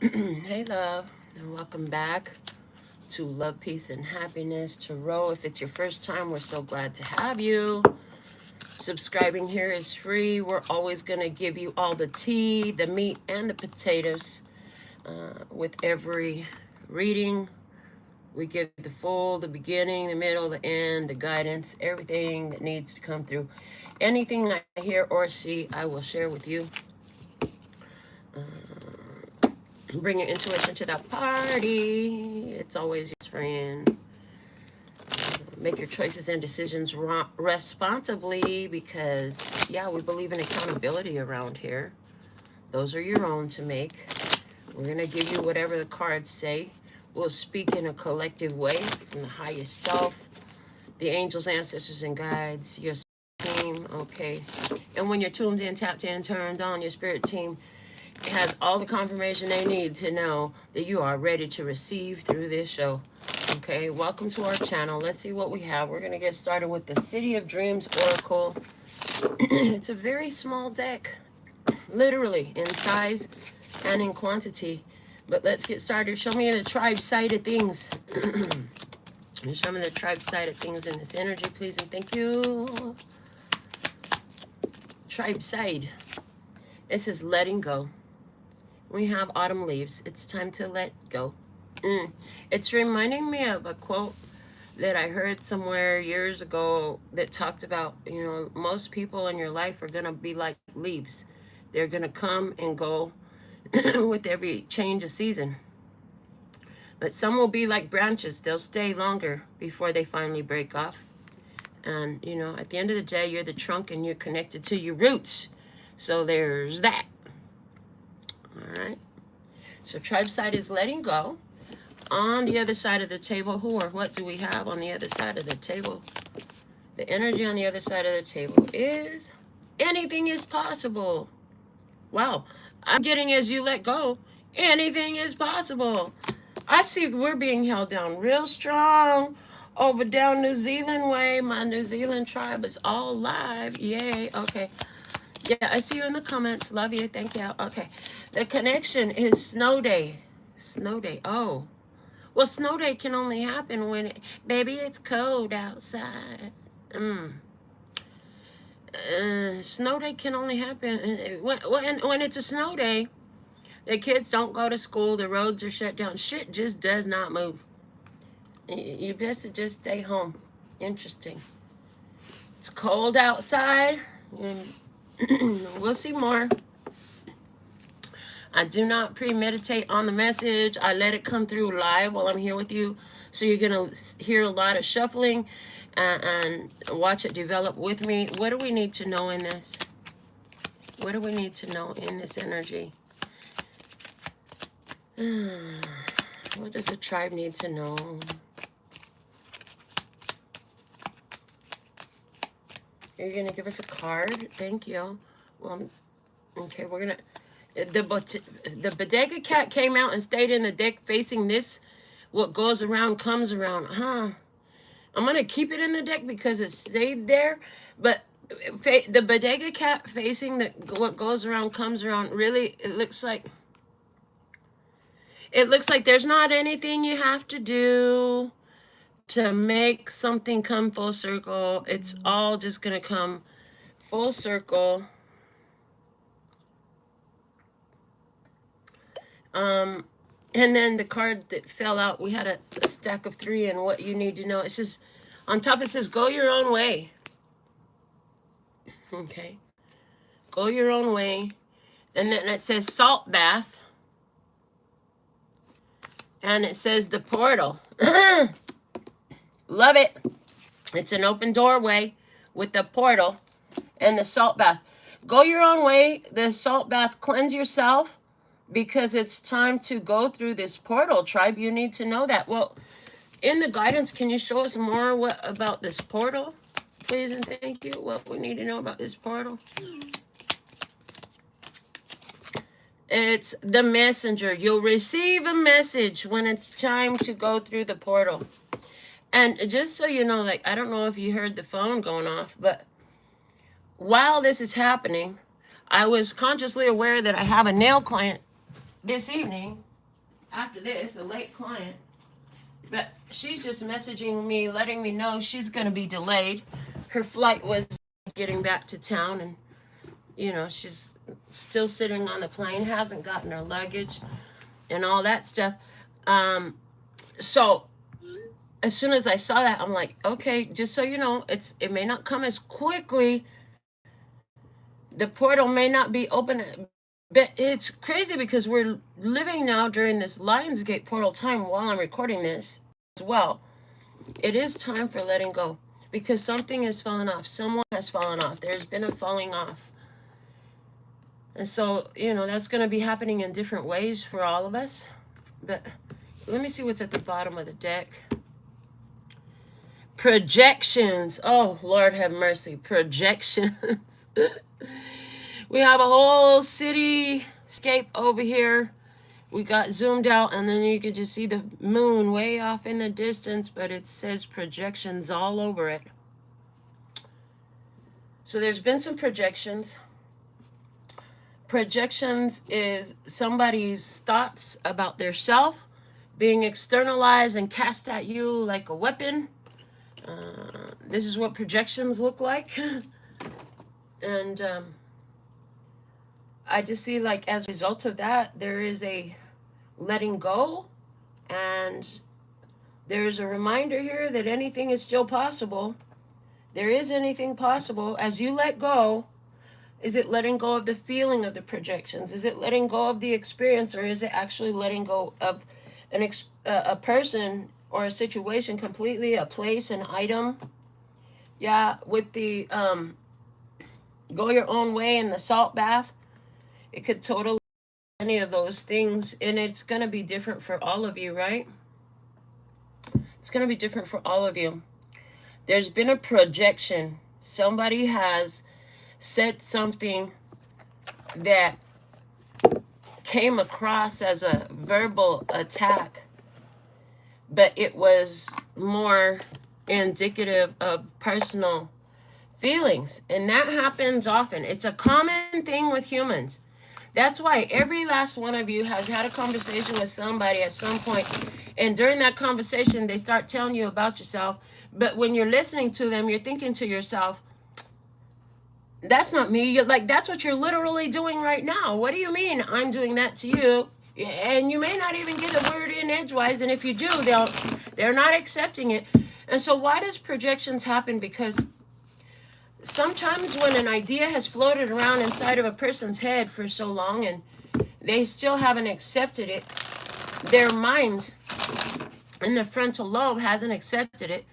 Hey, love, and welcome back to Love, Peace, and Happiness Tarot. If it's your first time, we're so glad to have you. Subscribing here is free. We're always going to give you all the tea, the meat, and the potatoes with every reading. We give the beginning, the middle, the end, the guidance, everything that needs to come through. Anything I hear or see, I will share with you. Bring your intuition to that party. It's always your friend. Make your choices and decisions responsibly because, yeah, we believe in accountability around here. Those are your own to make. We're going to give you whatever the cards say. We'll speak in a collective way from the highest self, the angels, ancestors, and guides, your team, okay? And when you're tuned in, tapped in, turned on, your spirit team has all the confirmation they need to know that you are ready to receive through this show. Okay, welcome to our channel. Let's see what we have. We're going to get started with the City of Dreams Oracle. It's a very small deck, literally in size and in quantity. But let's get started. Show me the tribe side of things. Show me the tribe side of things in this energy, please, and thank you. Tribe side. This is letting go. We have autumn leaves. It's time to let go. It's reminding me of a quote that I heard somewhere years ago that talked about, you know, most people in your life are going to be like leaves. They're going to come and go with every change of season. But some will be like branches. They'll stay longer before they finally break off. And, you know, at the end of the day, you're the trunk and you're connected to your roots. So there's that. All right. So tribe side is letting go. On the other side of the table, who or what do we have on the other side of the table? The energy on the other side of the table is anything is possible. Wow. I'm getting as you let go, anything is possible. I see we're being held down real strong over down New Zealand way. My New Zealand tribe is all live. Yay. Okay. Yeah, I see you in the comments. Love you. Thank you. Okay. The connection is snow day. Snow day. Oh. Well, snow day can only happen when, baby, it's cold outside. Snow day can only happen when it's a snow day. The kids don't go to school. The roads are shut down. Shit just does not move. You best to just stay home. Interesting. It's cold outside. We'll see more. I do not premeditate on the message. I let it come through live while I'm here with you. So you're going to hear a lot of shuffling and watch it develop with me. What do we need to know in this? What do we need to know in this energy? What does the tribe need to know? You're going to give us a card? Thank you. Well, okay, we're going to... The bodega cat came out and stayed in the deck facing this. What goes around comes around. I'm going to keep it in the deck because it stayed there. But the bodega cat facing what goes around comes around. Really, it looks like there's not anything you have to do to make something come full circle. It's all just going to come full circle. And then the card that fell out, we had a stack of 3 and what you need to know. It says, on top it says, go your own way. Okay. Go your own way. And then it says salt bath. And it says the portal. Love it. It's an open doorway with the portal and the salt bath. Go your own way. The salt bath, cleanse yourself. Because it's time to go through this portal, tribe. You need to know that. Well, in the guidance, can you show us more about this portal? Please and thank you. What we need to know about this portal. It's the messenger. You'll receive a message when it's time to go through the portal. And just so you know, like, I don't know if you heard the phone going off, but while this is happening, I was consciously aware that I have a nail client this evening after this, a late client. But she's just messaging me, letting me know she's going to be delayed. Her flight was getting back to town, and, you know, she's still sitting on the plane, hasn't gotten her luggage and all that stuff. So as soon as I saw that, I'm like, okay, just so you know, it may not come as quickly. The portal may not be open, but it's crazy because we're living now during this Lionsgate portal time while I'm recording this as well. It is time for letting go because something has fallen off. Someone has fallen off. There's been a falling off. And so, you know, that's going to be happening in different ways for all of us. But let me see what's at the bottom of the deck. Projections. Oh, Lord have mercy. Projections. We have a whole cityscape over here. We got zoomed out, and then you can just see the moon way off in the distance, but it says projections all over it. So there's been some projections. Projections is somebody's thoughts about their self being externalized and cast at you like a weapon. This is what projections look like. And I just see, like, as a result of that, there is a letting go, and there's a reminder here that anything is still possible. There is anything possible. As you let go, is it letting go of the feeling of the projections? Is it letting go of the experience, or is it actually letting go of a person or a situation completely, a place, an item? Yeah, with the go your own way in the salt bath, it could totally any of those things, and it's going to be different for all of you, right? It's going to be different for all of you. There's been a projection. Somebody has said something that came across as a verbal attack, but it was more indicative of personal feelings, and that happens often. It's a common thing with humans. That's why every last one of you has had a conversation with somebody at some point, and during that conversation they start telling you about yourself, but when you're listening to them, you're thinking to yourself, that's not me. You're like, that's what you're literally doing right now. What do you mean I'm doing that to you? And you may not even get a word in edgewise, and if you do, they're not accepting it. And so why does projections happen? Because sometimes when an idea has floated around inside of a person's head for so long and they still haven't accepted it, their mind in the frontal lobe hasn't accepted it.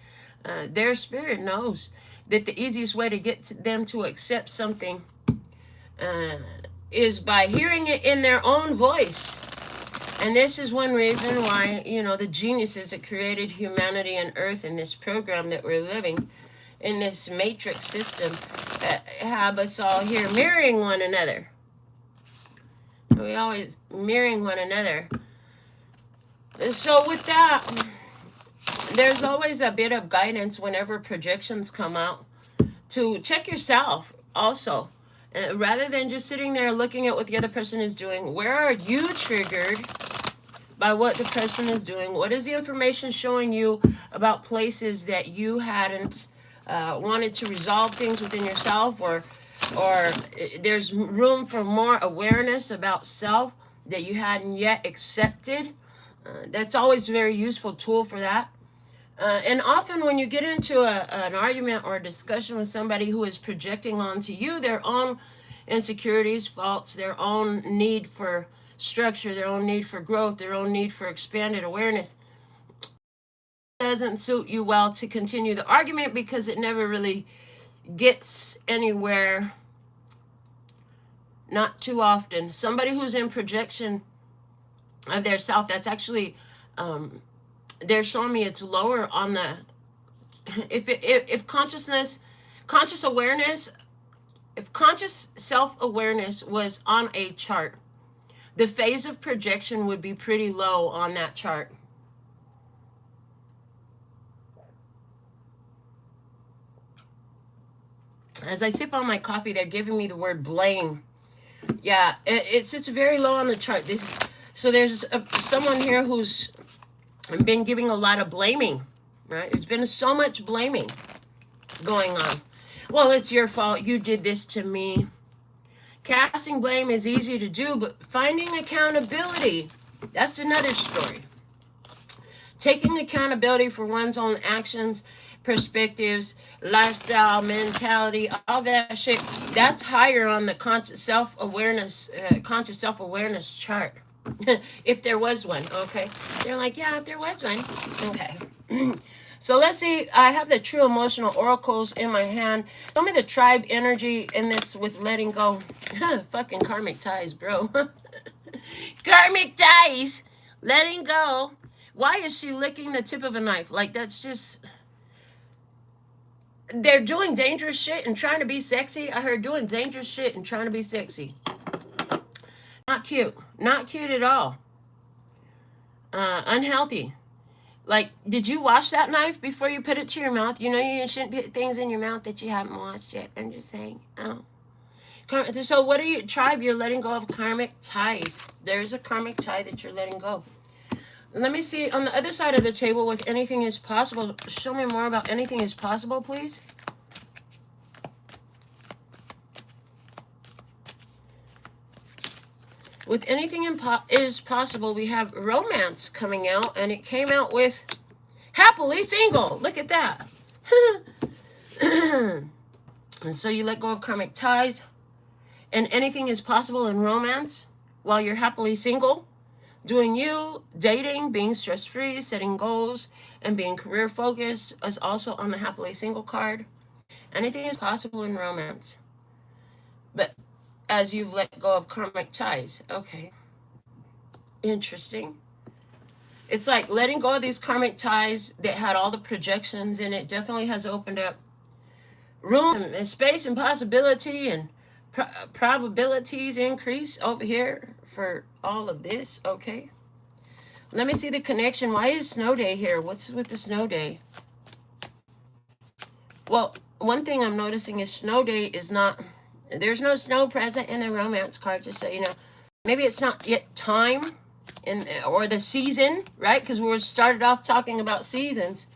Their spirit knows that the easiest way to get them to accept something is by hearing it in their own voice. And this is one reason why, you know, the geniuses that created humanity and Earth in this program that we're living in, this matrix system, have us all here mirroring one another. We always mirroring one another. So with that, there's always a bit of guidance whenever projections come out to check yourself also. Rather than just sitting there looking at what the other person is doing, where are you triggered by what the person is doing? What is the information showing you about places that you hadn't wanted to resolve things within yourself, or there's room for more awareness about self that you hadn't yet accepted? That's always a very useful tool for that. And often when you get into an argument or a discussion with somebody who is projecting onto you their own insecurities, faults, their own need for structure, their own need for growth, their own need for expanded awareness, it doesn't suit you well to continue the argument because it never really gets anywhere. Not too often. Somebody who's in projection of their self, that's actually they're showing me it's lower on the, if conscious awareness, if conscious self-awareness was on a chart, the phase of projection would be pretty low on that chart. As I sip on my coffee, they're giving me the word blame. Yeah, it sits very low on the chart. So there's someone here who's been giving a lot of blaming, right? There's been so much blaming going on. Well, it's your fault. You did this to me. Casting blame is easy to do, but finding accountability, that's another story. Taking accountability for one's own actions, perspectives, lifestyle, mentality, all that shit, that's higher on the conscious self-awareness chart. If there was one, okay? They're like, yeah, if there was one. Okay. So let's see. I have the true emotional oracles in my hand. Show me the tribe energy in this with letting go. Fucking karmic ties, bro. Karmic ties. Letting go. Why is she licking the tip of a knife? Like, that's just... They're doing dangerous shit and trying to be sexy. I heard doing dangerous shit and trying to be sexy. Not cute. Not cute at all. Unhealthy. Like, did you wash that knife before you put it to your mouth? You know you shouldn't put things in your mouth that you haven't washed yet. I'm just saying. Oh. So what are you, tribe? You're letting go of karmic ties. There's a karmic tie that you're letting go. Let me see on the other side of the table with anything is possible. Show me more about anything is possible, please. With anything is possible, we have romance coming out, and it came out with happily single. Look at that. And so you let go of karmic ties, and anything is possible in romance while you're happily single, doing you, dating, being stress-free, setting goals, and being career-focused is also on the happily single card. Anything is possible in romance. But as you've let go of karmic ties. Okay. Interesting. It's like letting go of these karmic ties that had all the projections in it definitely has opened up room and space and possibility, and probabilities increase over here for all of this. Okay. Let me see the connection. Why is snow day here? What's with the snow day? Well, one thing I'm noticing is snow day is not... There's no snow present in the romance card, just so you know. Maybe it's not yet time or the season, right? Because we started off talking about seasons.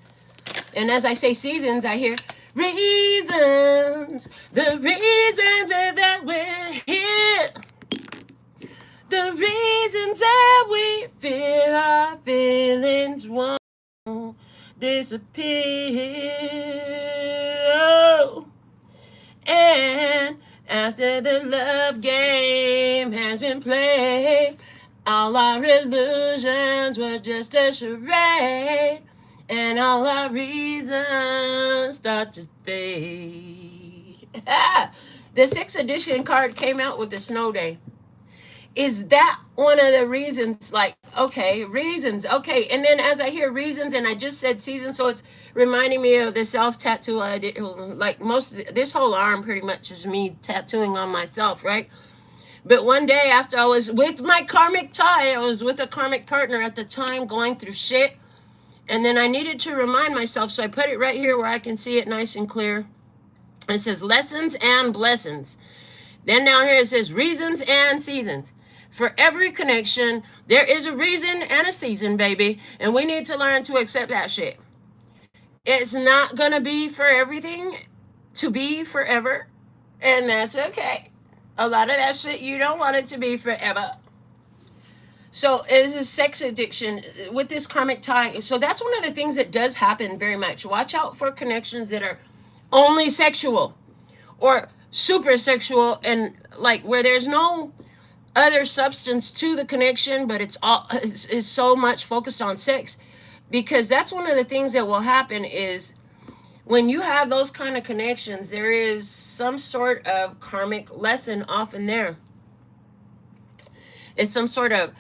And as I say seasons, I hear reasons. The reasons that we're here. The reasons that we fear our feelings won't disappear. Oh. And after the love game has been played, all our illusions were just a charade, and all our reasons start to fade. The 6th edition card came out with the snow day. Is that one of the reasons? Like, okay, reasons. Okay, and then as I hear reasons, and I just said season, so it's reminding me of the self-tattoo I did. Like this whole arm pretty much is me tattooing on myself, right? But one day after I was with my karmic tie, I was with a karmic partner at the time going through shit. And then I needed to remind myself, so I put it right here where I can see it nice and clear. It says lessons and blessings. Then down here it says reasons and seasons. For every connection, there is a reason and a season, baby. And we need to learn to accept that shit. It's not going to be for everything to be forever. And that's okay. A lot of that shit, you don't want it to be forever. So it's a sex addiction with this karmic tie. So that's one of the things that does happen very much. Watch out for connections that are only sexual or super sexual, and like where there's no other substance to the connection, but it's so much focused on sex. Because that's one of the things that will happen is when you have those kind of connections, there is some sort of karmic lesson often there. It's some sort of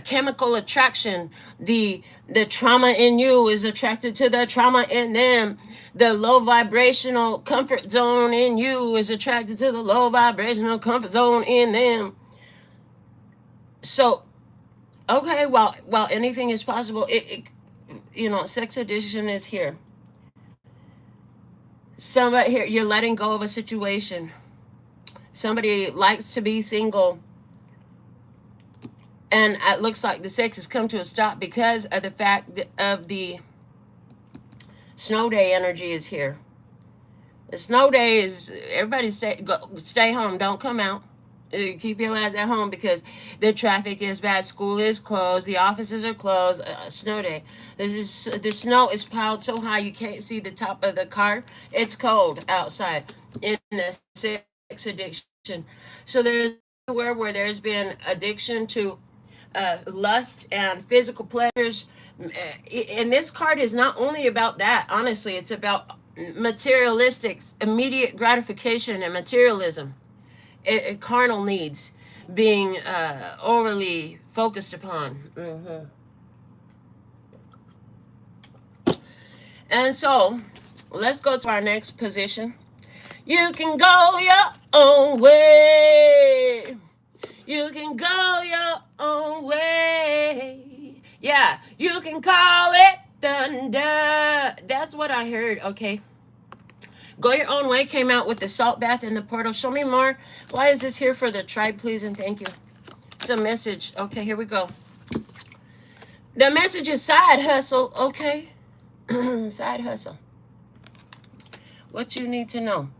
chemical attraction. The trauma in you is attracted to the trauma in them. The low vibrational comfort zone in you is attracted to the low vibrational comfort zone in them. So, okay, while anything is possible, you know, sex addiction is here. Somebody here, you're letting go of a situation. Somebody likes to be single. And it looks like the sex has come to a stop because of the fact of the snow day energy is here. The snow day is, everybody stay home, don't come out. Keep your ass at home because the traffic is bad, school is closed, the offices are closed. Snow day. The snow is piled so high you can't see the top of the car. It's cold outside in the sex addiction. So there's where there's been addiction to lust and physical pleasures. And this card is not only about that, honestly, it's about materialistic, immediate gratification and materialism, carnal needs being overly focused upon. And so, let's go to our next position. You can go your own way. You can go your own way. Yeah, you can call it thunder. That's what I heard, okay. Go your own way came out with the salt bath in the portal. Show me more. Why is this here for the tribe, please, and thank you. It's a message. Okay, here we go. The message is side hustle, okay. Side hustle. What you need to know.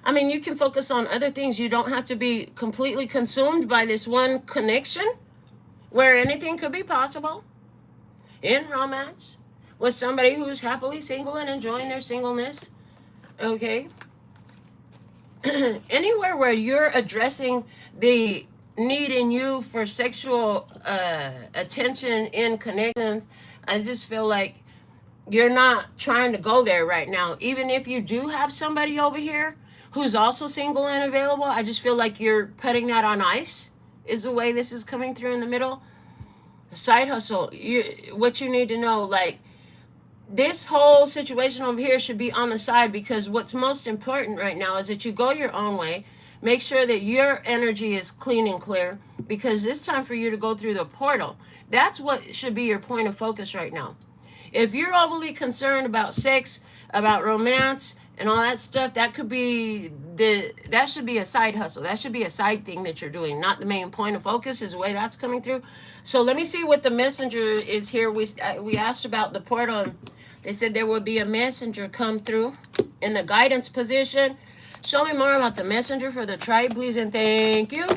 I mean, you can focus on other things. You don't have to be completely consumed by this one connection where anything could be possible in romance with somebody who's happily single and enjoying their singleness. Okay. Anywhere where you're addressing the need in you for sexual attention in connections, I just feel like you're not trying to go there right now. Even if you do have somebody over here who's also single and available, I just feel like you're putting that on ice, is the way this is coming through in the middle. Side hustle, what you need to know, like, this whole situation over here should be on the side, because what's most important right now is that you go your own way. Make sure that your energy is clean and clear, because it's time for you to go through the portal. That's what should be your point of focus right now. If you're overly concerned about sex, about romance, and all that stuff, that should be a side hustle. That should be a side thing that you're doing, not the main point of focus, is the way that's coming through. So let me see what the messenger is here. We asked about the portal, and they said there would be a messenger come through in the guidance position. Show me more about the messenger for the tribe, please, and thank you.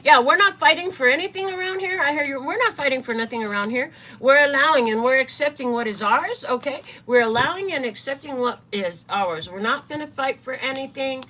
Yeah, we're not fighting for anything around here. I hear you. We're not fighting for nothing around here. We're allowing and we're accepting what is ours, okay? We're allowing and accepting what is ours. We're not going to fight for anything.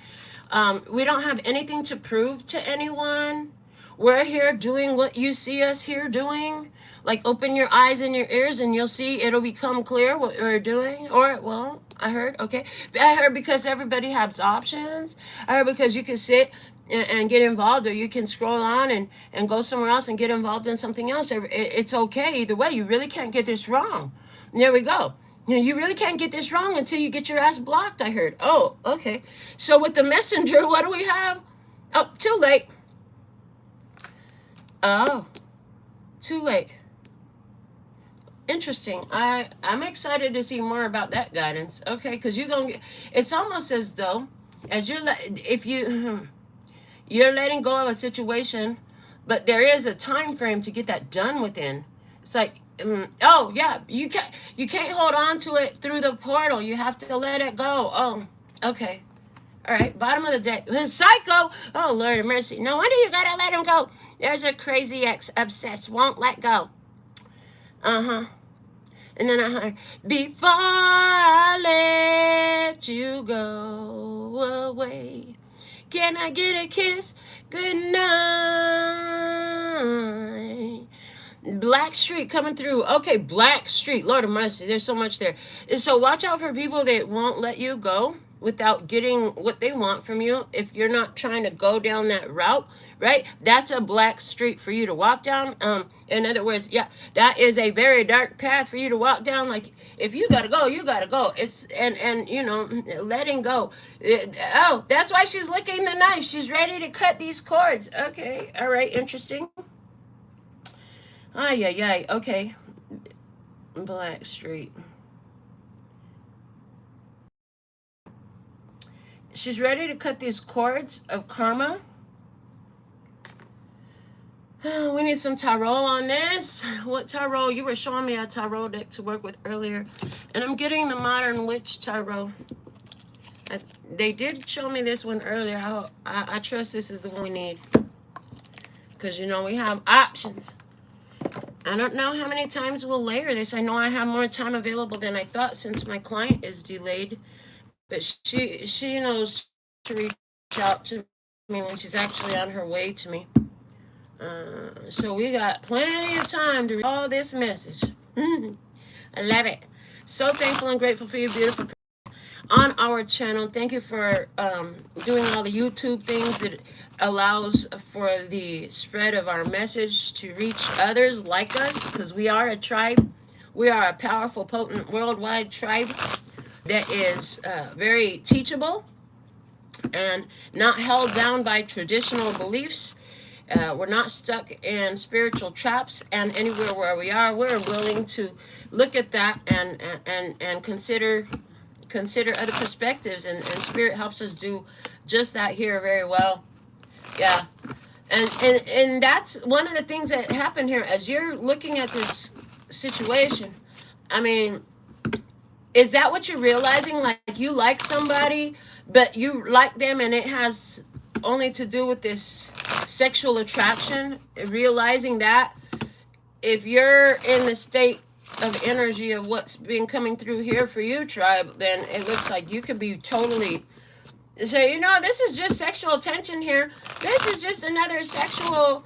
We don't have anything to prove to anyone. We're here doing what you see us here doing. Like, open your eyes and your ears and you'll see it'll become clear what we're doing. Or it won't. I heard, okay. I heard because everybody has options. I heard because you can sit and get involved, or you can scroll on and go somewhere else and get involved in something else. It's okay either way. You really can't get this wrong. There we go. You really can't get this wrong until you get your ass blocked, I heard. Oh, okay. So with the messenger, what do we have? Oh, too late. Oh, too late. Interesting. I'm excited to see more about that guidance. Okay, because you're gonna get, it's almost as though as you're letting go of a situation, but there is a time frame to get that done within. It's like, oh yeah, you can't hold on to it through the portal. You have to let it go. Oh, okay. All right, bottom of the deck. Psycho. Oh, Lord of mercy. No wonder you gotta let him go. There's a crazy ex obsessed, won't let go. Uh-huh. And then I heard, before I let you go away, can I get a kiss? Good night. Black Street coming through. Okay, Black Street. Lord of mercy. There's so much there. And so watch out for people that won't let you go without getting what they want from you. If you're not trying to go down that route, right? That's a black street for you to walk down. In other words, yeah, that is a very dark path for you to walk down. Like, if you gotta go, you gotta go. It's and you know, letting go. Oh, that's why she's licking the knife. She's ready to cut these cords. Okay, all right, interesting. Ay, ay, ay. Okay, Black Street. She's ready to cut these cords of karma. We need some tarot on this. What tarot? You were showing me a tarot deck to work with earlier. And I'm getting the Modern Witch tarot. They did show me this one earlier. I trust this is the one we need. Because, you know, we have options. I don't know how many times we'll layer this. I know I have more time available than I thought since my client is delayed. But she knows to reach out to me when she's actually on her way to me. So we got plenty of time to read all this message. I love it. So thankful and grateful for you, beautiful on our channel. Thank you for doing all the YouTube things that allows for the spread of our message to reach others like us, because we are a tribe. We are a powerful, potent, worldwide tribe that is very teachable and not held down by traditional beliefs. We're not stuck in spiritual traps, and anywhere where we are, we're willing to look at that and consider other perspectives, and Spirit helps us do just that here very well. Yeah. And that's one of the things that happened here as you're looking at this situation. I mean, is that what you're realizing? Like, you like somebody, but you like them and it has only to do with this sexual attraction? Realizing that if you're in the state of energy of what's been coming through here for you, tribe, then it looks like you could be totally, so, you know, this is just sexual tension here. This is just another sexual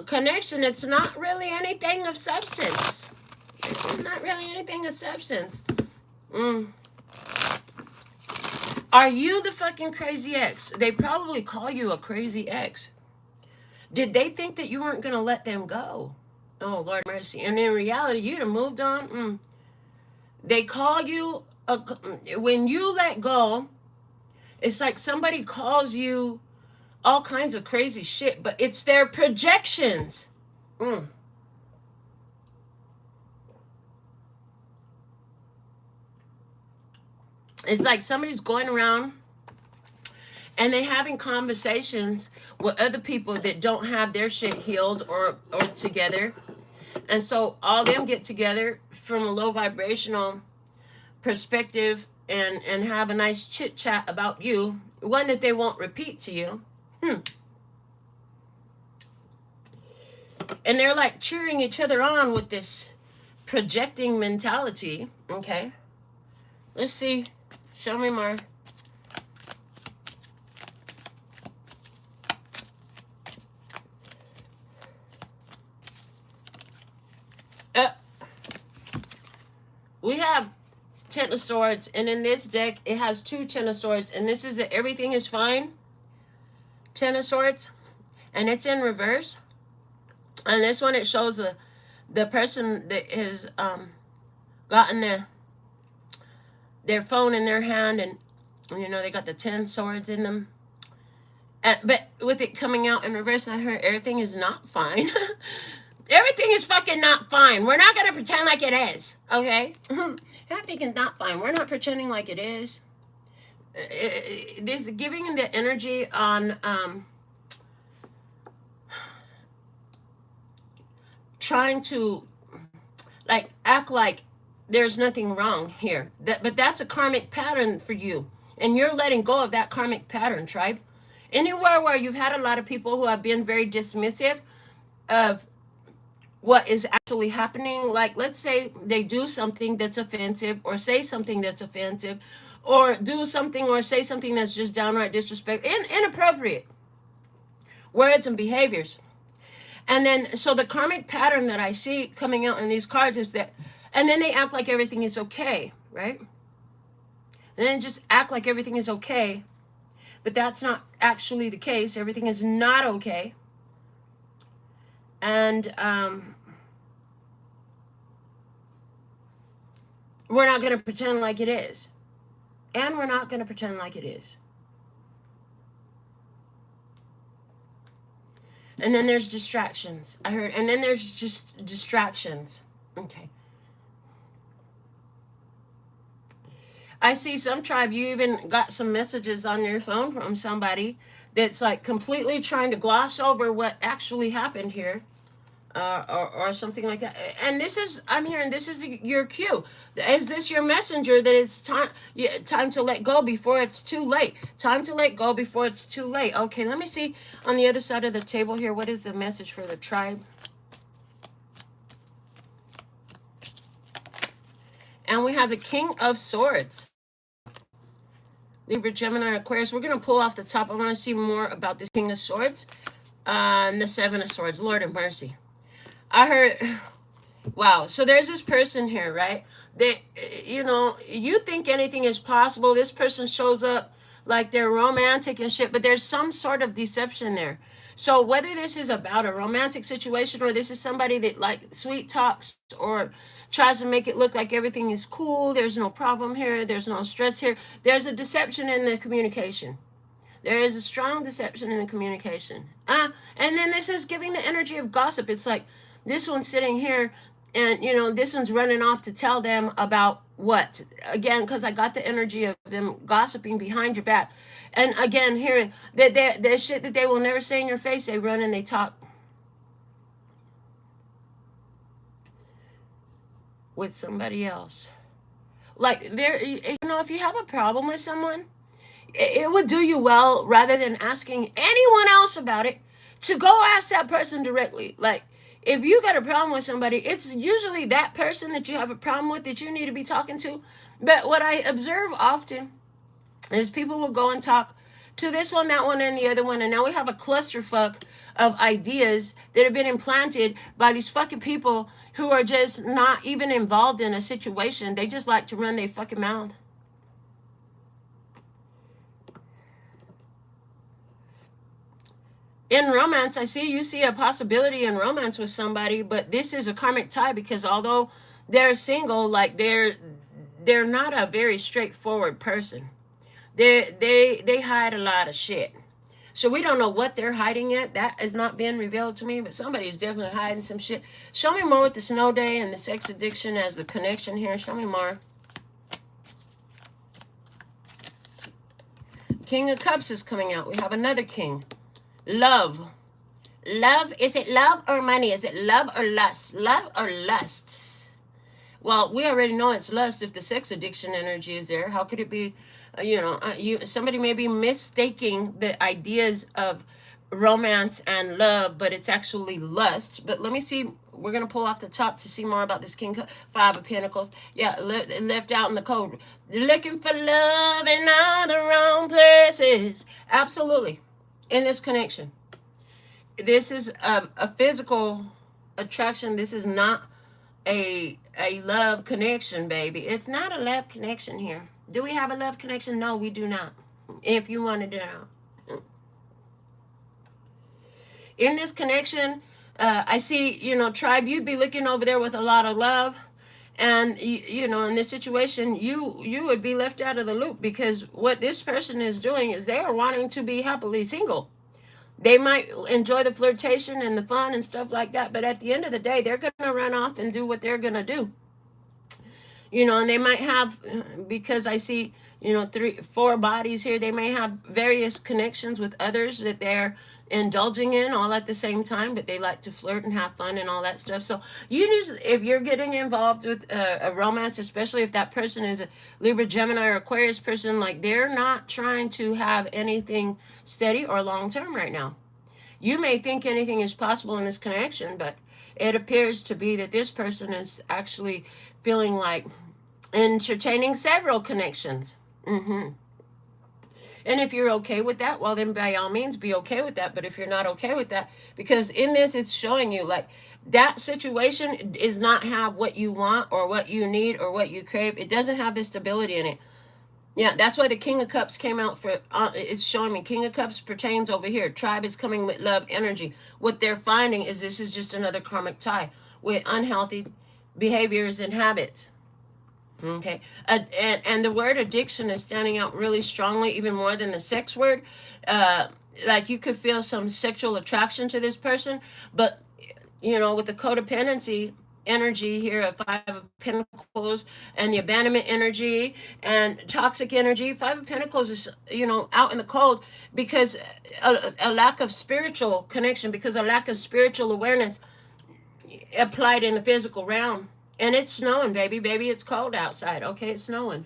connection. It's not really anything of substance. It's not really anything of substance. Are you the fucking crazy ex? They probably call you a crazy ex. Did they think that you weren't going to let them go? Oh, Lord mercy. And in reality, you'd have moved on. They call you, when you let go, it's like somebody calls you all kinds of crazy shit, but it's their projections. It's like somebody's going around and they having conversations with other people that don't have their shit healed or together. And so all them get together from a low vibrational perspective and have a nice chit chat about you, one that they won't repeat to you. And they're like cheering each other on with this projecting mentality. Okay, let's see. Show me more. We have Ten of Swords, and in this deck it has two Ten of Swords, and this is that everything is fine. Ten of Swords, and it's in reverse. And this one, it shows the person that has gotten their phone in their hand, and you know they got the 10 swords in them. But with it coming out in reverse, I heard everything is not fine. Everything is fucking not fine. We're not gonna pretend like it is, okay? Everything is not fine. We're not pretending like it is. This is giving the energy on trying to like act like there's nothing wrong here. But that's a karmic pattern for you, and you're letting go of that karmic pattern, tribe. Anywhere where you've had a lot of people who have been very dismissive of what is actually happening, like let's say they do something that's offensive, or say something that's offensive, or do something or say something that's just downright disrespectful, inappropriate words and behaviors. And then, so the karmic pattern that I see coming out in these cards is that, and then they act like everything is okay, right? And then just act like everything is okay, but that's not actually the case. Everything is not okay. And we're not going to pretend like it is. And we're not going to pretend like it is. And then there's distractions. I heard, and then there's just distractions. Okay. I see some tribe, you even got some messages on your phone from somebody that's like completely trying to gloss over what actually happened here. Or something like that. And this is, I'm hearing, this is your cue. Is this your messenger that it's time to let go before it's too late? Time to let go before it's too late. Okay, let me see on the other side of the table here. What is the message for the tribe? And we have the King of Swords. Libra, Gemini, Aquarius. We're going to pull off the top. I want to see more about this King of Swords. And the Seven of Swords. Lord of mercy. I heard, wow. So there's this person here, right? They, you know, you think anything is possible. This person shows up like they're romantic and shit, but there's some sort of deception there. So whether this is about a romantic situation or this is somebody that like sweet talks or tries to make it look like everything is cool, there's no problem here, there's no stress here, there's a deception in the communication. There is a strong deception in the communication. And then this is giving the energy of gossip. It's like this one's sitting here and, you know, this one's running off to tell them about what? Again, because I got the energy of them gossiping behind your back. And again, hearing that there's shit that they will never say in your face. They run and they talk with somebody else. Like, there, you know, if you have a problem with someone, it would do you well, rather than asking anyone else about it, to go ask that person directly. Like, if you got a problem with somebody, it's usually that person that you have a problem with that you need to be talking to. But what I observe often is people will go and talk to this one, that one, and the other one, and now we have a clusterfuck of ideas that have been implanted by these fucking people who are just not even involved in a situation. They just like to run their fucking mouth. In romance, I see you see a possibility in romance with somebody, but this is a karmic tie, because although they're single, like they're not a very straightforward person. They hide a lot of shit. So we don't know what they're hiding yet. That is not being revealed to me, but somebody is definitely hiding some shit. Show me more with the snow day and the sex addiction as the connection here. Show me more. King of Cups is coming out. We have another king. Love. Love, is it love or money? Is it love or lust? Love or lust? Well, we already know it's lust if the sex addiction energy is there. How could it be, somebody may be mistaking the ideas of romance and love, but it's actually lust. But let me see. We're going to pull off the top to see more about this King. Five of Pentacles. Yeah, left out in the code. Looking for love in all the wrong places. Absolutely. In this connection, this is a physical attraction. This is not a love connection, baby. It's not a love connection here. Do we have a love connection? No, we do not. If you wanted to know. In this connection, I see, tribe, you'd be looking over there with a lot of love. And, in this situation, you would be left out of the loop, because what this person is doing is they are wanting to be happily single. They might enjoy the flirtation and the fun and stuff like that, but at the end of the day, they're going to run off and do what they're going to do. And they might have, because I see, 4 bodies here, they may have various connections with others that they're indulging in all at the same time, but they like to flirt and have fun and all that stuff. So if you're getting involved with a romance, especially if that person is a Libra, Gemini, or Aquarius person, like they're not trying to have anything steady or long term right now. You may think anything is possible in this connection, but it appears to be that this person is actually feeling like entertaining several connections. And if you're okay with that, well, then by all means be okay with that. But if you're not okay with that, because in this, it's showing you like that situation is not have what you want or what you need or what you crave. It doesn't have the stability in it. Yeah, that's why the King of Cups came out for, it's showing me King of Cups pertains over here. Tribe is coming with love energy. What they're finding is this is just another karmic tie with unhealthy behaviors and habits. Okay, and the word addiction is standing out really strongly, even more than the sex word. Like you could feel some sexual attraction to this person, but with the codependency energy here, a Five of Pentacles, and the abandonment energy and toxic energy. Five of Pentacles is, you know, out in the cold because a lack of spiritual connection, because a lack of spiritual awareness applied in the physical realm. And it's snowing, baby. Baby, it's cold outside. Okay, it's snowing.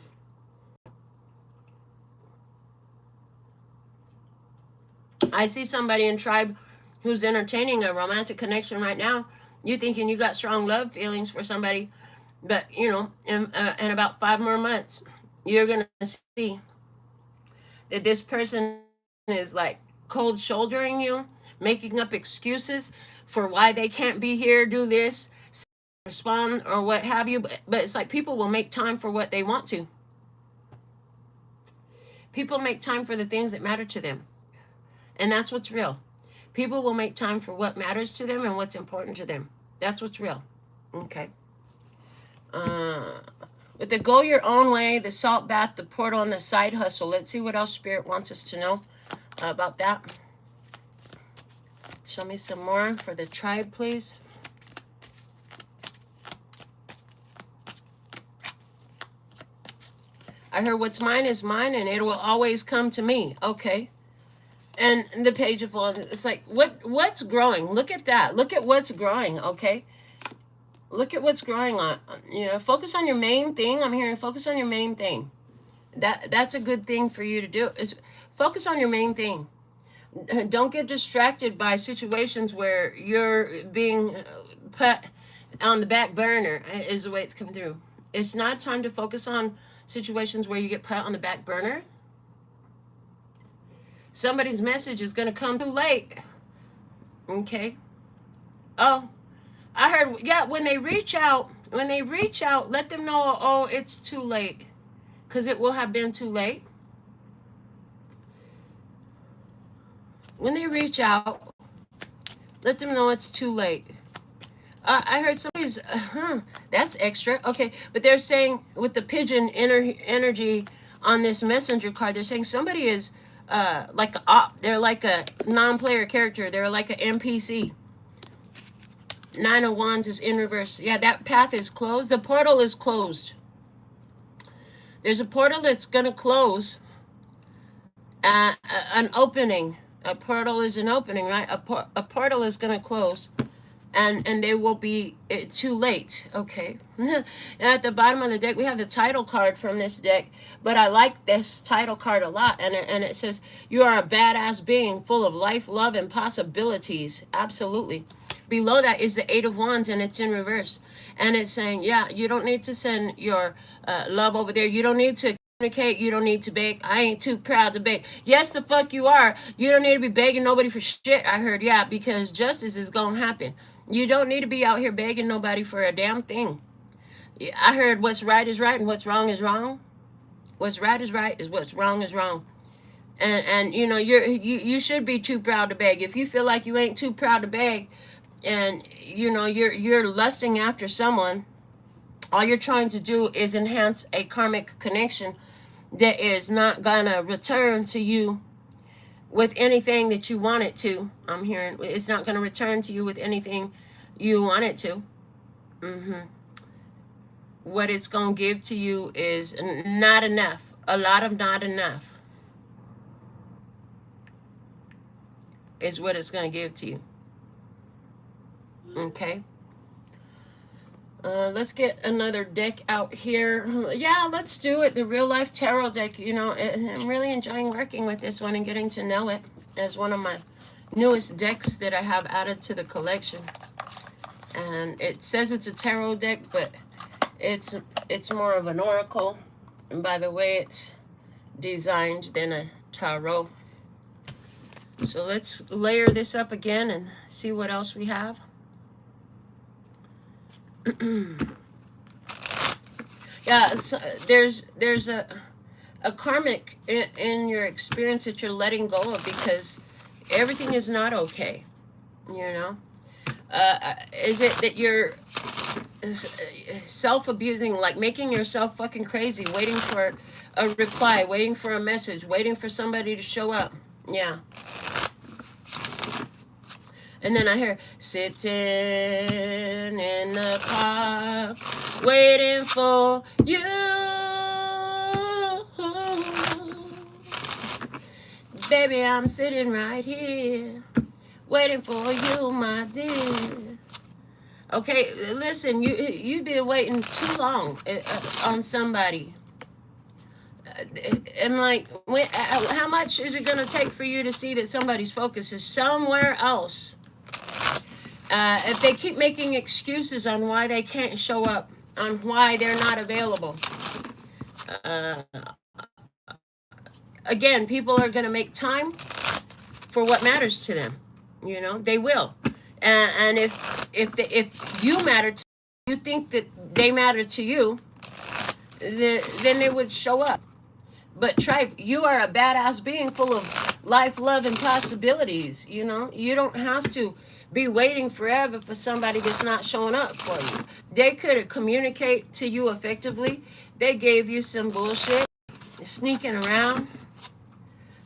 I see somebody in tribe who's entertaining a romantic connection right now. You thinking you got strong love feelings for somebody, but you know, in about 5 more months, you're gonna see that this person is like cold shouldering you, making up excuses for why they can't be here, do this, respond, or what have you. But it's like people will make time for what they want to. People make time for the things that matter to them. And that's what's real. People will make time for what matters to them and what's important to them. That's what's real. Okay. With the go your own way, the salt bath, the portal, and the side hustle. Let's see what else Spirit wants us to know about that. Show me some more for the tribe, please. I heard what's mine is mine and it will always come to me. Okay. And the Page of Wands, it's like, what's growing? Look at that. Look at what's growing, okay? Look at what's growing on. You know, focus on your main thing. I'm hearing focus on your main thing. That's a good thing for you to do, is focus on your main thing. Don't get distracted by situations where you're being put on the back burner, is the way it's coming through. It's not time to focus on situations where you get put on the back burner. Somebody's message is going to come too late. Okay. Oh, I heard, yeah, when they reach out, let them know, oh, it's too late. Because it will have been too late. When they reach out, let them know it's too late. I heard somebody's, that's extra. Okay, but they're saying with the pigeon energy on this messenger card, they're saying somebody is like a op. They're like a non-player character. They're like an NPC. Nine of Wands is in reverse. Yeah, that path is closed. The portal is closed. There's a portal that's going to close. An opening. A portal is an opening, right? A portal is going to close. And they will be too late. Okay. And at the bottom of the deck, we have the title card from this deck. But I like this title card a lot. And it says, you are a badass being full of life, love, and possibilities. Absolutely. Below that is the Eight of Wands, and it's in reverse. And it's saying, yeah, you don't need to send your love over there. You don't need to communicate. You don't need to beg. I ain't too proud to beg. Yes, the fuck you are. You don't need to be begging nobody for shit. I heard, yeah, because justice is going to happen. You don't need to be out here begging nobody for a damn thing. I heard what's right is right and what's wrong is wrong. What's right is right, is what's wrong is wrong. And you know, you should be too proud to beg. If you feel like you ain't too proud to beg, and you know you're lusting after someone, all you're trying to do is enhance a karmic connection that is not gonna return to you with anything that you want it to. I'm hearing it's not gonna return to you with anything you want it to. What it's gonna give to you is not enough. A lot of not enough is what it's gonna give to you. Okay. Let's get another deck out here. Yeah, let's do it. The Real Life Tarot deck. You know, I'm really enjoying working with this one and getting to know it as one of my newest decks that I have added to the collection. And it says it's a tarot deck, but it's more of an oracle. And by the way it's designed than a tarot. So let's layer this up again and see what else we have. Yeah, so there's a karmic in your experience that you're letting go of because everything is not okay. You know, is it that you're self-abusing, like making yourself fucking crazy, waiting for a reply, waiting for a message, waiting for somebody to show up? Yeah. And then I hear, sitting in the park, waiting for you. Baby, I'm sitting right here, waiting for you, my dear. Okay, listen, you've been waiting too long on somebody. And like, how much is it going to take for you to see that somebody's focus is somewhere else? If they keep making excuses on why they can't show up, on why they're not available, uh, again, people are going to make time for what matters to them. You know, they will. And if you matter to you, think that they matter to you, then they would show up. But tribe, you are a badass being full of life, love, and possibilities. You know, you don't have to be waiting forever for somebody that's not showing up for you. They could communicate to you effectively. They gave you some bullshit, sneaking around.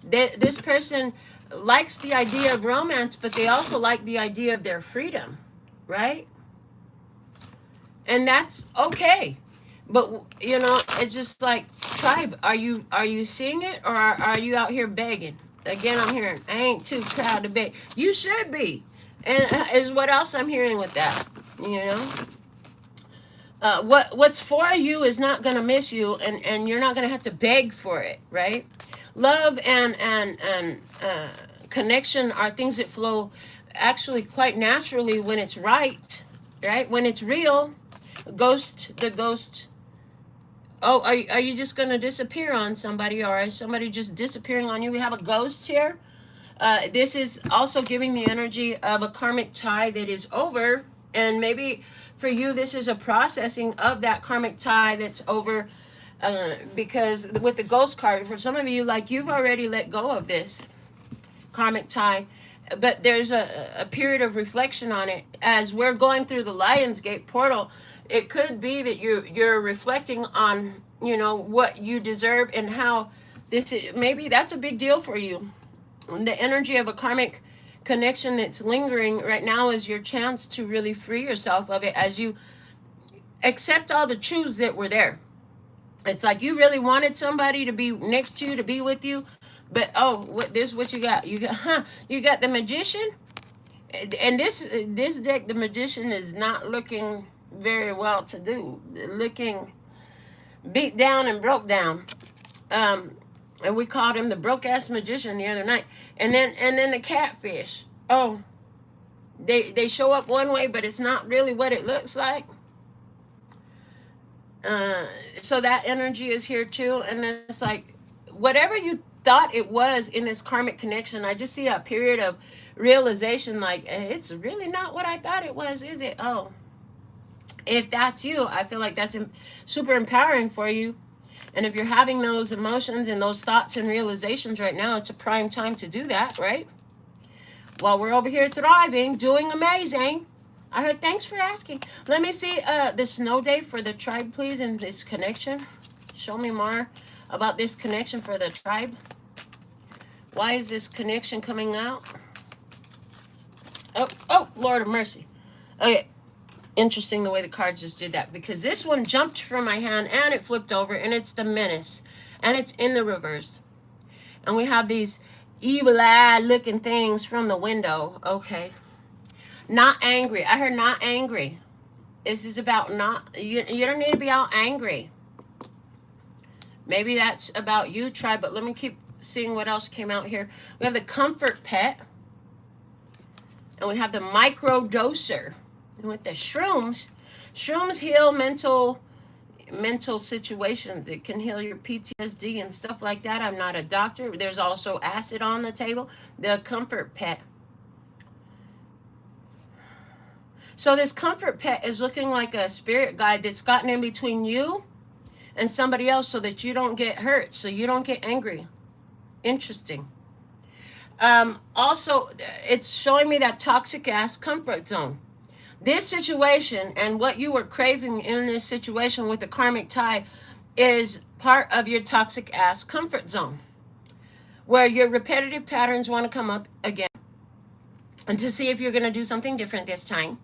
This person likes the idea of romance, but they also like the idea of their freedom, right? And that's okay. But, you know, it's just like, tribe, are you seeing it, or are you out here begging? Again, I'm hearing, I ain't too proud to beg. You should be. And is what else I'm hearing with that, you know? What's for you is not going to miss you, and you're not going to have to beg for it, right? Love and connection are things that flow actually quite naturally when it's right? When it's real. The ghost. Oh, are you just going to disappear on somebody, or is somebody just disappearing on you? We have a ghost here. This is also giving the energy of a karmic tie that is over, and maybe for you this is a processing of that karmic tie that's over, because with the ghost card, for some of you, like, you've already let go of this karmic tie, but there's a period of reflection on it as we're going through the Lionsgate portal. It could be that you're reflecting on, you know, what you deserve and how this is, maybe that's a big deal for you. The energy of a karmic connection that's lingering right now is your chance to really free yourself of it as you accept all the truths that were there. It's like you really wanted somebody to be next to you, to be with you, but what you got? You got the Magician, and this deck, the Magician, is not looking very well to do, looking beat down and broke down. And we called him the broke ass magician the other night. And then the catfish. Oh, they show up one way, but it's not really what it looks like. So that energy is here too. And it's like, whatever you thought it was in this karmic connection, I just see a period of realization, like, it's really not what I thought it was, is it? Oh, if that's you, I feel like that's super empowering for you. And if you're having those emotions and those thoughts and realizations right now, it's a prime time to do that, right? While we're over here thriving, doing amazing. I heard, thanks for asking. Let me see the snow day for the tribe, please, and this connection. Show me more about this connection for the tribe. Why is this connection coming out? Oh, Lord of mercy. Okay. Interesting the way the cards just did that, because this one jumped from my hand and it flipped over, and it's the Menace, and it's in the reverse, and we have these evil-eyed looking things from the window. Okay, not angry. I heard not angry. This is about not, you don't need to be all angry. Maybe that's about you, tribe, but let me keep seeing what else came out here. We have the Comfort Pet, and we have the Micro Doser. And with the shrooms heal mental situations. It can heal your PTSD and stuff like that. I'm not a doctor. There's also acid on the table. The Comfort Pet. So this Comfort Pet is looking like a spirit guide that's gotten in between you and somebody else so that you don't get hurt, so you don't get angry. Interesting. Also, it's showing me that toxic ass comfort zone. This situation and what you were craving in this situation with the karmic tie is part of your toxic ass comfort zone, where your repetitive patterns want to come up again. and to see if you're going to do something different this time.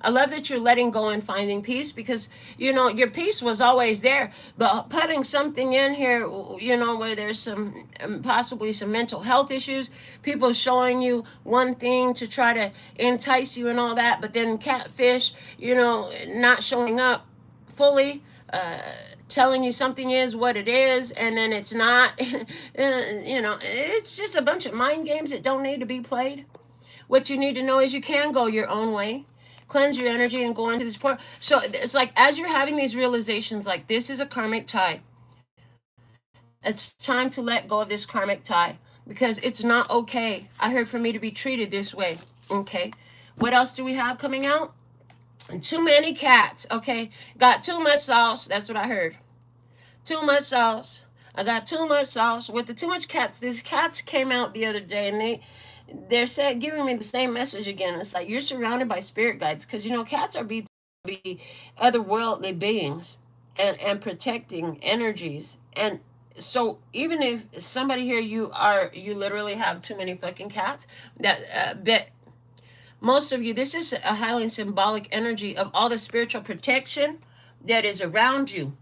I love that you're letting go and finding peace, because, you know, your peace was always there, but putting something in here, you know, where there's some, possibly some mental health issues, people showing you one thing to try to entice you and all that, but then catfish, you know, not showing up fully, telling you something is what it is, and then it's not. You know, it's just a bunch of mind games that don't need to be played. What you need to know is you can go your own way, cleanse your energy, and go into this portal. So it's like, as you're having these realizations, like, this is a karmic tie. It's time to let go of this karmic tie, because it's not okay. I heard for me to be treated this way. Okay. What else do we have coming out? Too many cats. Okay. Got too much sauce. That's what I heard. Too much sauce. I got too much sauce. With the too much cats, these cats came out the other day, and they're saying, giving me the same message again. It's like, you're surrounded by spirit guides, because, you know, cats are be otherworldly beings, and protecting energies. And so even if somebody here, you literally have too many fucking cats, that but most of you, this is a highly symbolic energy of all the spiritual protection that is around you.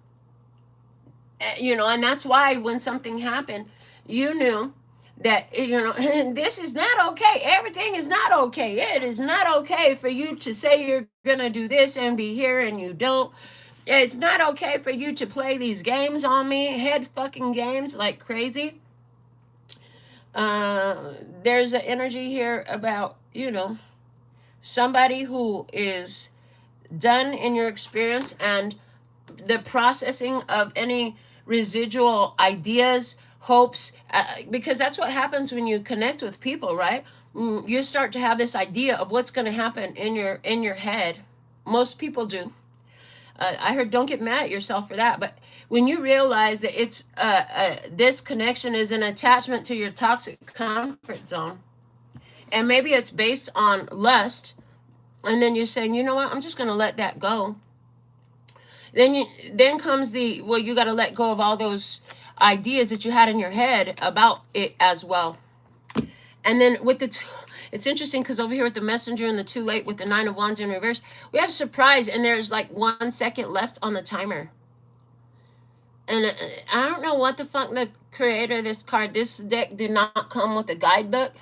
You know, and that's why when something happened, you knew that, you know, this is not okay. Everything is not okay. It is not okay for you to say you're gonna do this and be here and you don't. It's not okay for you to play these games on me, head fucking games like crazy. There's an energy here about, you know, somebody who is done in your experience, and the processing of any residual ideas, hopes, because that's what happens when you connect with people, right? You start to have this idea of what's going to happen in your head. Most people do. I heard, don't get mad at yourself for that, but when you realize that it's this connection is an attachment to your toxic comfort zone, and maybe it's based on lust, and then you're saying, you know what, I'm just going to let that go. Then comes the, well, you got to let go of all those ideas that you had in your head about it as well. And then with it's interesting, because over here with the messenger and the too late with the 9 of wands in reverse, we have surprise, and there's like 1 second left on the timer. And I don't know what the fuck the creator of this card, this deck did not come with a guidebook.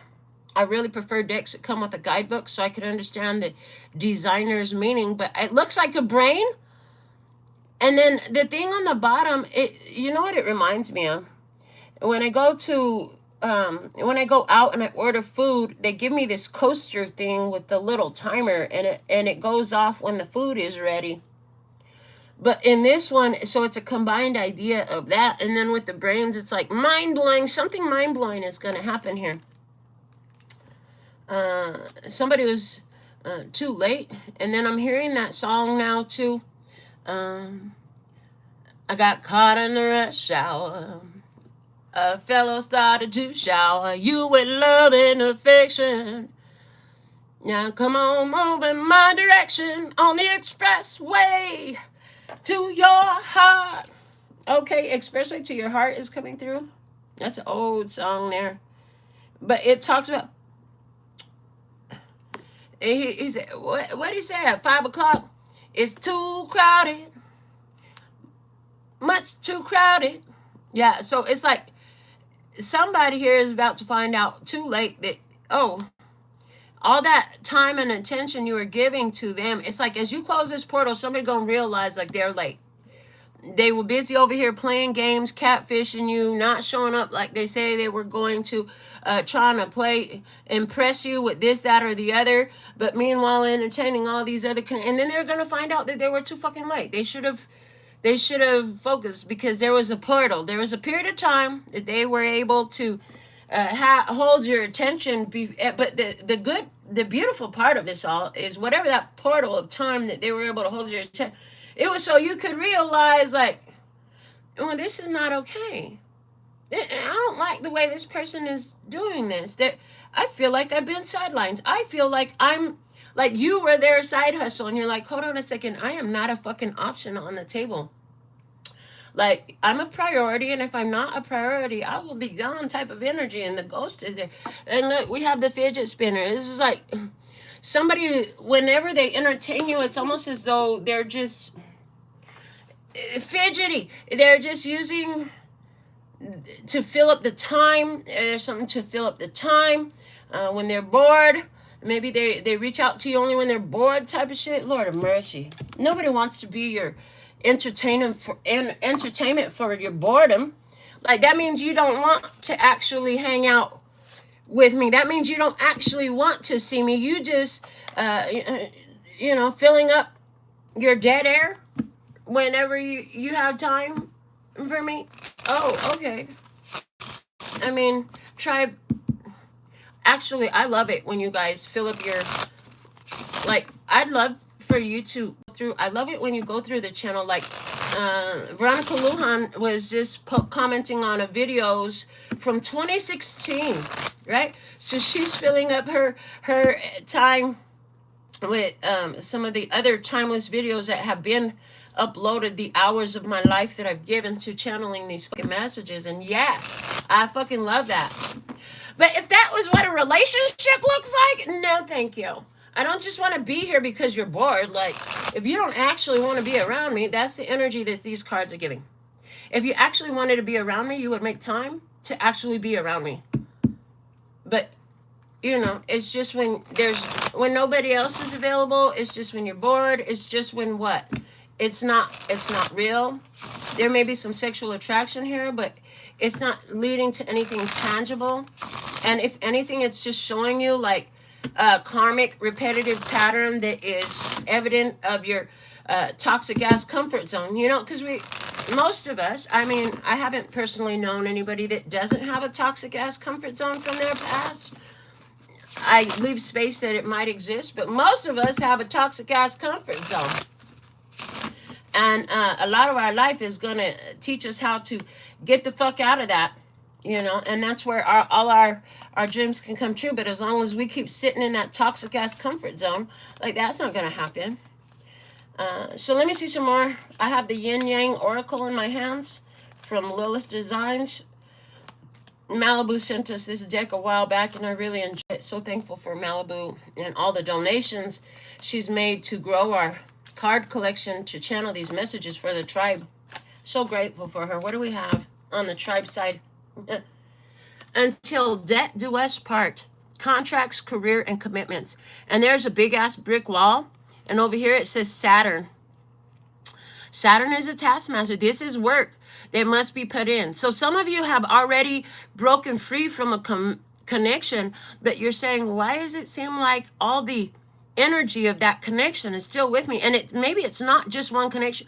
I really prefer decks that come with a guidebook so I could understand the designer's meaning, but it looks like a brain. And then the thing on the bottom, you know what it reminds me of? When I go out and I order food, they give me this coaster thing with the little timer, and it goes off when the food is ready. But in this one, so it's a combined idea of that. And then with the brains, it's like mind-blowing. Something mind-blowing is going to happen here. Somebody was too late. And then I'm hearing that song now too. I got caught in the rush hour. A fellow started to shower you with love and affection. Now come on, move in my direction on the expressway to your heart. Okay, expressway to your heart is coming through. That's an old song there. But it talks about, he said, what did he say at 5 o'clock? It's too crowded. Much too crowded. Yeah, so it's like somebody here is about to find out too late that, oh, all that time and attention you were giving to them, it's like as you close this portal, somebody gonna realize like they're late. They were busy over here playing games, catfishing you, not showing up like they say they were going to, trying to impress you with this, that, or the other, but meanwhile entertaining all these other, and then they're gonna find out that they were too fucking late. They should have focused, because there was a portal. There was a period of time that they were able to hold your attention. But the beautiful part of this all is whatever that portal of time that they were able to hold your attention, it was so you could realize like, oh, this is not okay. I don't like the way this person is doing this. That I feel like I've been sidelined. I feel like I'm like you were their side hustle, and you're like, hold on a second, I am not a fucking option on the table. Like, I'm a priority, and if I'm not a priority, I will be gone type of energy, and the ghost is there. And look, we have the fidget spinner. This is like somebody, whenever they entertain you, it's almost as though they're just fidgety. They're just using to fill up the time. There's something to fill up the time when they're bored. Maybe they reach out to you only when they're bored type of shit. Lord of mercy. Nobody wants to be your entertainment for your boredom. Like, that means you don't want to actually hang out with me. That means you don't actually want to see me. You just, filling up your dead air whenever you have time for me. Oh, okay. I mean, tribe. Actually, I love it when you guys fill up your, like, I'd love for you to go through, I love it when you go through the channel, like, Veronica Lujan was just commenting on a videos from 2016, right? So she's filling up her time with some of the other timeless videos that have been uploaded, the hours of my life that I've given to channeling these fucking messages. And yes, I fucking love that. But if that was what a relationship looks like, no thank you. I don't just want to be here because you're bored. Like, if you don't actually want to be around me, that's the energy that these cards are giving. If you actually wanted to be around me, you would make time to actually be around me. But, it's just when nobody else is available. It's just when you're bored. It's just when what? It's not real. There may be some sexual attraction here, but it's not leading to anything tangible. And if anything, it's just showing you like a karmic repetitive pattern that is evident of your toxic ass comfort zone. Because most of us, I mean, I haven't personally known anybody that doesn't have a toxic ass comfort zone from their past. I leave space that it might exist, but most of us have a toxic ass comfort zone. And a lot of our life is going to teach us how to get the fuck out of that, and that's where all our dreams can come true. But as long as we keep sitting in that toxic ass comfort zone, like, that's not going to happen. So let me see some more. I have the Yin Yang Oracle in my hands from Lilith Designs. Malibu sent us this deck a while back, and I really enjoy it. So thankful for Malibu and all the donations she's made to grow our card collection to channel these messages for the tribe. So grateful for her. What do we have on the tribe side? Until death do us part. Contracts, career, and commitments. And there's a big ass brick wall. And over here it says Saturn. Saturn is a taskmaster. This is work that must be put in. So some of you have already broken free from a connection, but you're saying, why does it seem like all the energy of that connection is still with me? And maybe it's not just one connection.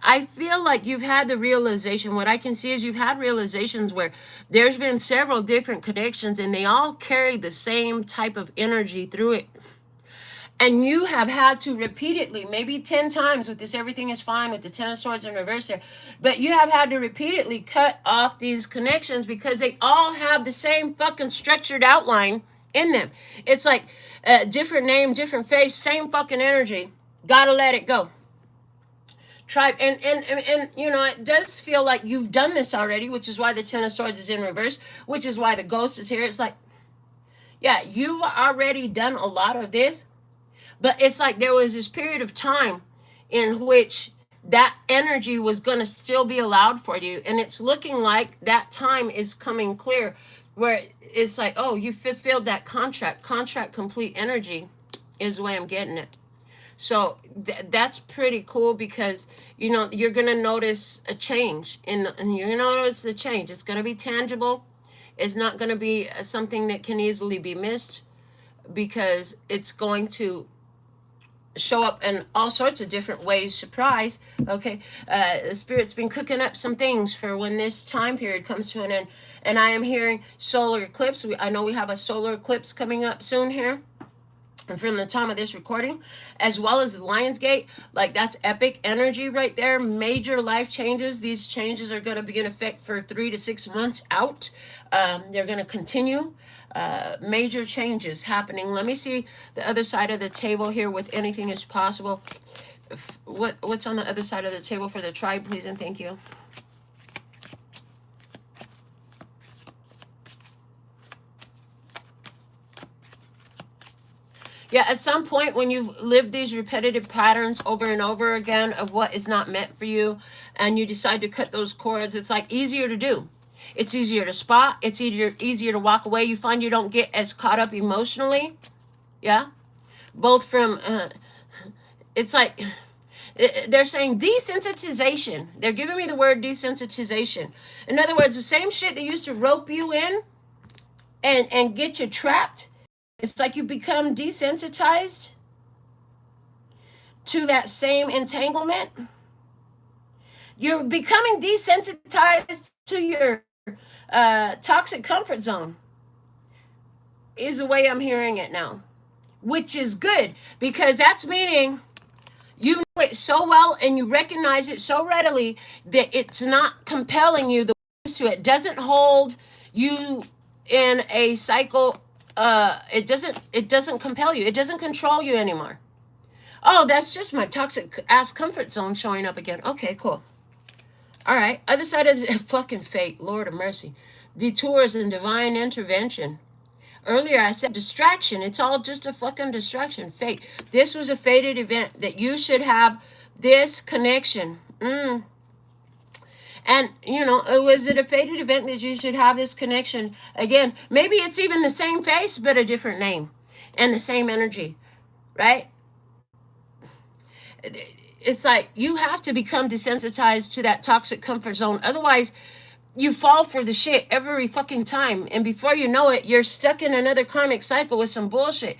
I feel like you've had the realization. What I can see is you've had realizations where there's been several different connections and they all carry the same type of energy through it. And you have had to repeatedly, maybe 10 times with this everything is fine with the 10 of swords in reverse there, but you have had to repeatedly cut off these connections because they all have the same fucking structured outline in them. It's like different name, different face, same fucking energy. Gotta let it go. Tribe, and it does feel like you've done this already, which is why the 10 of swords is in reverse, which is why the ghost is here. It's like, yeah, you've already done a lot of this. But it's like there was this period of time in which that energy was going to still be allowed for you. And it's looking like that time is coming clear where it's like, oh, you fulfilled that contract. Contract complete energy is the way I'm getting it. So that's pretty cool because, you're going to notice a change. And you're going to notice the change. It's going to be tangible. It's not going to be something that can easily be missed because it's going to show up in all sorts of different ways. Surprise. Okay. The Spirit's been cooking up some things for when this time period comes to an end. And I am hearing solar eclipse. I know we have a solar eclipse coming up soon here from the time of this recording, as well as the Lionsgate. Like, that's epic energy right there. Major life changes. These changes are going to be in effect for 3 to 6 months out. They're going to continue. Major changes happening. Let me see the other side of the table here with anything is possible. What's on the other side of the table for the tribe, please and thank you. Yeah, at some point when you've lived these repetitive patterns over and over again of what is not meant for you, and you decide to cut those cords, it's like easier to do. It's easier to spot. It's easier to walk away. You find you don't get as caught up emotionally. Yeah, both from it's like they're saying desensitization. They're giving me the word desensitization. In other words, the same shit that used to rope you in and get you trapped. It's like you become desensitized to that same entanglement. You're becoming desensitized to your toxic comfort zone, is the way I'm hearing it now, which is good, because that's meaning you know it so well and you recognize it so readily that it's not compelling you the way to. It doesn't hold you in a cycle. It doesn't compel you. It doesn't control you anymore. Oh, that's just my toxic ass comfort zone showing up again. Okay, cool. All right. Other side of the fucking fate. Lord of mercy. Detours and divine intervention. Earlier I said distraction. It's all just a fucking distraction. Fate. This was a fated event that you should have this connection. And, you know, was it a fated event that you should have this connection? Again, maybe it's even the same face, but a different name and the same energy, right? It's like you have to become desensitized to that toxic comfort zone. Otherwise, you fall for the shit every fucking time. And before you know it, you're stuck in another karmic cycle with some bullshit.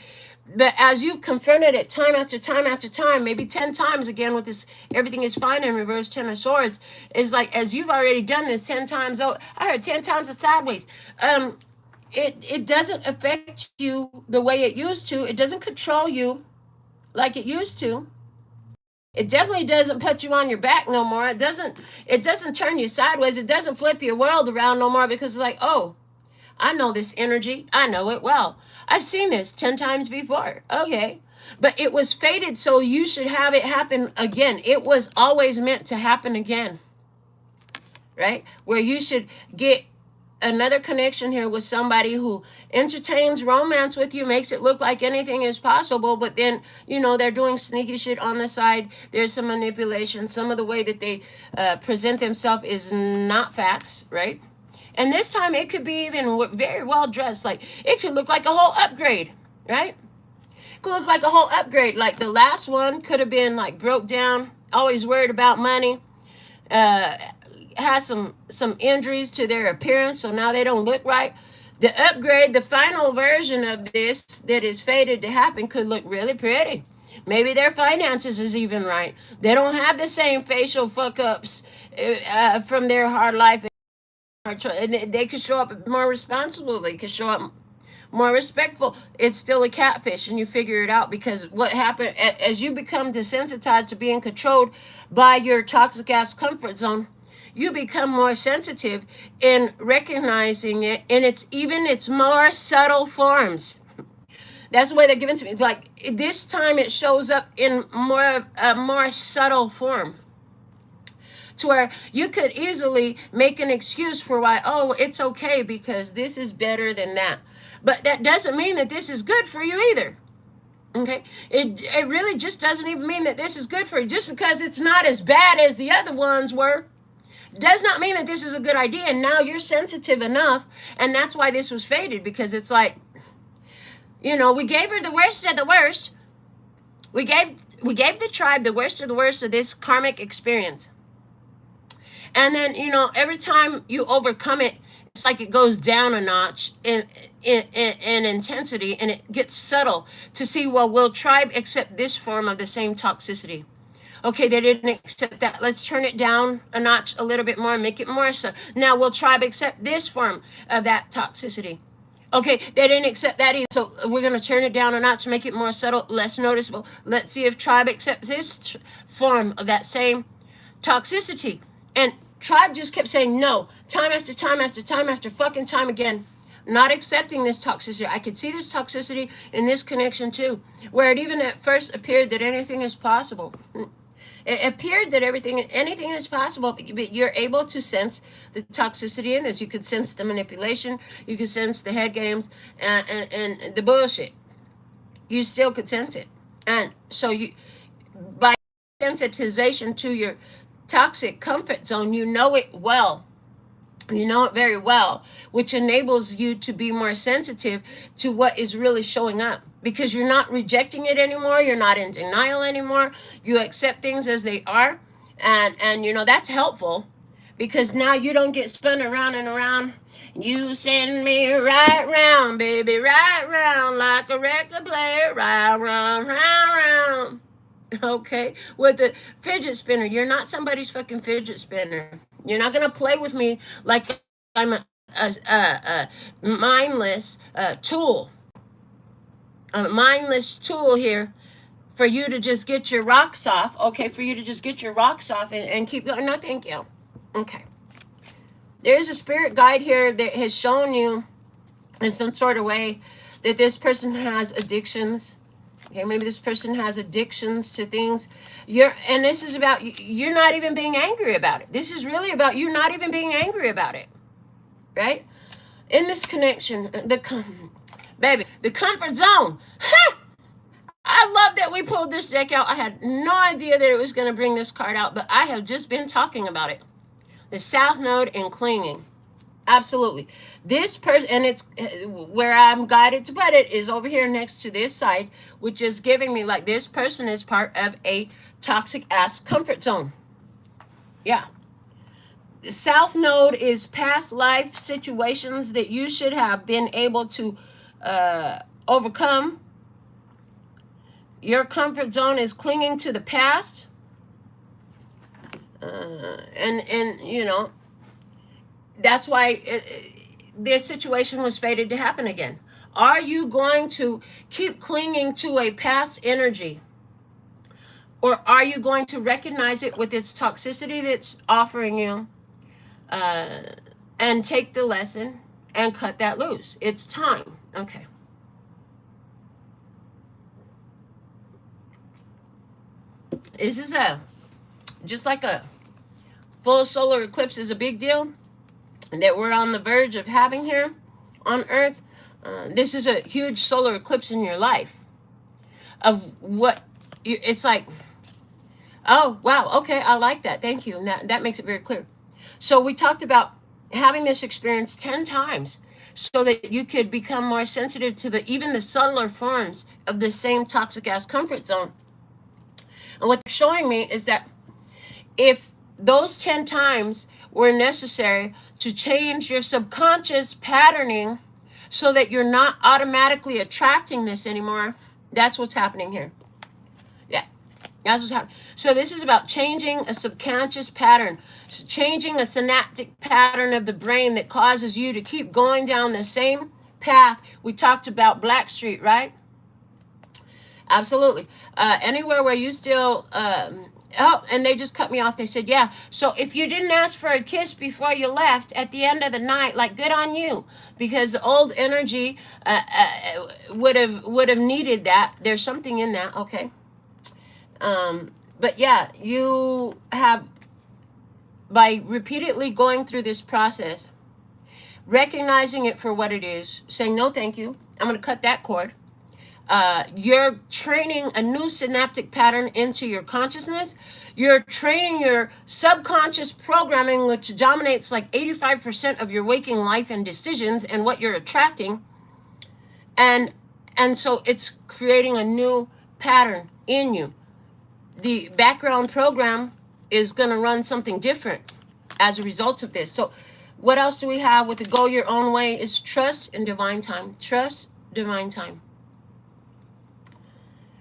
But as you've confronted it time after time after time, maybe 10 times again with this, everything is fine in reverse 10 of swords, is like, as you've already done this 10 times, oh, I heard 10 times sideways. It doesn't affect you the way it used to. It doesn't control you like it used to. It definitely doesn't put you on your back no more. It doesn't turn you sideways. It doesn't flip your world around no more, because it's like, oh, I know this energy. I know it well. I've seen this 10 times before. Okay. But it was fated, so you should have it happen again. It was always meant to happen again. Right? Where you should get another connection here with somebody who entertains romance with you, makes it look like anything is possible, but then, you know, they're doing sneaky shit on the side. There's some manipulation. Some of the way that they present themselves is not facts, right? And this time it could be even very well dressed. Like, it could look like a whole upgrade, right? It could look like a whole upgrade. Like the last one could have been like broke down, always worried about money, has some injuries to their appearance, so now they don't look right. The upgrade, the final version of this that is fated to happen, could look really pretty. Maybe their finances is even right. They don't have the same facial fuck ups from their hard life. And they could show up more responsibly, could show up more respectful. It's still a catfish, and you figure it out, because what happened as you become desensitized to being controlled by your toxic ass comfort zone, you become more sensitive in recognizing it in its more subtle forms. That's the way they're given to me. Like, this time it shows up in a more subtle form, to where you could easily make an excuse for why, oh, it's okay because this is better than that. But that doesn't mean that this is good for you either. Okay? It really just doesn't even mean that this is good for you. Just because it's not as bad as the other ones were, does not mean that this is a good idea. And now you're sensitive enough, and that's why this was fated, because it's like, you know, we gave her the worst of the worst. We gave the tribe the worst of the worst of this karmic experience. And then, you know, every time you overcome it, it's like it goes down a notch in intensity, and it gets subtle to see, well, will tribe accept this form of the same toxicity? Okay, they didn't accept that. Let's turn it down a notch a little bit more, make it more so. Now, will tribe accept this form of that toxicity? Okay, they didn't accept that either. So we're going to turn it down a notch, make it more subtle, less noticeable. Let's see if tribe accepts this form of that same toxicity. And tribe just kept saying no, time after time after time after fucking time again. Not accepting this toxicity. I could see this toxicity in this connection too, where it even at first appeared that anything is possible. It appeared that anything is possible, but you're able to sense the toxicity in this. You could sense the manipulation. You could sense the head games and the bullshit. you still could sense it. And so you, by sensitization to your toxic comfort zone, you know it well. You know it very well, which enables you to be more sensitive to what is really showing up, because you're not rejecting it anymore. You're not in denial anymore. You accept things as they are. And you know, that's helpful, because now you don't get spun around and around. You send me right round, baby, right round, like a record player, round, round, round, round. Okay, with the fidget spinner. You're not somebody's fucking fidget spinner. You're not gonna play with me like I'm a mindless tool, a mindless tool here for you to just get your rocks off. Okay, for you to just get your rocks off and keep going. No, thank you. Okay, there's a spirit guide here that has shown you in some sort of way that this person has addictions. Okay, maybe this person has addictions to things. And this is about you're not even being angry about it. This is really about you not even being angry about it, right? In this connection, baby, the comfort zone. Ha! I love that we pulled this deck out. I had no idea that it was going to bring this card out, but I have just been talking about it. The South Node and clinging. Absolutely. This person, and it's where I'm guided to put it, is over here next to this side, which is giving me like this person is part of a toxic ass comfort zone. Yeah. The South Node is past life situations that you should have been able to overcome. Your comfort zone is clinging to the past. And you know, that's why this situation was fated to happen again. Are you going to keep clinging to a past energy? Or are you going to recognize it with its toxicity that's offering you and take the lesson and cut that loose? It's time. Okay. This is just like a full solar eclipse is a big deal that we're on the verge of having here on Earth. This is a huge solar eclipse in your life of what it's like. Oh, wow. Okay. I like that. Thank you. And that makes it very clear. So we talked about having this experience 10 times so that you could become more sensitive to even the subtler forms of the same toxic ass comfort zone. And what they're showing me is that if those 10 times were necessary to change your subconscious patterning so that you're not automatically attracting this anymore, that's what's happening here. Yeah, that's what's happening. So this is about changing a subconscious pattern, changing a synaptic pattern of the brain that causes you to keep going down the same path. We talked about Blackstreet, right? Absolutely. Anywhere where you still... oh, and they just cut me off. They said, yeah, so if you didn't ask for a kiss before you left at the end of the night, like, good on you, because the old energy would have needed that. There's something in that, okay? But yeah, you have, by repeatedly going through this process, recognizing it for what it is, saying, no, thank you, I'm going to cut that cord. You're training a new synaptic pattern into your consciousness. You're training your subconscious programming, which dominates like 85% of your waking life and decisions and what you're attracting. And so it's creating a new pattern in you. The background program is going to run something different as a result of this. So what else do we have with the go your own way is trust and divine time. Trust, divine time.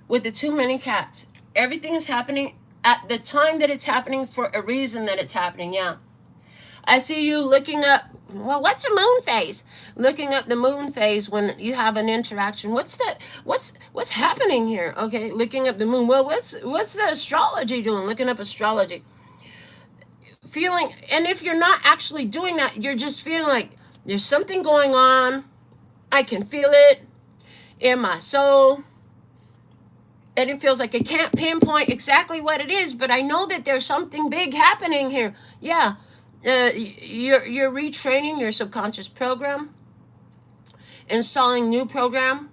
With the too many cats, everything is happening at the time that it's happening for a reason that it's happening. Yeah. I see you looking up, well, what's the moon phase? Looking up the moon phase when you have an interaction. What's that? What's happening here? Okay, looking up the moon. Well, what's the astrology doing? Looking up astrology. Feeling, and if you're not actually doing that, you're just feeling like there's something going on. I can feel it in my soul. And it feels like I can't pinpoint exactly what it is, but I know that there's something big happening here. Yeah, you're retraining your subconscious program, installing new program,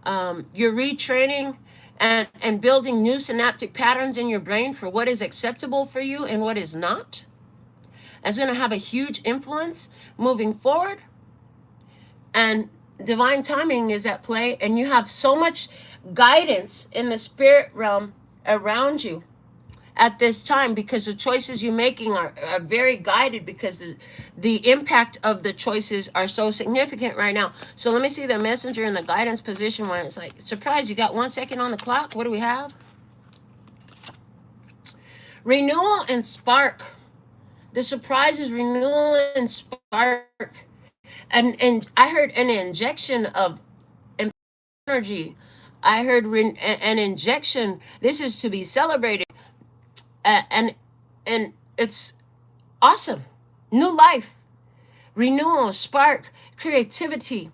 You're retraining and building new synaptic patterns in your brain for what is acceptable for you and what is not. It's going to have a huge influence moving forward. And divine timing is at play, and you have so much guidance in the spirit realm around you at this time, because the choices you're making are very guided, because the impact of the choices are so significant right now. So let me see the messenger in the guidance position where it's like, surprise, you got 1 second on the clock. What do we have? Renewal and spark. The surprise is renewal and spark. And I heard an injection of energy. I heard an injection. This is to be celebrated. And it's awesome. New life, renewal, spark, creativity,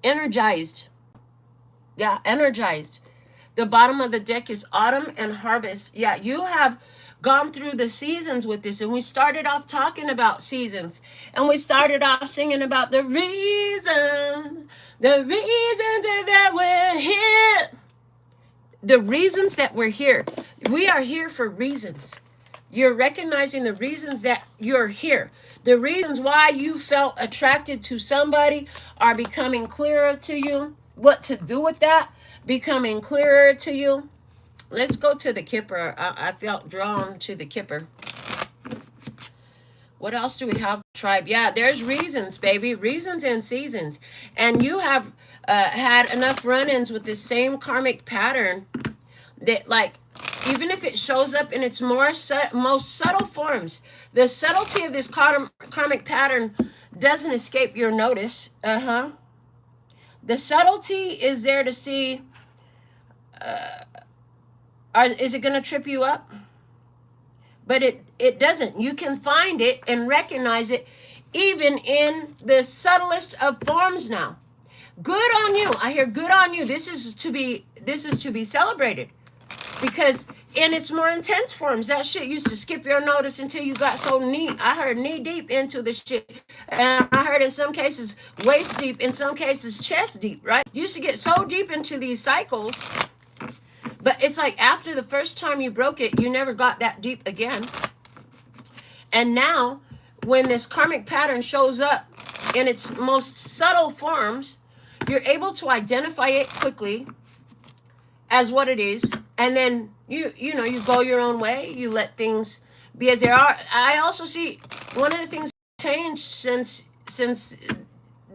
energized. Yeah, energized. The bottom of the deck is autumn and harvest. Yeah, you have gone through the seasons with this, and we started off talking about seasons, and we started off singing about the reasons that we're here. The reasons that we're here. We are here for reasons. You're recognizing the reasons that you're here. The reasons why you felt attracted to somebody are becoming clearer to you. What to do with that, becoming clearer to you. Let's go to the Kipper. I felt drawn to the Kipper. What else do we have? Tribe. Yeah, there's reasons, baby. Reasons and seasons. And you have had enough run-ins with this same karmic pattern that, like, even if it shows up in its most subtle forms, the subtlety of this karmic pattern doesn't escape your notice. The subtlety is there to see, is it going to trip you up? But it doesn't. You can find it and recognize it even in the subtlest of forms now. Good on you. I hear good on you. This is to be celebrated. Because in its more intense forms, that shit used to skip your notice until you got so I heard knee deep into the shit. And I heard in some cases waist deep, in some cases chest deep, right? You used to get so deep into these cycles. But it's like after the first time you broke it, you never got that deep again. And now, when this karmic pattern shows up in its most subtle forms, you're able to identify it quickly as what it is, and then you go your own way. You let things be as they are. I also see one of the things changed since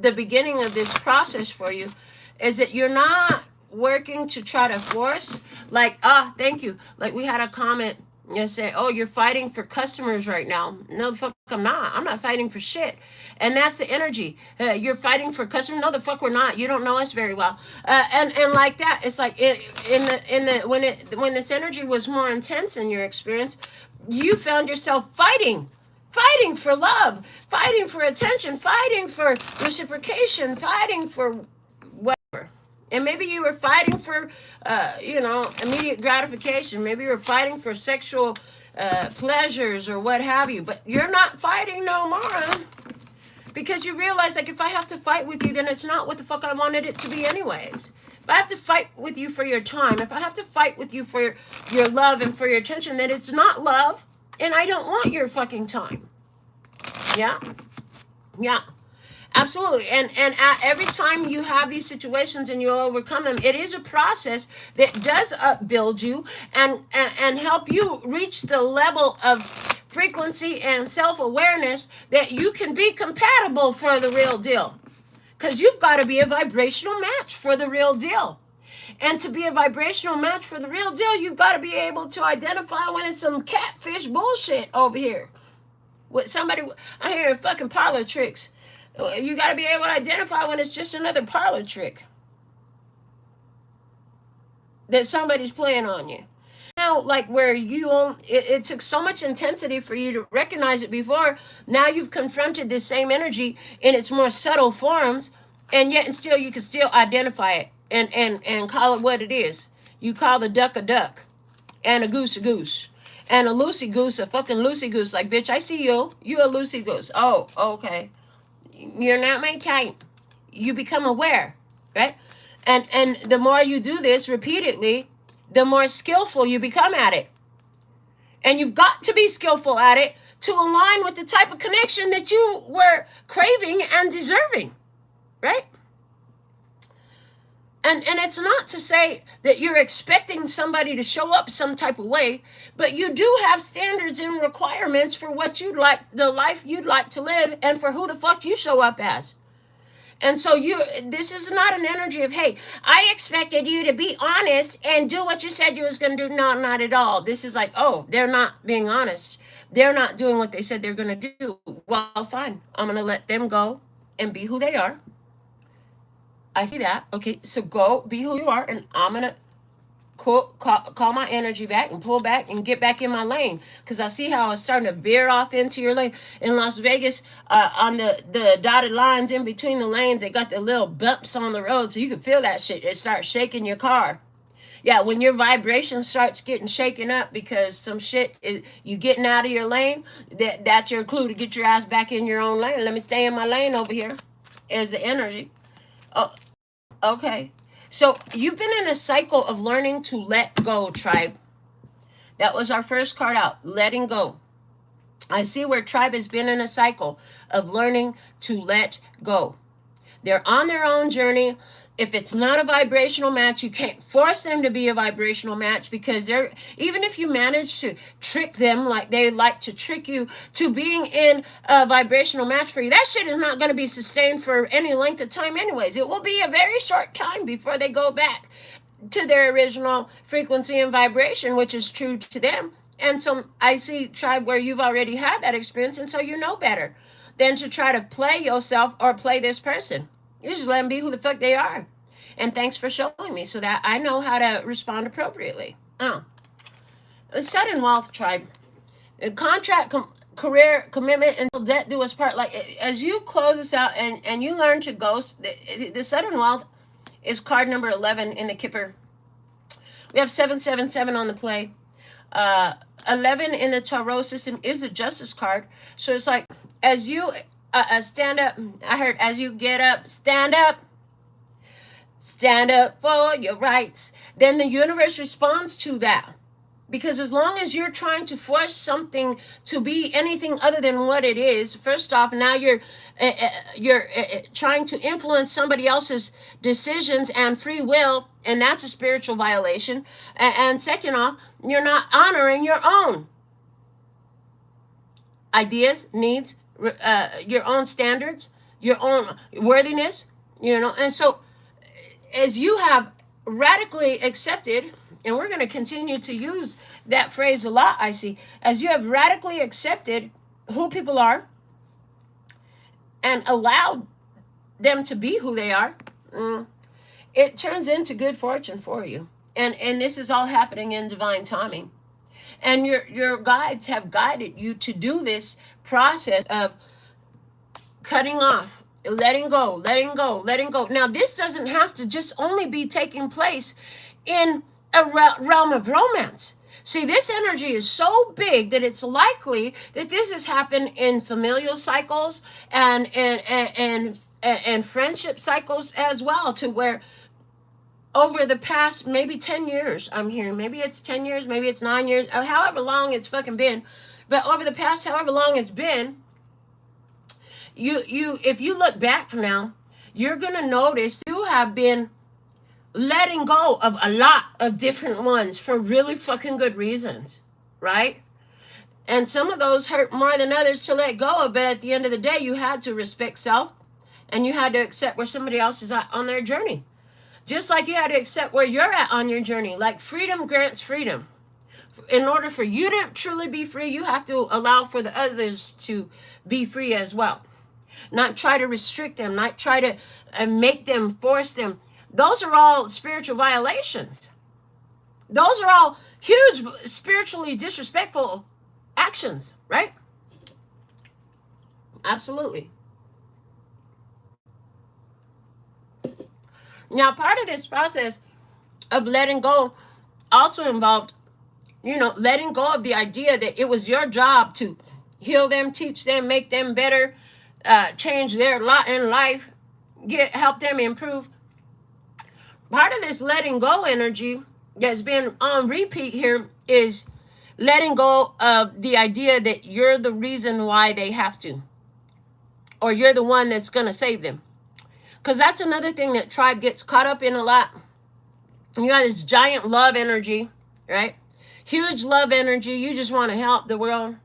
the beginning of this process for you is that you're not working to try to force, like, thank you. Like, we had a comment that said, oh, you're fighting for customers right now. No, the fuck I'm not. I'm not fighting for shit. And that's the energy. You're fighting for customers. No, the fuck we're not. You don't know us very well. And like that, it's like when this energy was more intense in your experience, you found yourself fighting for love, fighting for attention, fighting for reciprocation, fighting for whatever. And maybe you were fighting for, immediate gratification. Maybe you were fighting for sexual pleasures or what have you. But you're not fighting no more. Because you realize, like, if I have to fight with you, then it's not what the fuck I wanted it to be anyways. If I have to fight with you for your time, if I have to fight with you for your love and for your attention, then it's not love. And I don't want your fucking time. Yeah? Yeah. Absolutely. And every time you have these situations and you overcome them, it is a process that does upbuild you and help you reach the level of frequency and self-awareness that you can be compatible for the real deal. Because you've got to be a vibrational match for the real deal. And to be a vibrational match for the real deal, you've got to be able to identify when it's some catfish bullshit over here. With somebody, I hear fucking parlor tricks. You got to be able to identify when it's just another parlor trick that somebody's playing on you. Now, like where it took so much intensity for you to recognize it before. Now you've confronted this same energy in its more subtle forms, and yet and still you can still identify it and call it what it is. You call the duck a duck, and a goose, and a loosey goose a fucking loosey goose. Like, bitch, I see you. You a loosey goose. Oh, okay. You're not my type. You become aware, right? And the more you do this repeatedly, the more skillful you become at it. And you've got to be skillful at it to align with the type of connection that you were craving and deserving, right? And it's not to say that you're expecting somebody to show up some type of way, but you do have standards and requirements for what you'd like, the life you'd like to live, and for who the fuck you show up as. And so this is not an energy of, hey, I expected you to be honest and do what you said you was going to do. No, not at all. This is like, oh, they're not being honest. They're not doing what they said they're going to do. Well, fine. I'm going to let them go and be who they are. I see that. Okay, so go be who you are, and I'm going to call my energy back and pull back and get back in my lane, because I see how it's starting to veer off into your lane. In Las Vegas, on the dotted lines in between the lanes, they got the little bumps on the road, so you can feel that shit. It starts shaking your car. Yeah, when your vibration starts getting shaken up because some shit is you getting out of your lane, that's your clue to get your ass back in your own lane. Let me stay in my lane over here. Is the energy. Oh, okay. So you've been in a cycle of learning to let go, tribe. That was our first card out, letting go. I see where tribe has been in a cycle of learning to let go. They're on their own journey. If it's not a vibrational match, you can't force them to be a vibrational match, because they're, even if you manage to trick them like they like to trick you to being in a vibrational match for you, that shit is not going to be sustained for any length of time anyways. It will be a very short time before they go back to their original frequency and vibration, which is true to them. And so I see, tribe, where you've already had that experience, and so you know better than to try to play yourself or play this person. You just let them be who the fuck they are. And thanks for showing me so that I know how to respond appropriately. Sudden wealth, tribe. Contract, career, commitment, and debt do us part. Like, as you close this out and you learn to ghost, the sudden wealth is card number 11 in the Kipper. We have 777 on the play. 11 in the Tarot system is a justice card. So it's like, as you stand up, I heard, as you get up, stand up for your rights. Then the universe responds to that. Because as long as you're trying to force something to be anything other than what it is, first off, now you're trying to influence somebody else's decisions and free will, and that's a spiritual violation. And second off, you're not honoring your own ideas, needs, your own standards, your own worthiness, and so as you have radically accepted, and we're going to continue to use that phrase a lot, I see, as you have radically accepted who people are and allowed them to be who they are, it turns into good fortune for you. And this is all happening in divine timing. And your guides have guided you to do this process of cutting off, letting go. Now, this doesn't have to just only be taking place in a realm of romance. See, this energy is so big that it's likely that this has happened in familial cycles and friendship cycles as well, to where over the past maybe 10 years, I'm hearing, maybe it's 10 years, maybe it's 9 years, however long it's fucking been, but over the past however long it's been, you if you look back now, you're gonna notice you have been letting go of a lot of different ones for really fucking good reasons, right? And some of those hurt more than others to let go of, but at the end of the day, you had to respect self, and you had to accept where somebody else is at on their journey. Just like you had to accept where you're at on your journey. Like, freedom grants freedom. In order for you to truly be free, you have to allow for the others to be free as well. Not try to restrict them, not try to make them, force them. Those are all spiritual violations. Those are all huge spiritually disrespectful actions, right? Absolutely. Now, part of this process of letting go also involved, letting go of the idea that it was your job to heal them, teach them, make them better, change their lot in life, help them improve. Part of this letting go energy that's been on repeat here is letting go of the idea that you're the reason why they have to, or you're the one that's going to save them. Because that's another thing that tribe gets caught up in a lot. You got this giant love energy, right? Huge love energy. You just want to help the world.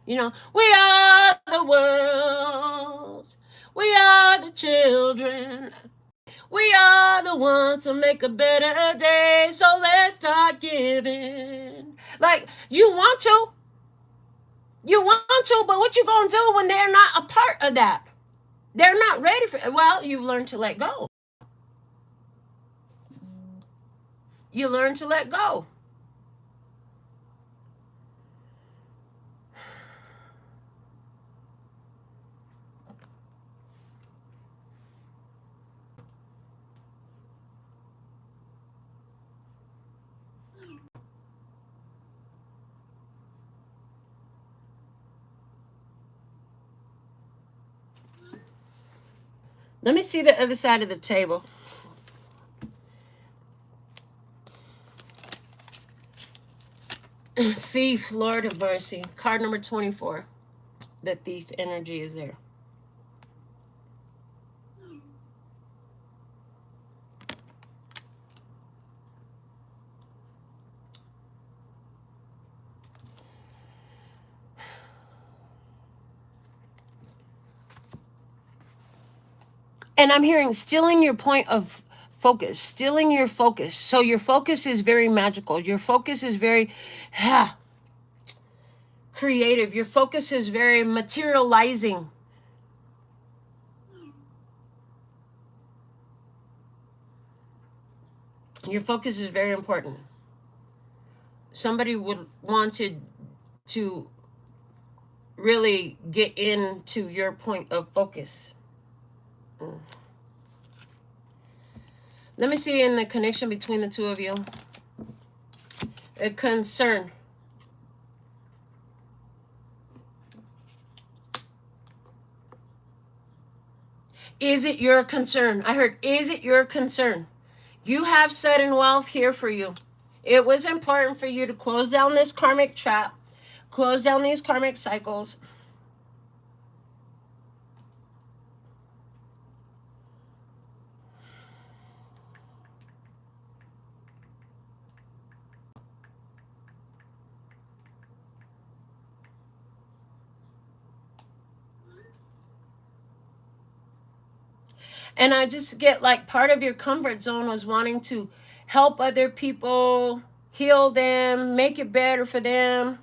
You know, we are the world. We are the children. We are the ones to make a better day. So let's start giving. Like, you want to. You want to, but what you going to do when they're not a part of that? They're not ready for it. Well, you've learned to let go. You learn to let go. Let me see the other side of the table. Thief, Lord of Mercy. Card number 24. The thief energy is there. And I'm hearing stealing your point of focus, stealing your focus. So your focus is very magical. Your focus is very creative. Your focus is very materializing. Your focus is very important. Somebody would wanted to really get into your point of focus. Let me see in the connection between the two of you. A concern. Is it your concern? I heard, is it your concern? You have sudden wealth here for you. It was important for you to close down this karmic trap, close down these karmic cycles. And I just get like part of your comfort zone was wanting to help other people, heal them, make it better for them.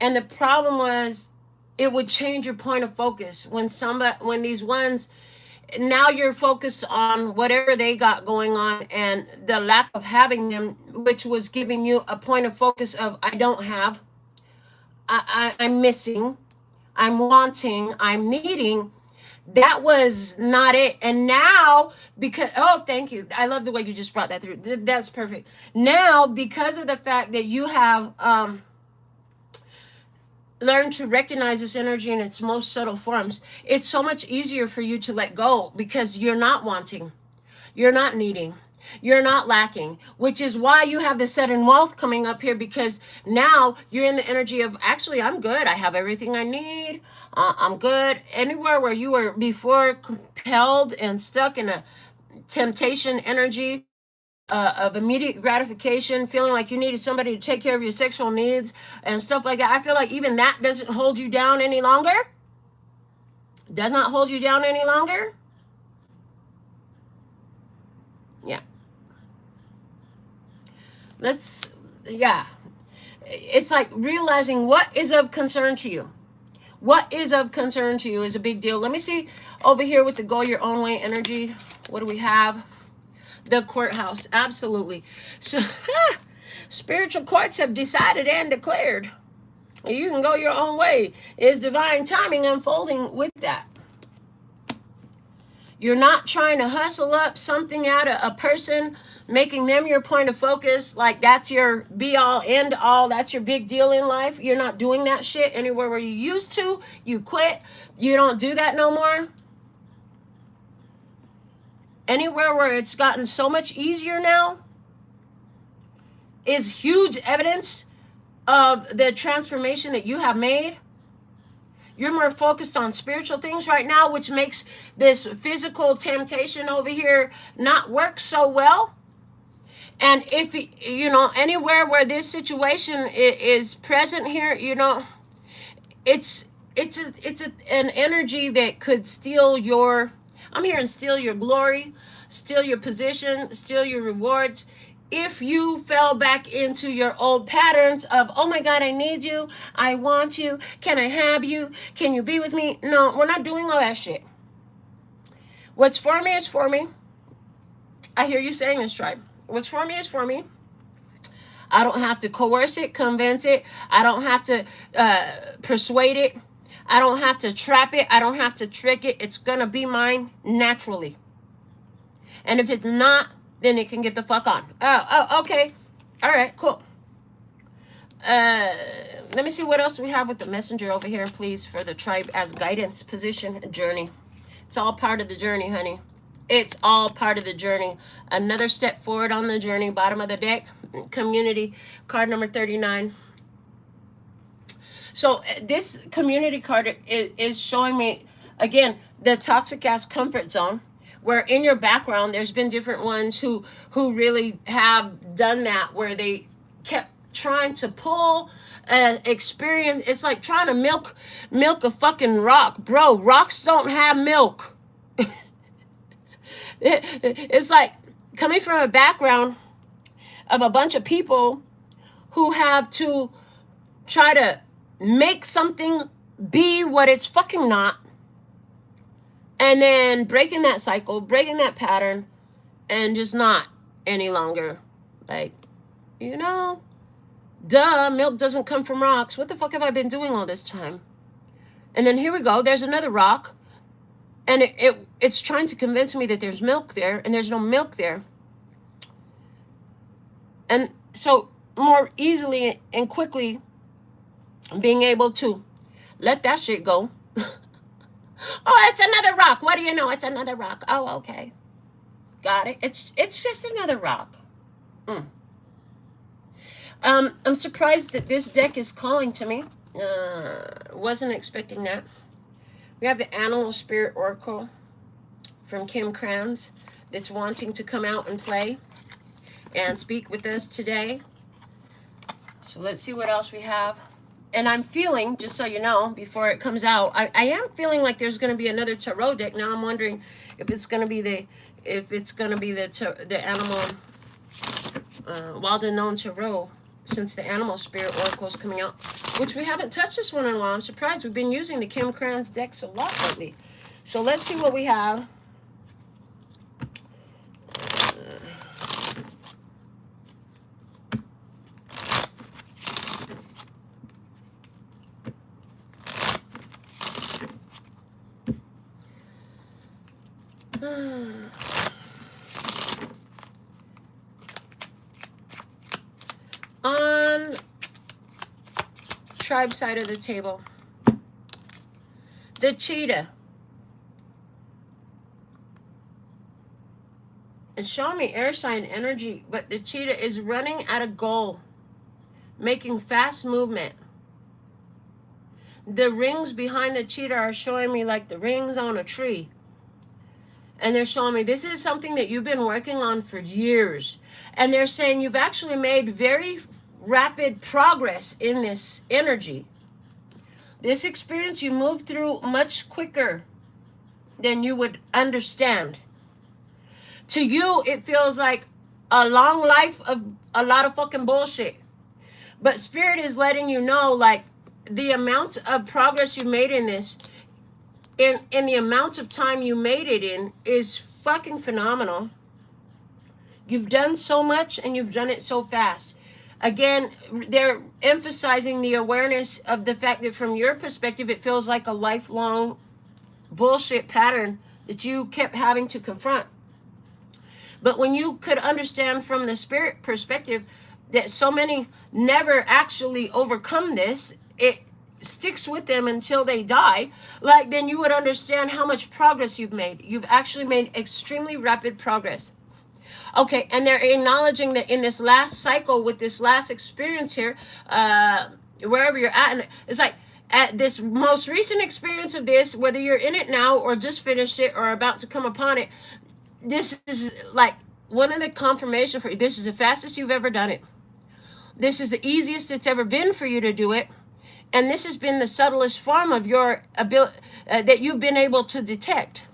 And the problem was it would change your point of focus when these ones, now you're focused on whatever they got going on and the lack of having them, which was giving you a point of focus of I don't have, I'm missing, I'm wanting, I'm needing. That was not it. And now, because, oh, thank you. I love the way you just brought that through. That's perfect. Now, because of the fact that you have learned to recognize this energy in its most subtle forms, it's so much easier for you to let go because you're not wanting, you're not needing, you're not lacking, which is why you have the sudden wealth coming up here, because now you're in the energy of actually I'm good, I have everything I need, I'm good. Anywhere where you were before compelled and stuck in a temptation energy of immediate gratification, feeling like you needed somebody to take care of your sexual needs and stuff like that, I feel like even that doesn't hold you down any longer. Does not hold you down any longer. Yeah. It's like realizing what is of concern to you. What is of concern to you is a big deal. Let me see over here with the go your own way energy. What do we have? The courthouse. Absolutely. So spiritual courts have decided and declared you can go your own way. Is divine timing unfolding with that? You're not trying to hustle up something out of a person, making them your point of focus, like that's your be all end all, that's your big deal in life. You're not doing that shit anywhere where you used to. You quit. You don't do that no more. anywhere where it's gotten so much easier now is huge evidence of the transformation that you have made. You're more focused on spiritual things right now, which makes this physical temptation over here not work so well. And if, you know, anywhere where this situation is present here, you know, it's an energy that could steal your, I'm hearing steal your glory, steal your position, steal your rewards. If you fell back into your old patterns of, oh my God, I need you, I want you, can I have you, can you be with me? No, we're not doing all that shit. What's for me is for me. I hear you saying this, tribe. What's for me is for me. I don't have to coerce it, convince it. I don't have to persuade it. I don't have to trap it. I don't have to trick it. It's going to be mine naturally. And if it's not, then it can get the fuck on. Oh, okay. All right, cool. Let me see what else we have with the messenger over here, please, for the tribe as guidance, position, journey. It's all part of the journey, honey. It's all part of the journey. Another step forward on the journey. Bottom of the deck, community, card number 39. So this community card is showing me, again, the toxic ass comfort zone, where in your background, there's been different ones who really have done that, where they kept trying to pull experience. It's like trying to milk a fucking rock. Bro, rocks don't have milk. It's like coming from a background of a bunch of people who have to try to make something be what it's fucking not, and then breaking that cycle, breaking that pattern, and just not any longer. Like, you know, duh, milk doesn't come from rocks. What the fuck have I been doing all this time? And then here we go, there's another rock, and it's trying to convince me that there's milk there, and there's no milk there. And so more easily and quickly being able to let that shit go. Oh, it's another rock. What do you know? It's another rock. Oh, okay. Got it. It's just another rock. I'm surprised that this deck is calling to me. Wasn't expecting that. We have the Animal Spirit Oracle from Kim Kranz that's wanting to come out and play and speak with us today. So let's see what else we have. And I'm feeling, just so you know, before it comes out, I am feeling like there's going to be another tarot deck. Now I'm wondering if it's going to be the animal Wild Unknown Tarot, since the Animal Spirit Oracle is coming out, which we haven't touched this one in a while. I'm surprised. We've been using the Kim Kranz decks a lot lately. So let's see what we have. On tribe side of the table, the cheetah is showing me air sign energy, but the cheetah is running at a goal, making fast movement. The rings behind the cheetah are showing me like the rings on a tree. And they're showing me this is something that you've been working on for years. And they're saying you've actually made very rapid progress in this energy. This experience you moved through much quicker than you would understand. To you, it feels like a long life of a lot of fucking bullshit. But Spirit is letting you know, like, the amount of progress you made in this, in the amount of time you made it in, is fucking phenomenal. You've done so much and you've done it so fast. Again, they're emphasizing the awareness of the fact that from your perspective, it feels like a lifelong bullshit pattern that you kept having to confront. But when you could understand from the Spirit perspective that so many never actually overcome this, sticks with them until they die, like, then you would understand how much progress you've made. You've actually made extremely rapid progress. Okay, and they're acknowledging that in this last cycle, with this last experience here, wherever you're at, and it's like, at this most recent experience of this, whether you're in it now or just finished it or about to come upon it, this is like one of the confirmation for you. This is the fastest you've ever done it. This is the easiest it's ever been for you to do it. And this has been the subtlest form of your ability that you've been able to detect.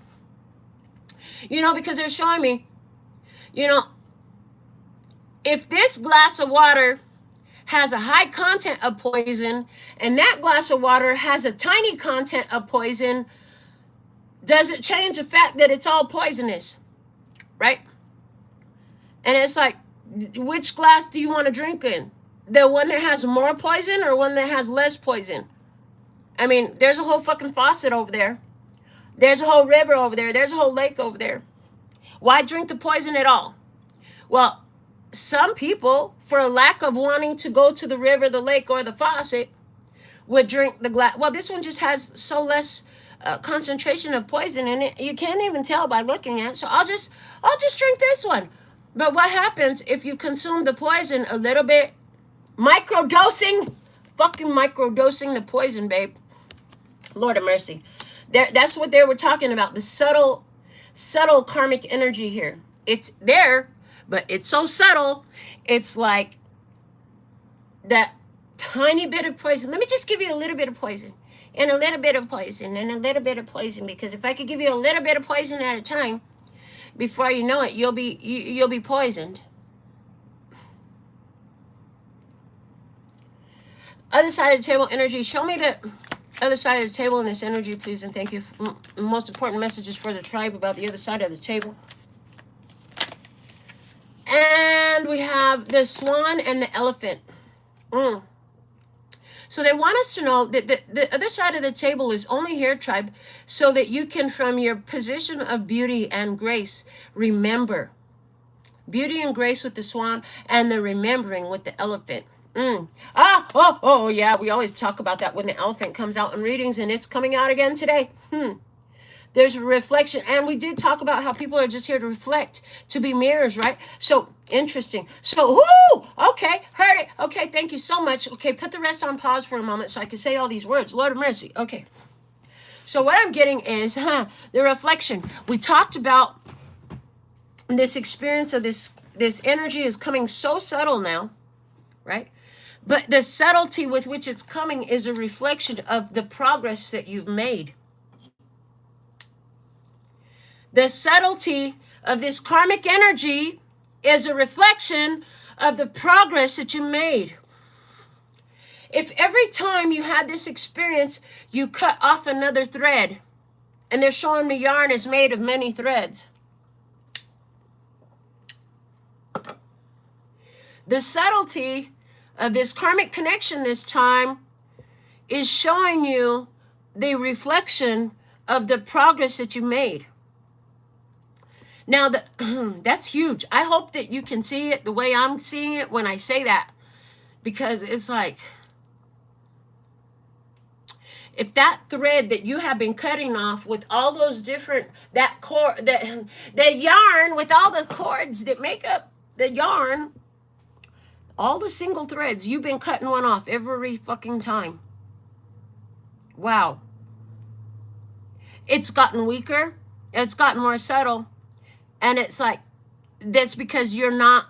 Because they're showing me, if this glass of water has a high content of poison and that glass of water has a tiny content of poison, does it change the fact that it's all poisonous? Right? And it's like, which glass do you want to drink in? The one that has more poison or one that has less poison? I mean, there's a whole fucking faucet over there. There's a whole river over there. There's a whole lake over there. Why drink the poison at all? Well, some people, for lack of wanting to go to the river, the lake, or the faucet, would drink the glass. Well, this one just has so less concentration of poison in it, you can't even tell by looking at it. So I'll just drink this one. But what happens if you consume the poison a little bit? Microdosing, fucking microdosing the poison, babe. Lord of mercy. That's what they were talking about. The subtle karmic energy here. It's there, but it's so subtle. It's like that tiny bit of poison. Let me just give you a little bit of poison, and a little bit of poison, and a little bit of poison. Because if I could give you a little bit of poison at a time, before you know it, you'll be poisoned. Other side of the table energy. Show me the other side of the table in this energy, please, and thank you. Most important messages for the tribe about the other side of the table. And we have the swan and the elephant. So they want us to know that the other side of the table is only here, tribe, so that you can, from your position of beauty and grace, remember. Beauty and grace with the swan, and the remembering with the elephant. Yeah, we always talk about that when the elephant comes out in readings, and it's coming out again today. There's a reflection, and we did talk about how people are just here to reflect, to be mirrors, right? So interesting. So, okay, heard it. Okay, thank you so much. Okay, put the rest on pause for a moment so I can say all these words. Lord of mercy. Okay. So what I'm getting is the reflection. We talked about this experience of this energy is coming so subtle now, right? But the subtlety with which it's coming is a reflection of the progress that you've made. The subtlety of this karmic energy is a reflection of the progress that you made. If every time you had this experience, you cut off another thread, and they're showing the yarn is made of many threads. The subtlety of this karmic connection this time is showing you the reflection of the progress that you made. Now, that's huge. I hope that you can see it the way I'm seeing it when I say that, because it's like, if that thread that you have been cutting off with all those different, that cord, the yarn with all the cords that make up the yarn, all the single threads, you've been cutting one off every fucking time. Wow. It's gotten weaker. It's gotten more subtle. And it's like, that's because you're not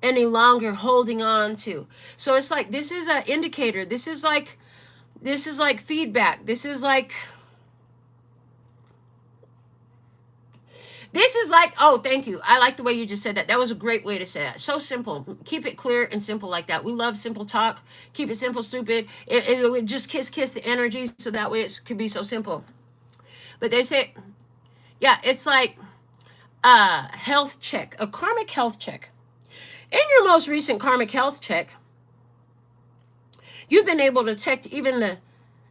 any longer holding on to. So it's like, this is an indicator. This is like feedback. This is like, oh, thank you. I like the way you just said that. That was a great way to say that. So simple. Keep it clear and simple like that. We love simple talk. Keep it simple, stupid. It would just kiss the energy, so that way it could be so simple. But they say, yeah, it's like a health check, a karmic health check. In your most recent karmic health check, you've been able to detect even the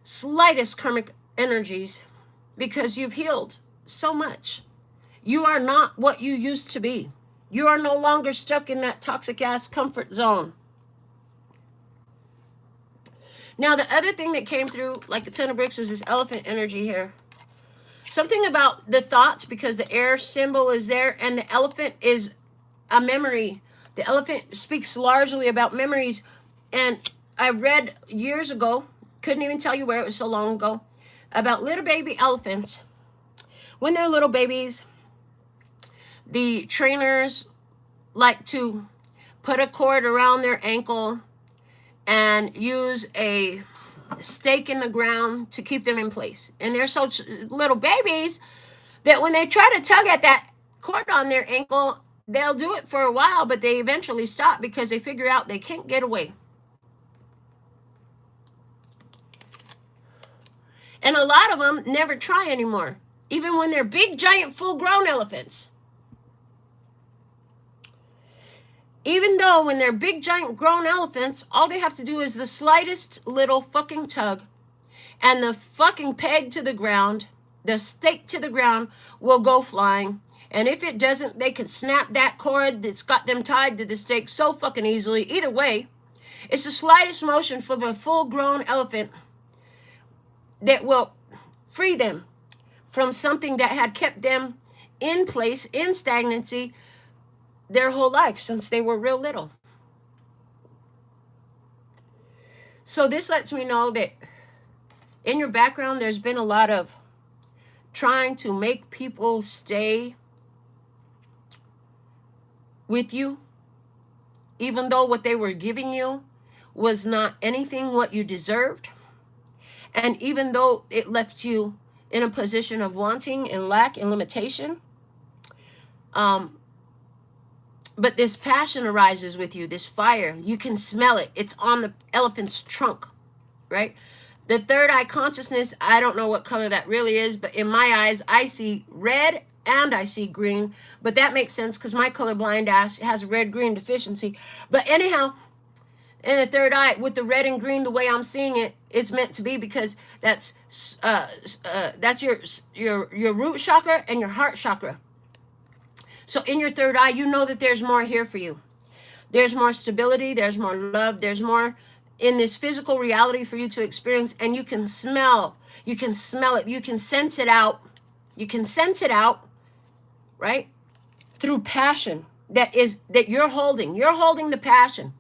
slightest karmic energies because you've healed so much. You are not what you used to be. You are no longer stuck in that toxic ass comfort zone. Now, the other thing that came through, like the 10 of bricks, is this elephant energy here. Something about the thoughts, because the air symbol is there, and the elephant is a memory. The elephant speaks largely about memories. And I read years ago, couldn't even tell you where, it was so long ago, about little baby elephants. When they're little babies, the trainers like to put a cord around their ankle and use a stake in the ground to keep them in place. And they're such little babies that when they try to tug at that cord on their ankle, they'll do it for a while, but they eventually stop because they figure out they can't get away. And a lot of them never try anymore, even when they're big, giant, full-grown elephants. Even though when they're big, giant, grown elephants, all they have to do is the slightest little fucking tug, and the fucking peg to the ground, the stake to the ground, will go flying. And if it doesn't, they can snap that cord that's got them tied to the stake so fucking easily. Either way, it's the slightest motion from a full-grown elephant that will free them from something that had kept them in place, in stagnancy, their whole life since they were real little. So this lets me know that in your background, there's been a lot of trying to make people stay with you, even though what they were giving you was not anything what you deserved. And even though it left you in a position of wanting and lack and limitation, but this passion arises with you, this fire. You can smell it. It's on the elephant's trunk, right? The third eye consciousness, I don't know what color that really is, but in my eyes, I see red and I see green. But that makes sense because my colorblind ass has a red-green deficiency. But anyhow, in the third eye, with the red and green, the way I'm seeing it, it's meant to be, because that's your root chakra and your heart chakra. So in your third eye, you know that there's more here for you. There's more stability. There's more love. There's more in this physical reality for you to experience. And you can smell. You can smell it. You can sense it out. You can sense it out, right? Through passion that you're holding. You're holding the passion.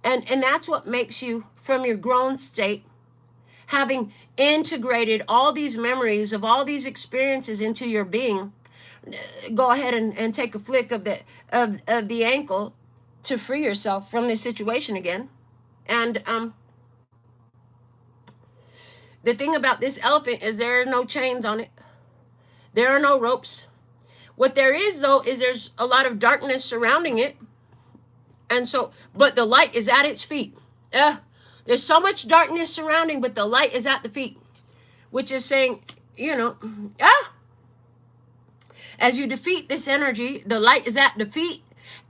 And that's what makes you, from your grown state, having integrated all these memories of all these experiences into your being, go ahead and take a flick of the ankle to free yourself from this situation again. And the thing about this elephant is there are no chains on it. There are no ropes. What there is, though, is there's a lot of darkness surrounding it. And so, but the light is at its feet. There's so much darkness surrounding, but the light is at the feet, which is saying, as you defeat this energy, the light is at the feet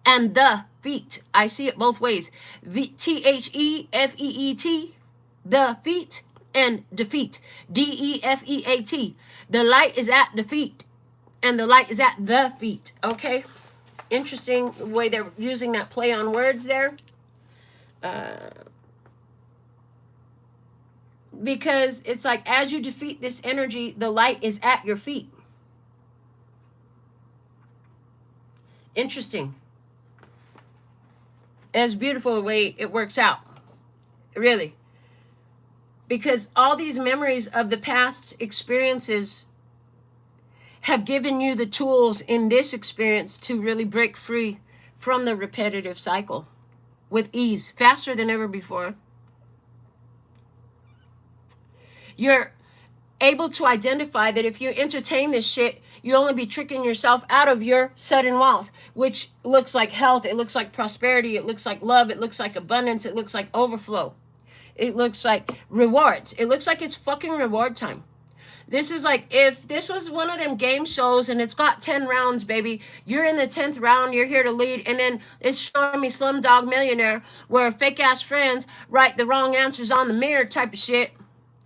and the feet. I see it both ways. THEFEET, the feet, and defeat. DEFEAT. The light is at the feet and the light is at the feet. Okay? Interesting the way they're using that play on words there. Because it's like as you defeat this energy, the light is at your feet. Interesting. It's beautiful the way it works out. Really. Because all these memories of the past experiences have given you the tools in this experience to really break free from the repetitive cycle with ease, faster than ever before. You're able to identify that if you entertain this shit, you'll only be tricking yourself out of your sudden wealth, which looks like health, it looks like prosperity, it looks like love, it looks like abundance, it looks like overflow, it looks like rewards, it looks like it's fucking reward time. This is like if this was one of them game shows and it's got 10 rounds, baby, you're in the 10th round, you're here to lead, and then it's showing me Slumdog Millionaire where fake ass friends write the wrong answers on the mirror type of shit.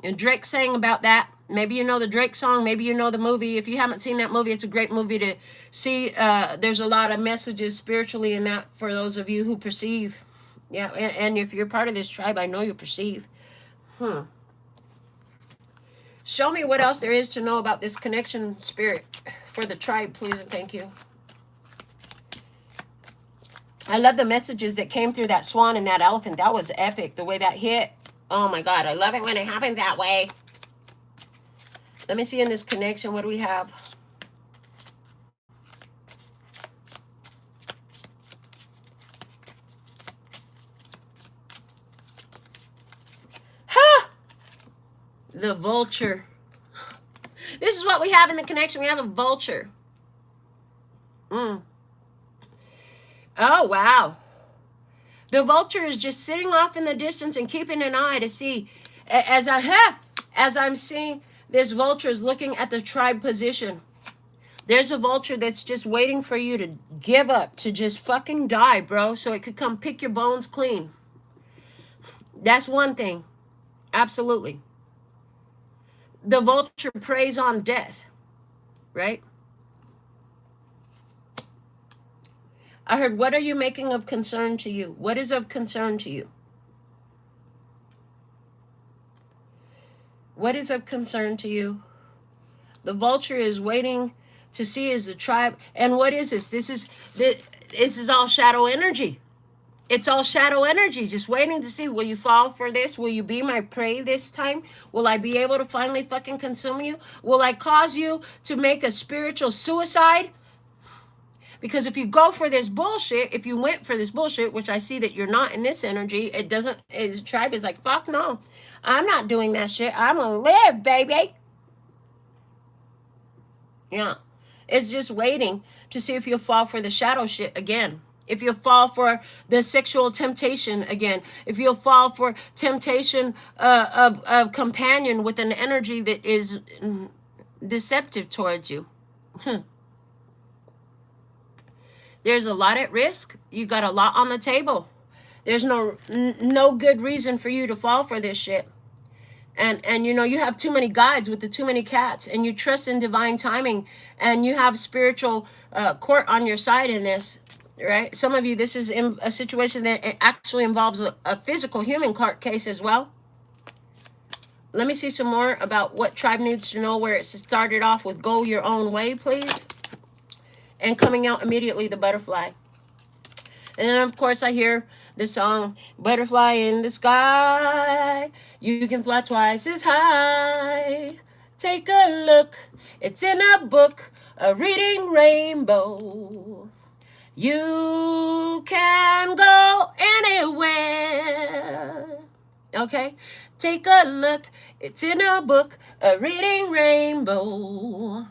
And Drake sang about that. Maybe you know the Drake song. Maybe you know the movie. If you haven't seen that movie, it's a great movie to see. There's a lot of messages spiritually in that for those of you who perceive. Yeah, and if you're part of this tribe, I know you perceive. Show me what else there is to know about this connection, Spirit, for the tribe, please and thank you. I love the messages that came through that swan and that elephant. That was epic, the way that hit. Oh my God, I love it when it happens that way. Let me see in this connection, what do we have? Ha! The vulture. This is what we have in the connection. We have a vulture. Oh, wow. The vulture is just sitting off in the distance and keeping an eye to see. As I'm seeing this vulture is looking at the tribe position. There's a vulture that's just waiting for you to give up, to just fucking die, bro, so it could come pick your bones clean. That's one thing. Absolutely. The vulture preys on death, right? I heard, what are you making of concern to you? What is of concern to you? What is of concern to you? The vulture is waiting to see as the tribe. And what is this? This is all shadow energy. It's all shadow energy, just waiting to see, will you fall for this? Will you be my prey this time? Will I be able to finally fucking consume you? Will I cause you to make a spiritual suicide? Because if you go for this bullshit, if you went for this bullshit, which I see that you're not in this energy, it doesn't, his tribe is like, fuck no, I'm not doing that shit. I'm gonna live, baby. Yeah. It's just waiting to see if you'll fall for the shadow shit again. If you'll fall for the sexual temptation again. If you'll fall for temptation of companion with an energy that is deceptive towards you. There's a lot at risk. You got a lot on the table. There's no good reason for you to fall for this shit. And you know, you have too many guides with the too many cats, and you trust in divine timing, and you have spiritual court on your side in this, right? Some of you, this is in a situation that actually involves a physical human court case as well. Let me see some more about what tribe needs to know, where it started off with go your own way, please. And coming out immediately, the butterfly. And then, of course, I hear the song, Butterfly in the Sky. You can fly twice as high. Take a look. It's in a book, a reading rainbow. You can go anywhere. Okay? Take a look. It's in a book, a reading rainbow.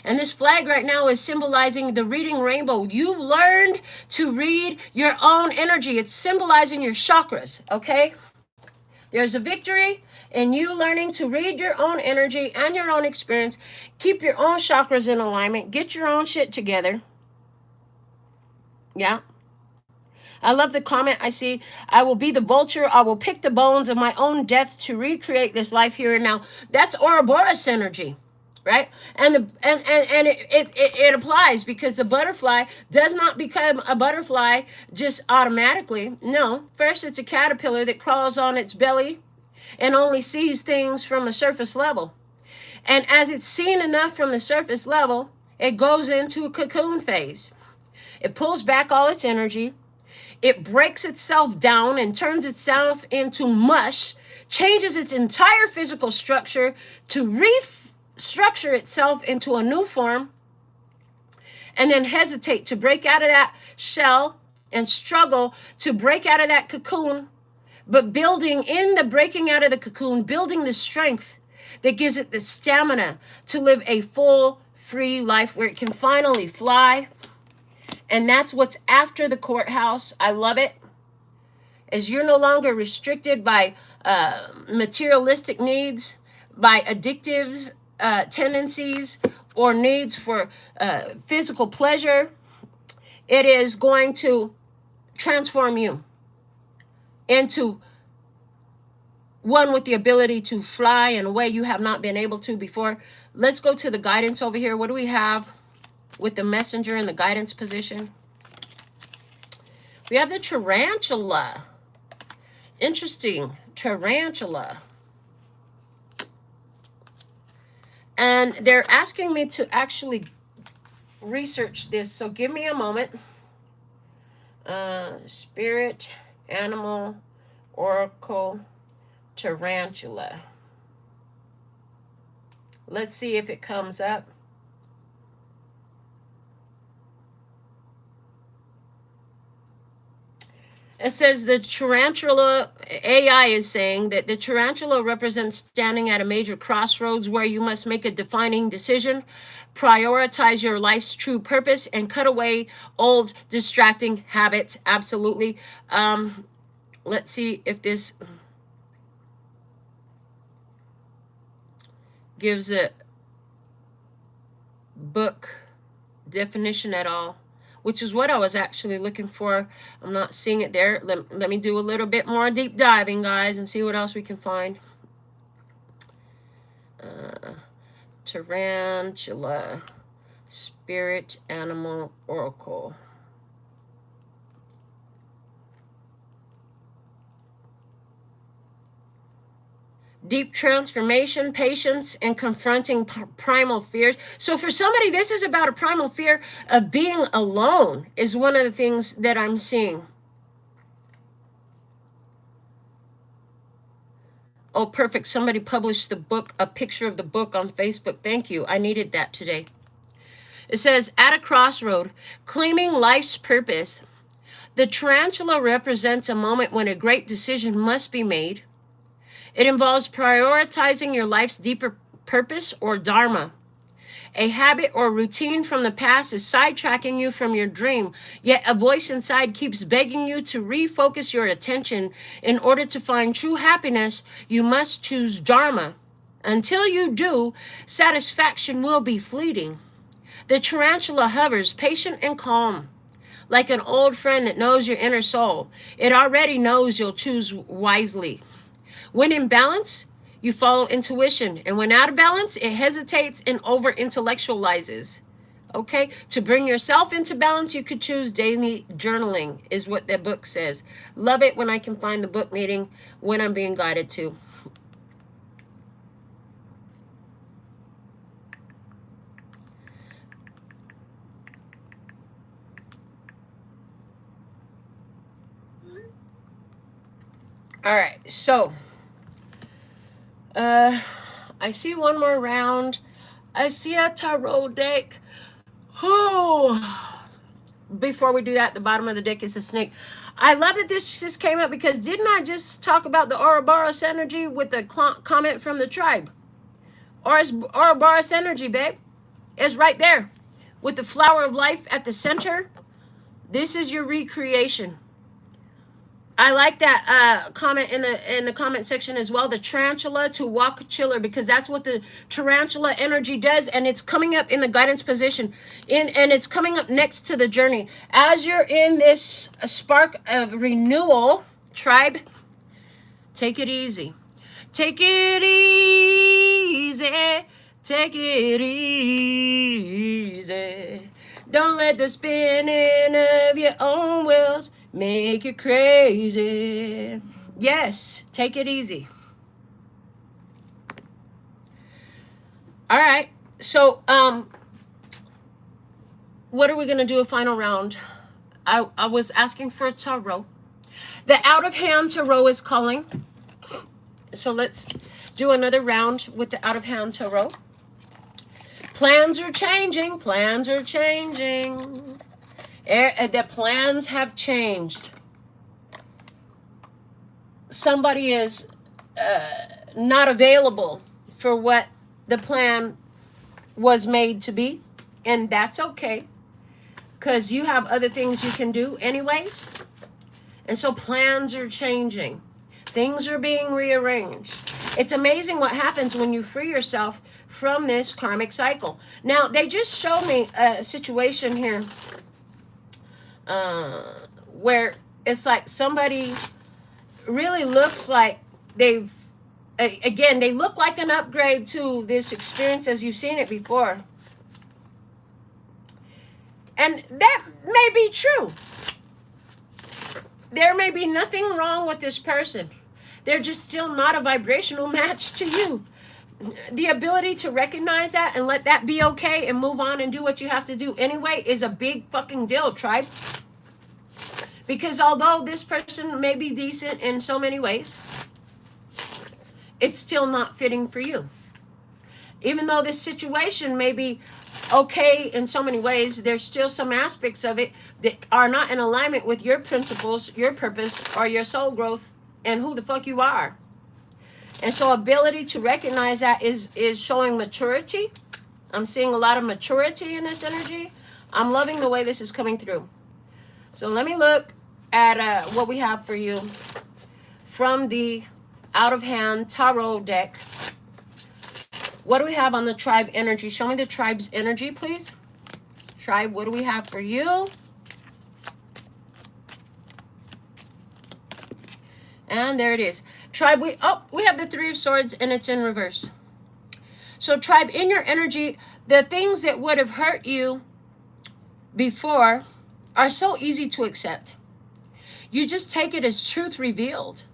And this flag right now is symbolizing the reading rainbow. You've learned to read your own energy. It's symbolizing your chakras, okay? There's a victory in you learning to read your own energy and your own experience. Keep your own chakras in alignment. Get your own shit together. Yeah. I love the comment I see. I will be the vulture. I will pick the bones of my own death to recreate this life here and now. That's Ouroboros energy. Right? And it applies, because the butterfly does not become a butterfly just automatically. No. First, it's a caterpillar that crawls on its belly and only sees things from a surface level. And as it's seen enough from the surface level, it goes into a cocoon phase. It pulls back all its energy. It breaks itself down and turns itself into mush, changes its entire physical structure to structure itself into a new form, and then hesitate to break out of that shell and struggle to break out of that cocoon, but building in the breaking out of the cocoon, building the strength that gives it the stamina to live a full, free life where it can finally fly. And that's what's after the courthouse. I love it. As you're no longer restricted by materialistic needs, by addictive tendencies or needs for physical pleasure. It is going to transform you into one with the ability to fly in a way you have not been able to before. Let's go to the guidance over here. What do we have with the messenger in the guidance position? We have the tarantula. Interesting. Tarantula. And they're asking me to actually research this. So give me a moment. Spirit, animal, oracle, tarantula. Let's see if it comes up. It says the tarantula, AI is saying that the tarantula represents standing at a major crossroads where you must make a defining decision, prioritize your life's true purpose, and cut away old distracting habits. Absolutely. Let's see if this gives a book definition at all, which is what I was actually looking for. I'm not seeing it there. Let me do a little bit more deep diving, guys, and see what else we can find. Tarantula, spirit, animal, oracle. Deep transformation, patience, and confronting primal fears. So for somebody, this is about a primal fear of being alone is one of the things that I'm seeing. Oh, perfect. Somebody published the book, a picture of the book on Facebook. Thank you. I needed that today. It says, at a crossroad, claiming life's purpose. The tarantula represents a moment when a great decision must be made. It involves prioritizing your life's deeper purpose or dharma. A habit or routine from the past is sidetracking you from your dream, yet a voice inside keeps begging you to refocus your attention. In order to find true happiness, you must choose dharma. Until you do, satisfaction will be fleeting. The tarantula hovers, patient and calm, like an old friend that knows your inner soul. It already knows you'll choose wisely. When in balance, you follow intuition. And when out of balance, it hesitates and over-intellectualizes. Okay? To bring yourself into balance, you could choose daily journaling, is what that book says. Love it when I can find the book meeting when I'm being guided to. All right, so I see one more round. I see a tarot deck. Oh, before we do that, the bottom of the deck is a snake. I love that this just came up because didn't I just talk about the Ouroboros energy with the comment from the tribe? Ouroboros energy, babe. It's right there with the flower of life at the center. This is your recreation. I like that comment in the comment section as well. The tarantula to walk chiller, because that's what the tarantula energy does, and it's coming up in the guidance position, and it's coming up next to the journey. As you're in this spark of renewal, tribe, take it easy. Take it easy. Take it easy. Don't let the spinning of your own wheels make you crazy. Yes, take it easy. All right. So, what are we going to do a final round? I was asking for a tarot. The out of hand tarot is calling. So let's do another round with the out of hand tarot. Plans are changing. Plans are changing. The plans have changed. Somebody is not available for what the plan was made to be, and that's okay, because you have other things you can do anyways. And so plans are changing. Things are being rearranged. It's amazing what happens when you free yourself from this karmic cycle. Now, they just showed me a situation here where it's like somebody really looks like they've, again, they look like an upgrade to this experience as you've seen it before. And that may be true. There may be nothing wrong with this person. They're just still not a vibrational match to you. the ability to recognize that and let that be okay and move on and do what you have to do anyway is a big fucking deal, tribe. Because although this person may be decent in so many ways, it's still not fitting for you. Even though this situation may be okay in so many ways, there's still some aspects of it that are not in alignment with your principles, your purpose, or your soul growth and who the fuck you are. And so ability to recognize that is showing maturity. I'm seeing a lot of maturity in this energy. I'm loving the way this is coming through. So let me look at what we have for you from the Out of Hand Tarot deck. What do we have on the tribe energy? Show me the tribe's energy, please. Tribe, what do we have for you? And there it is. Tribe, we have the Three of Swords and it's in reverse. So tribe, in your energy, the things that would have hurt you before are so easy to accept. You just take it as truth revealed.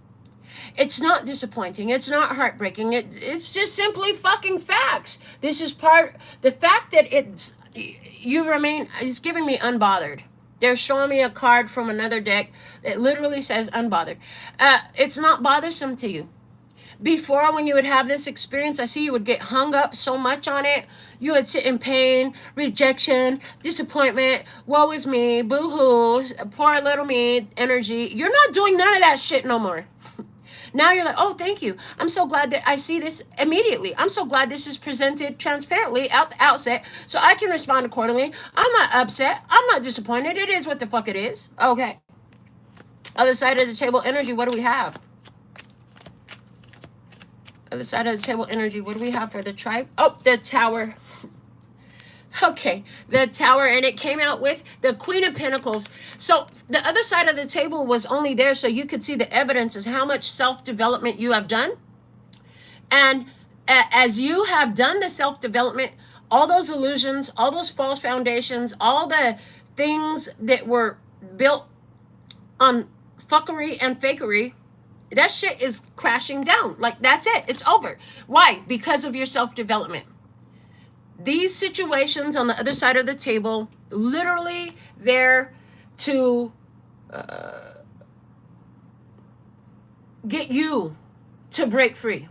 It's not disappointing. It's not heartbreaking. It's just simply fucking facts. This is the fact that you remain, is giving me unbothered. They're showing me a card from another deck that literally says unbothered. It's not bothersome to you. Before, when you would have this experience, I see you would get hung up so much on it. You would sit in pain, rejection, disappointment, woe is me, boo-hoo, poor little me energy. You're not doing none of that shit no more. Now you're like, oh, thank you. I'm so glad that I see this immediately. I'm so glad this is presented transparently at the outset so I can respond accordingly. I'm not upset. I'm not disappointed. It is what the fuck it is. Okay. Other side of the table energy, what do we have? Other side of the table energy, what do we have for the tribe? Oh, the Tower. Okay, the Tower, and it came out with the Queen of Pentacles. So the other side of the table was only there so you could see the evidence as how much self-development you have done. And as you have done the self-development, all those illusions, all those false foundations, all the things that were built on fuckery and fakery, that shit is crashing down. Like, that's it. It's over. Why? Because of your self-development. These situations on the other side of the table, literally there to get you to break free.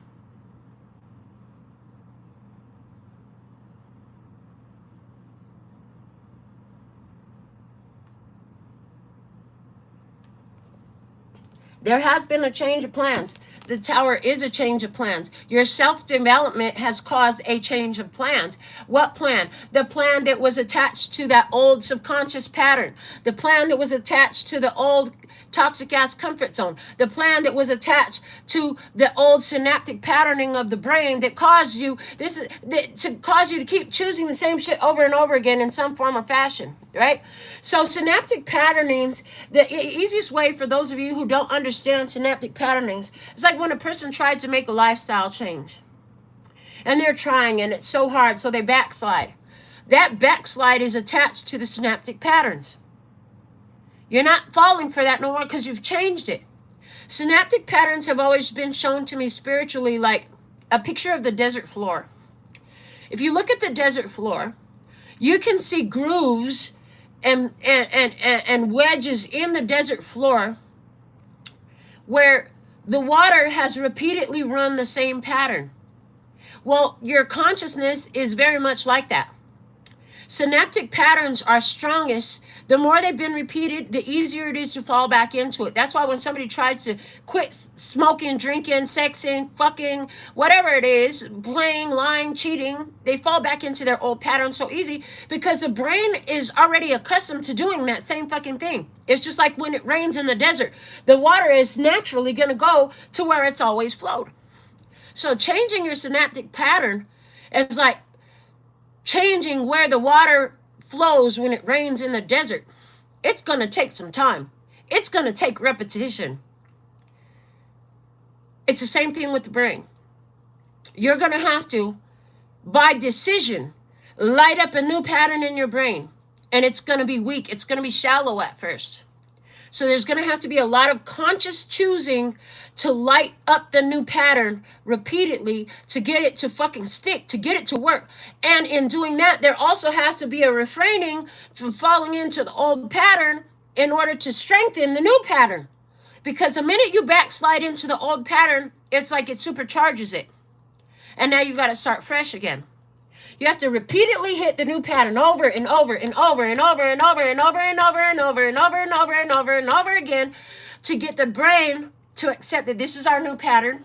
There has been a change of plans. The Tower is a change of plans. Your self-development has caused a change of plans. What plan? The plan that was attached to that old subconscious pattern. The plan that was attached to the old toxic ass comfort zone. The plan that was attached to the old synaptic patterning of the brain that caused you to keep choosing the same shit over and over again in some form or fashion, right? So synaptic patternings, the easiest way for those of you who don't understand synaptic patternings, it's like when a person tries to make a lifestyle change and they're trying and it's so hard, so they backslide. That backslide is attached to the synaptic patterns. You're not falling for that no more because you've changed it. Synaptic patterns have always been shown to me spiritually like a picture of the desert floor. If you look at the desert floor, you can see grooves and wedges in the desert floor where the water has repeatedly run the same pattern. Well, your consciousness is very much like that. Synaptic patterns are strongest. The more they've been repeated, the easier it is to fall back into it. That's why when somebody tries to quit smoking, drinking, sexing, fucking, whatever it is, playing, lying, cheating, they fall back into their old patterns so easy because the brain is already accustomed to doing that same fucking thing. It's just like when it rains in the desert. The water is naturally going to go to where it's always flowed. So changing your synaptic pattern is like changing where the water flows when it rains in the desert. It's going to take some time. It's going to take repetition. It's the same thing with the brain. You're going to have to, by decision, light up a new pattern in your brain. And it's going to be weak. It's going to be shallow at first. So there's going to have to be a lot of conscious choosing to light up the new pattern repeatedly to get it to fucking stick, to get it to work. And in doing that, there also has to be a refraining from falling into the old pattern in order to strengthen the new pattern. Because the minute you backslide into the old pattern, it's like it supercharges it. And now you got to start fresh again. You have to repeatedly hit the new pattern over and over and over and over and over and over and over and over and over and over and over and over again to get the brain to accept that this is our new pattern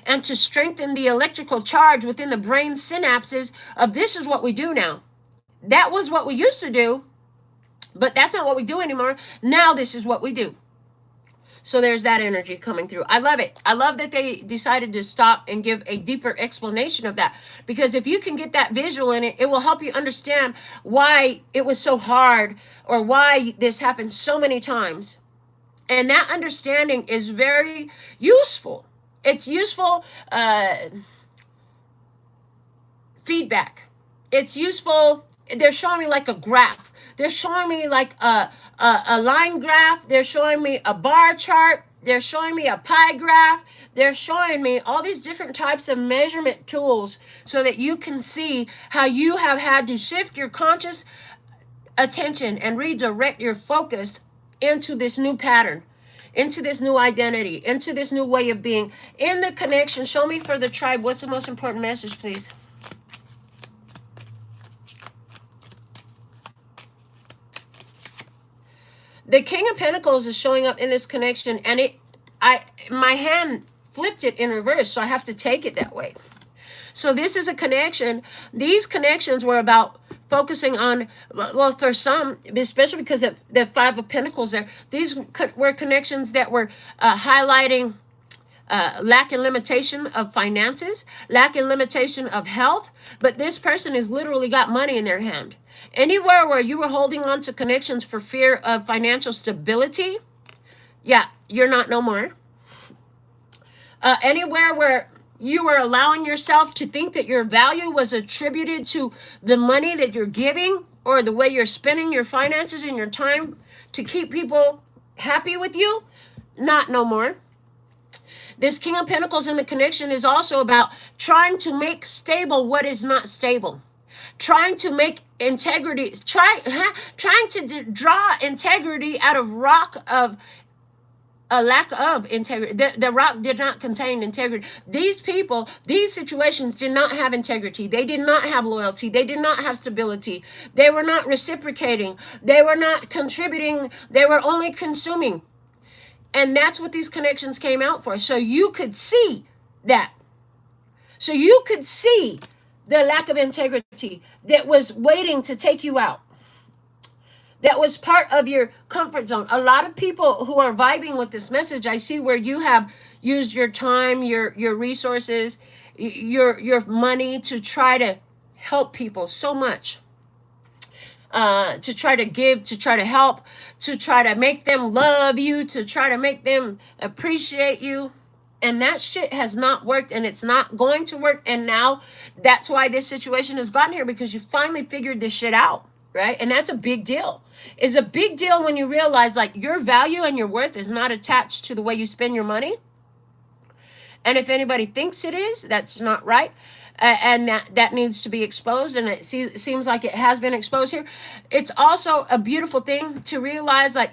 and to strengthen the electrical charge within the brain synapses of this is what we do now. That was what we used to do, but that's not what we do anymore. Now this is what we do. So there's that energy coming through. I love it. I love that they decided to stop and give a deeper explanation of that. Because if you can get that visual in it, it will help you understand why it was so hard or why this happened so many times. And that understanding is very useful. It's useful feedback. It's useful. They're showing me like a graph. They're showing me like a line graph. They're showing me a bar chart. They're showing me a pie graph. They're showing me all these different types of measurement tools so that you can see how you have had to shift your conscious attention and redirect your focus into this new pattern, into this new identity, into this new way of being. In the connection, show me for the tribe, what's the most important message, please? The King of Pentacles is showing up in this connection, and my hand flipped it in reverse, so I have to take it that way. So this is a connection. These connections were about focusing on, well, for some, especially because of the Five of Pentacles there, these were connections that were highlighting lack and limitation of finances, lack and limitation of health, but this person has literally got money in their hand. Anywhere where you were holding on to connections for fear of financial stability, yeah, you're not no more. Anywhere where you were allowing yourself to think that your value was attributed to the money that you're giving or the way you're spending your finances and your time to keep people happy with you, not no more. This King of Pentacles in the connection is also about trying to make stable what is not stable. Trying to make integrity, trying to draw integrity out of rock of a lack of integrity. The rock did not contain integrity. These people, these situations did not have integrity. They did not have loyalty. They did not have stability. They were not reciprocating. They were not contributing. They were only consuming. And that's what these connections came out for. So you could see that. So you could see the lack of integrity that was waiting to take you out. That was part of your comfort zone. A lot of people who are vibing with this message, I see where you have used your time, your resources, your money to try to help people so much. To try to give, to try to help, to try to make them love you, to try to make them appreciate you. And that shit has not worked, and it's not going to work. And now that's why this situation has gotten here, because you finally figured this shit out, right? And that's a big deal. It's a big deal when you realize like your value and your worth is not attached to the way you spend your money. And if anybody thinks it is, that's not right. And that needs to be exposed, and it seems like it has been exposed here. It's also a beautiful thing to realize like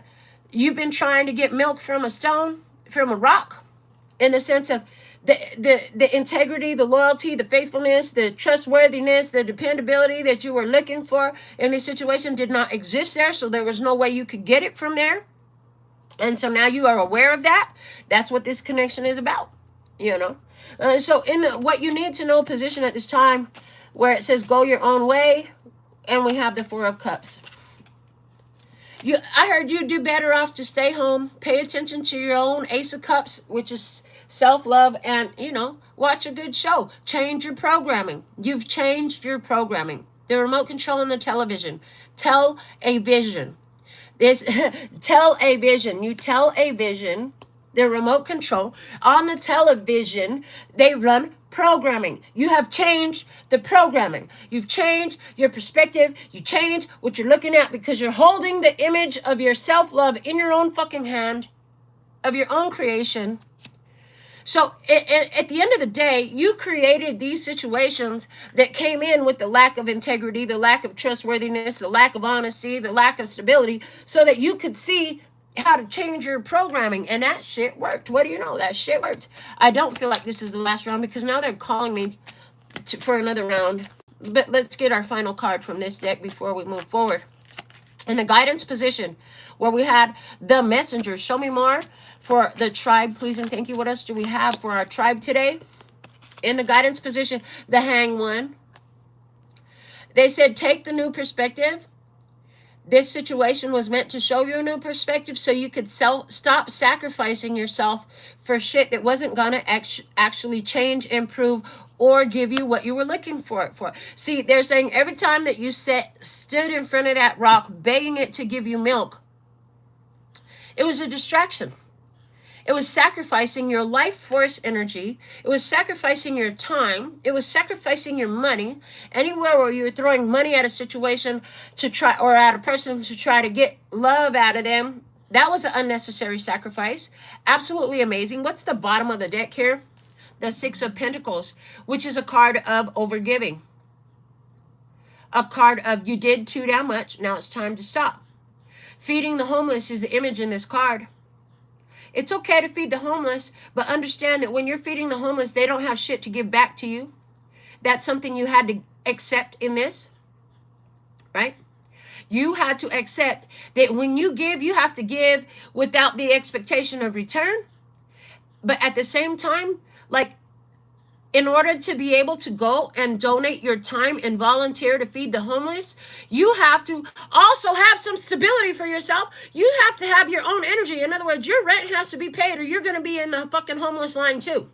you've been trying to get milk from a stone, from a rock, in the sense of the integrity, the loyalty, the faithfulness, the trustworthiness, the dependability that you were looking for in this situation did not exist there. So there was no way you could get it from there. And so now you are aware of that. That's what this connection is about, you know. So in what you need to know position at this time, where it says go your own way, and we have the Four of Cups. I heard you do better off to stay home, pay attention to your own Ace of Cups, which is self-love, and, you know, watch a good show. Change your programming. You've changed your programming. The remote control on the television. Tell a vision. Tell a vision. You tell a vision. The remote control on the television, they run programming. You have changed the programming. You've changed your perspective. You change what you're looking at because you're holding the image of your self-love in your own fucking hand, of your own creation. So at the end of the day, you created these situations that came in with the lack of integrity, the lack of trustworthiness, the lack of honesty, the lack of stability, so that you could see how to change your programming. And that shit worked. What do you know? That shit worked. I don't feel like this is the last round because now they're calling me for another round. But let's get our final card from this deck before we move forward. In the guidance position, where we had the messenger. Show me more for the tribe, please and thank you. What else do we have for our tribe today? In the guidance position, the Hanged One. They said, take the new perspective. This situation was meant to show you a new perspective so you could stop sacrificing yourself for shit that wasn't going to actually change, improve, or give you what you were looking for it for. See, they're saying every time that you stood in front of that rock begging it to give you milk, it was a distraction. It was sacrificing your life force energy. It was sacrificing your time. It was sacrificing your money. Anywhere where you're throwing money at a situation to try, or at a person to try to get love out of them, that was an unnecessary sacrifice. Absolutely amazing. What's the bottom of the deck here? The Six of Pentacles, which is a card of overgiving. A card of you did too damn much. Now it's time to stop. Feeding the homeless is the image in this card. It's okay to feed the homeless, but understand that when you're feeding the homeless, they don't have shit to give back to you. That's something you had to accept in this, right? You had to accept that when you give, you have to give without the expectation of return. But at the same time, like, in order to be able to go and donate your time and volunteer to feed the homeless, you have to also have some stability for yourself. You have to have your own energy. In other words, your rent has to be paid or you're going to be in the fucking homeless line too.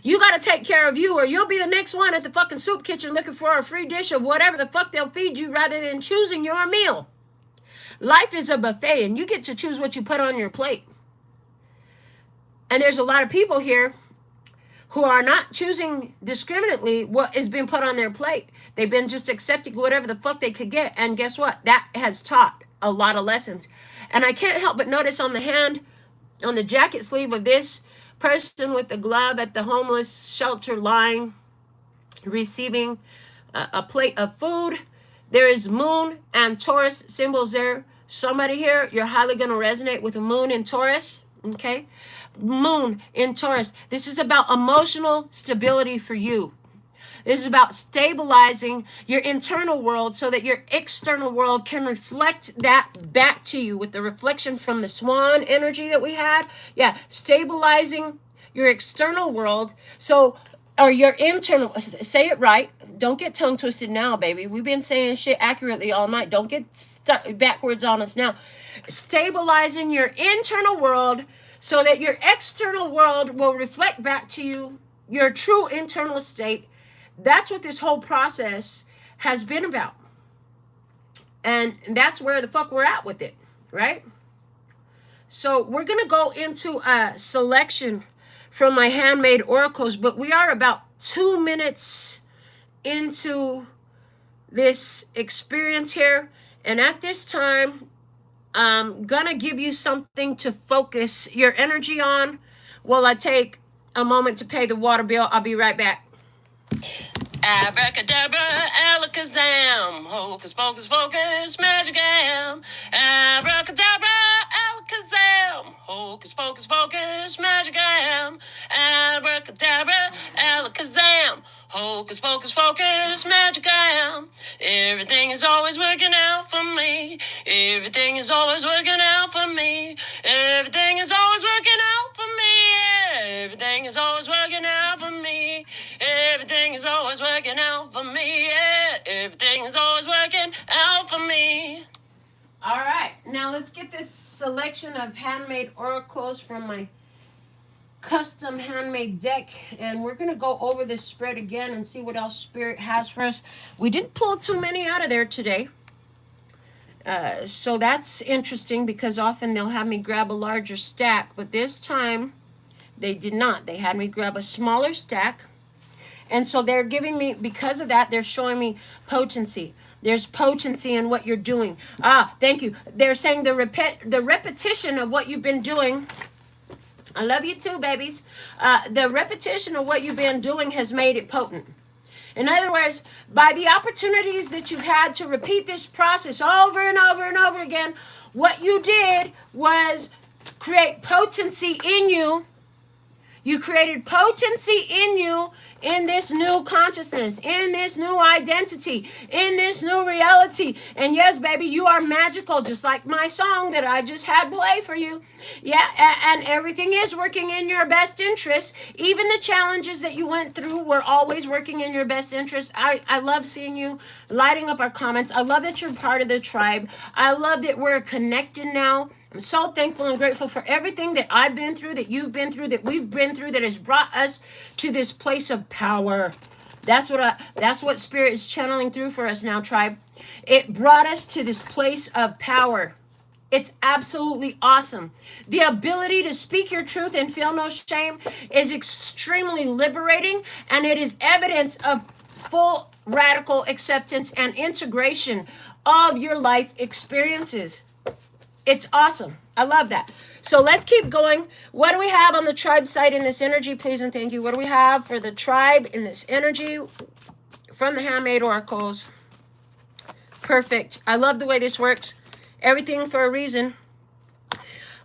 You got to take care of you or you'll be the next one at the fucking soup kitchen looking for a free dish of whatever the fuck they'll feed you rather than choosing your meal. Life is a buffet and you get to choose what you put on your plate. And there's a lot of people here who are not choosing discriminately what has been put on their plate. They've been just accepting whatever the fuck they could get. And guess what? That has taught a lot of lessons. And I can't help but notice on the hand, on the jacket sleeve of this person with the glove at the homeless shelter line, receiving a plate of food, there is moon and Taurus symbols there. Somebody here, you're highly going to resonate with a moon in Taurus, okay? Moon in Taurus. This is about emotional stability for you. This is about stabilizing your internal world so that your external world can reflect that back to you with the reflection from the swan energy that we had. Yeah, stabilizing your external world. So, or your internal, say it right. Don't get tongue twisted now, baby. We've been saying shit accurately all night. Don't get stuck backwards on us now. Stabilizing your internal world so that your external world will reflect back to you your true internal state. That's what this whole process has been about. And that's where the fuck we're at with it, right? So we're going to go into a selection from my handmade oracles, but we are about 2 minutes into this experience here. And at this time, I'm gonna give you something to focus your energy on while I take a moment to pay the water bill. I'll be right back. Abracadabra, alakazam, hocus pocus focus, magicam. Abracadabra, alakazam, hocus pocus focus, magicam. Abracadabra, alakazam, hocus pocus focus, magicam. Everything is always working out for me. Everything is always working out for me. Everything is always working out for me. Everything is always working out for me. Everything is always working out for me. Yeah, everything is always working out for me. All right, now let's get this selection of handmade oracles from my custom handmade deck, and we're going to go over this spread again and see what else Spirit has for us. We didn't pull too many out of there today. So that's interesting because often they'll have me grab a larger stack, but this time they did not. They had me grab a smaller stack. And so they're giving me, because of that, they're showing me potency. There's potency in what you're doing. Thank you. They're saying the repetition of what you've been doing. I love you too, babies. The repetition of what you've been doing has made it potent. In other words, by the opportunities that you've had to repeat this process over and over and over again, what you did was create potency in you. You created potency in you, in this new consciousness, in this new identity, in this new reality. And yes, baby, you are magical, just like my song that I just had play for you. Yeah, and everything is working in your best interest. Even the challenges that you went through were always working in your best interest. I love seeing you lighting up our comments. I love that you're part of the tribe. I love that we're connected now. I'm so thankful and grateful for everything that I've been through, that you've been through, that we've been through, that has brought us to this place of power. That's what Spirit is channeling through for us now, tribe. It brought us to this place of power. It's absolutely awesome. The ability to speak your truth and feel no shame is extremely liberating, and it is evidence of full radical acceptance and integration of your life experiences. It's awesome. I love that. So let's keep going. What do we have on the tribe side in this energy? Please and thank you. What do we have for the tribe in this energy from the Handmade Oracles? Perfect. I love the way this works. Everything for a reason.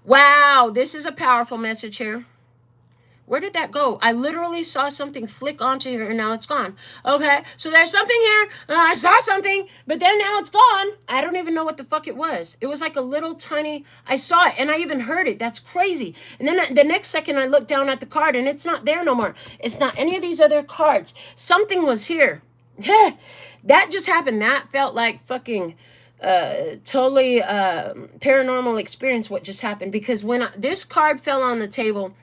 Wow, this is a powerful message here. Where did that go? I literally saw something flick onto here and now it's gone. Okay, so there's something here. I saw something, but then now it's gone. I don't even know what the fuck it was. It was like a little tiny, I saw it and I even heard it. That's crazy. And then the next second I looked down at the card and it's not there no more. It's not any of these other cards. Something was here. That just happened. That felt like fucking totally paranormal experience what just happened, because when this card fell on the table,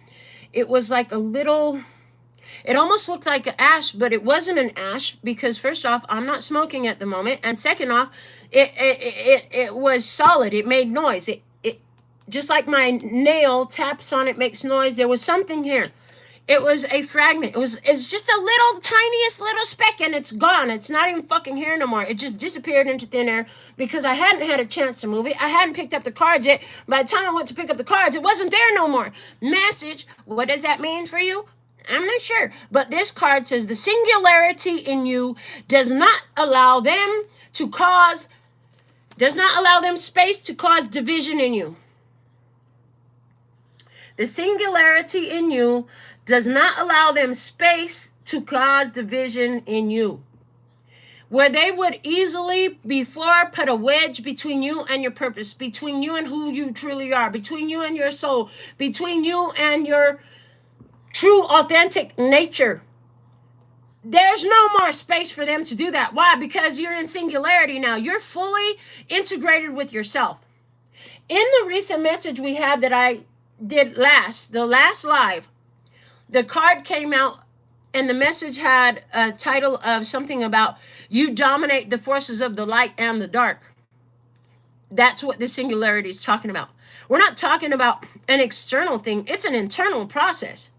it was like a little, it almost looked like an ash, but it wasn't an ash, because first off, I'm not smoking at the moment, and second off, it was solid. It made noise. It just like my nail taps on it makes noise. There was something here. It was a fragment. It's just a little tiniest little speck, and it's gone. It's not even fucking here no more. It just disappeared into thin air because I hadn't had a chance to move it. I hadn't picked up the cards yet. By the time I went to pick up the cards, it wasn't there no more. Message. What does that mean for you? I'm not sure. But this card says the singularity in you does not allow them space to cause division in you. The singularity in you does not allow them space to cause division in you. Where they would easily before put a wedge between you and your purpose, between you and who you truly are, between you and your soul, between you and your true authentic nature. There's no more space for them to do that. Why? Because you're in singularity now. You're fully integrated with yourself. In the recent message we had that I did the last live, the card came out and the message had a title of something about you dominate the forces of the light and the dark. That's what the singularity is talking about. We're not talking about an external thing. It's an internal process.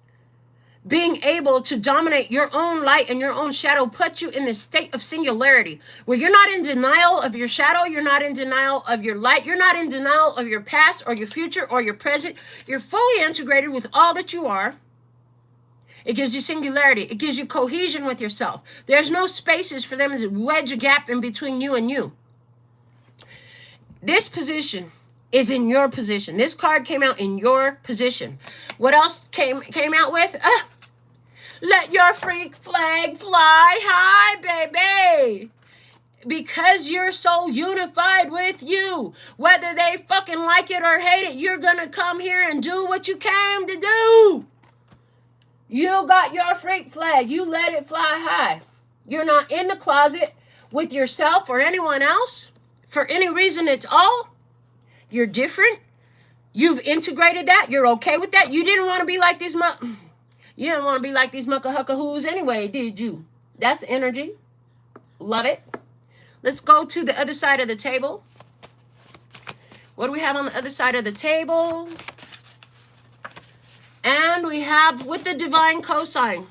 Being able to dominate your own light and your own shadow puts you in this state of singularity where you're not in denial of your shadow. You're not in denial of your light. You're not in denial of your past or your future or your present. You're fully integrated with all that you are. It gives you singularity. It gives you cohesion with yourself. There's no spaces for them to wedge a gap in between you and you. This position is in your position. This card came out in your position. What else came out with? Let your freak flag fly high, baby. Because you're so unified with you. Whether they fucking like it or hate it, you're going to come here and do what you came to do. You got your freak flag. You let it fly high. You're not in the closet with yourself or anyone else for any reason at all. You're different. You've integrated that. You're okay with that. You didn't want to be like these mucka-hucka-hoos anyway, did you? That's the energy. Love it. Let's go to the other side of the table. What do we have on the other side of the table? And we have with the divine cosign.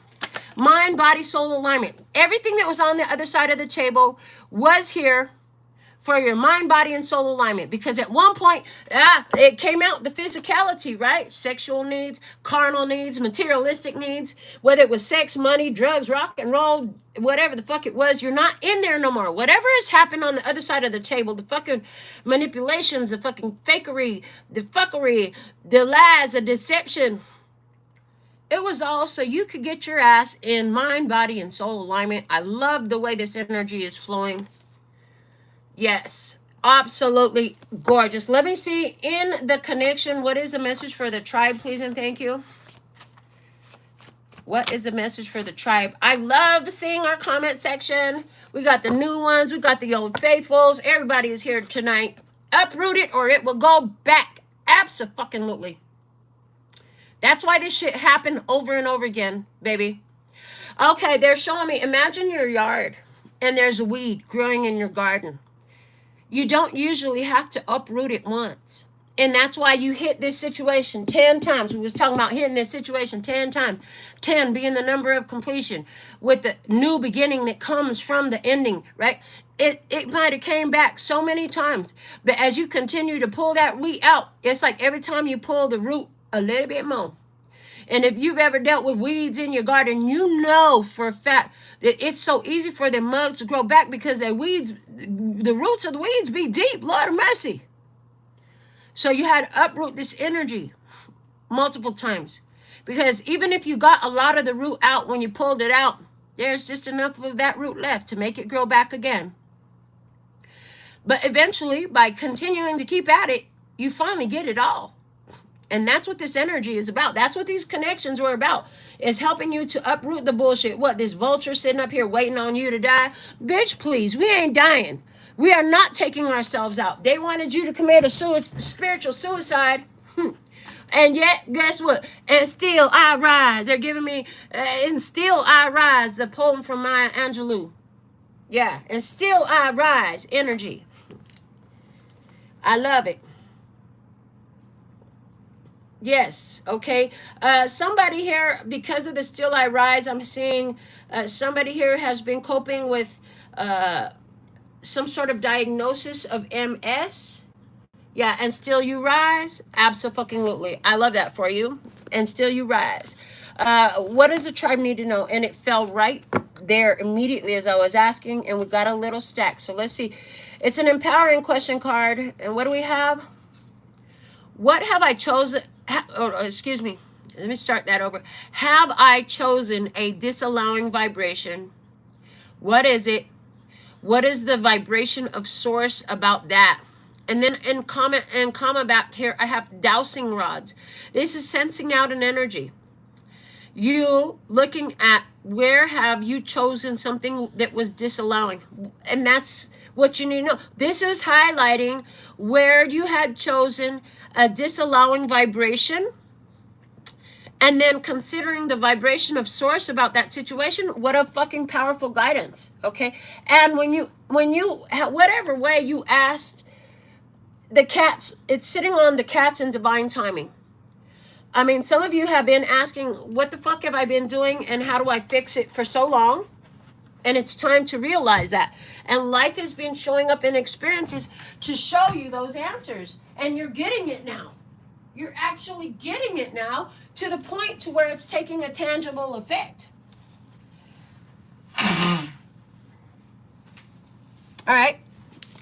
Mind, body, soul alignment. Everything that was on the other side of the table was here for your mind, body, and soul alignment. Because at one point, it came out the physicality, right? Sexual needs, carnal needs, materialistic needs, whether it was sex, money, drugs, rock and roll, whatever the fuck it was, you're not in there no more. Whatever has happened on the other side of the table, the fucking manipulations, the fucking fakery, the fuckery, the lies, the deception, it was all so you could get your ass in mind, body, and soul alignment. I love the way this energy is flowing. Yes, absolutely gorgeous. Let me see in the connection. What is the message for the tribe, please and thank you? What is the message for the tribe? I love seeing our comment section. We got the new ones. We got the old faithfuls. Everybody is here tonight. Uproot it or it will go back. Abso-fucking-lutely. That's why this shit happened over and over again, baby. Okay, they're showing me. Imagine your yard and there's a weed growing in your garden. You don't usually have to uproot it once. And that's why you hit this situation 10 times. We was talking about hitting this situation 10 times. 10 being the number of completion with the new beginning that comes from the ending, right? It might have came back so many times. But as you continue to pull that weed out, it's like every time you pull the root a little bit more. And if you've ever dealt with weeds in your garden, you know for a fact that it's so easy for the mugs to grow back because the weeds, the roots of the weeds be deep, Lord of mercy. So you had to uproot this energy multiple times. Because even if you got a lot of the root out when you pulled it out, there's just enough of that root left to make it grow back again. But eventually, by continuing to keep at it, you finally get it all. And that's what this energy is about. That's what these connections were about. Is helping you to uproot the bullshit. What, this vulture sitting up here waiting on you to die? Bitch, please, we ain't dying. We are not taking ourselves out. They wanted you to commit a spiritual suicide. And yet, guess what? And still I rise. They're giving me, and still I rise, the poem from Maya Angelou. Yeah, and still I rise energy. I love it. Yes, okay. Somebody here, because of the still I rise, I'm seeing somebody here has been coping with some sort of diagnosis of MS. Yeah, and still you rise. Absolutely. I love that for you. And still you rise. What does the tribe need to know? And it fell right there immediately as I was asking, and we got a little stack. So let's see. It's an empowering question card. And what do we have? What have I chosen? Excuse me. Let me start that over. Have I chosen a disallowing vibration? What is it? What is the vibration of source about that? And then in comma back here, I have dowsing rods. This is sensing out an energy. You looking at where have you chosen something that was disallowing? And that's what you need to know. This is highlighting where you had chosen a disallowing vibration, and then considering the vibration of source about that situation. What a fucking powerful guidance. Okay. And when you whatever way you asked the cats, it's sitting on the cats in divine timing. I mean, some of you have been asking, what the fuck have I been doing and how do I fix it for so long? And it's time to realize that. And life has been showing up in experiences to show you those answers. And you're getting it now. You're actually getting it now to the point to where it's taking a tangible effect. All right.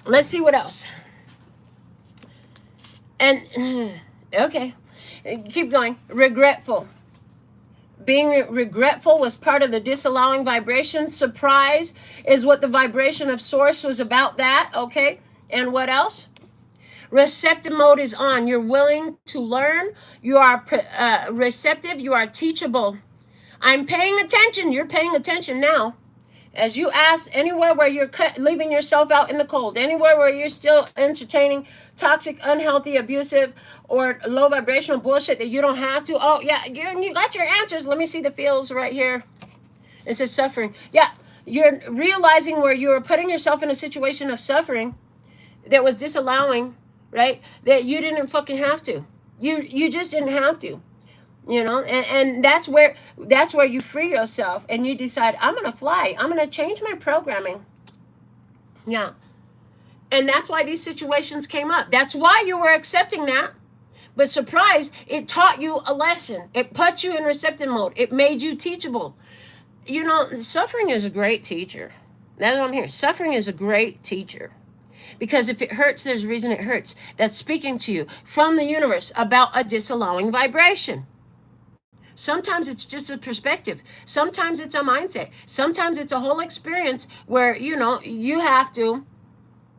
Let's see what else. And, okay. Keep going. Regretful. Being regretful was part of the disallowing vibration. Surprise is what the vibration of source was about that. Okay. And what else? Receptive mode is on. You're willing to learn. You are receptive. You are teachable. I'm paying attention. You're paying attention now. As you ask, anywhere where you're leaving yourself out in the cold, anywhere where you're still entertaining toxic, unhealthy, abusive, or low vibrational bullshit that you don't have to. Oh, yeah, you got your answers. Let me see the feels right here. It says suffering. Yeah, you're realizing where you were putting yourself in a situation of suffering that was disallowing, right? That you didn't fucking have to. You just didn't have to. You know, and that's where you free yourself and you decide, I'm gonna fly, I'm gonna change my programming. Yeah. And that's why these situations came up. That's why you were accepting that. But surprise, it taught you a lesson. It put you in receptive mode. It made you teachable. You know, suffering is a great teacher. That's what I'm hearing. Suffering is a great teacher. Because if it hurts, there's a reason it hurts. That's speaking to you from the universe about a disallowing vibration. Sometimes it's just a perspective. Sometimes it's a mindset. Sometimes it's a whole experience where, you know, you have to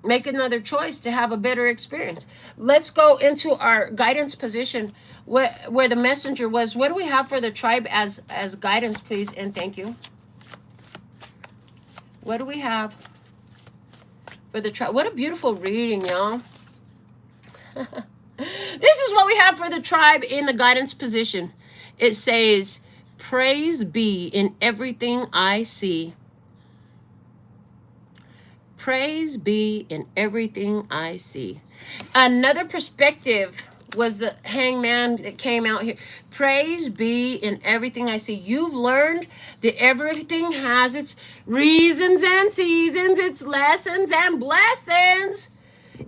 make another choice to have a better experience. Let's go into our guidance position where the messenger was. What do we have for the tribe as guidance, please? And thank you. What do we have for the tribe? What a beautiful reading, y'all. This is what we have for the tribe in the guidance position. It says, praise be in everything I see. Praise be in everything I see. Another perspective was the hangman that came out here. Praise be in everything I see. You've learned that everything has its reasons and seasons, its lessons and blessings.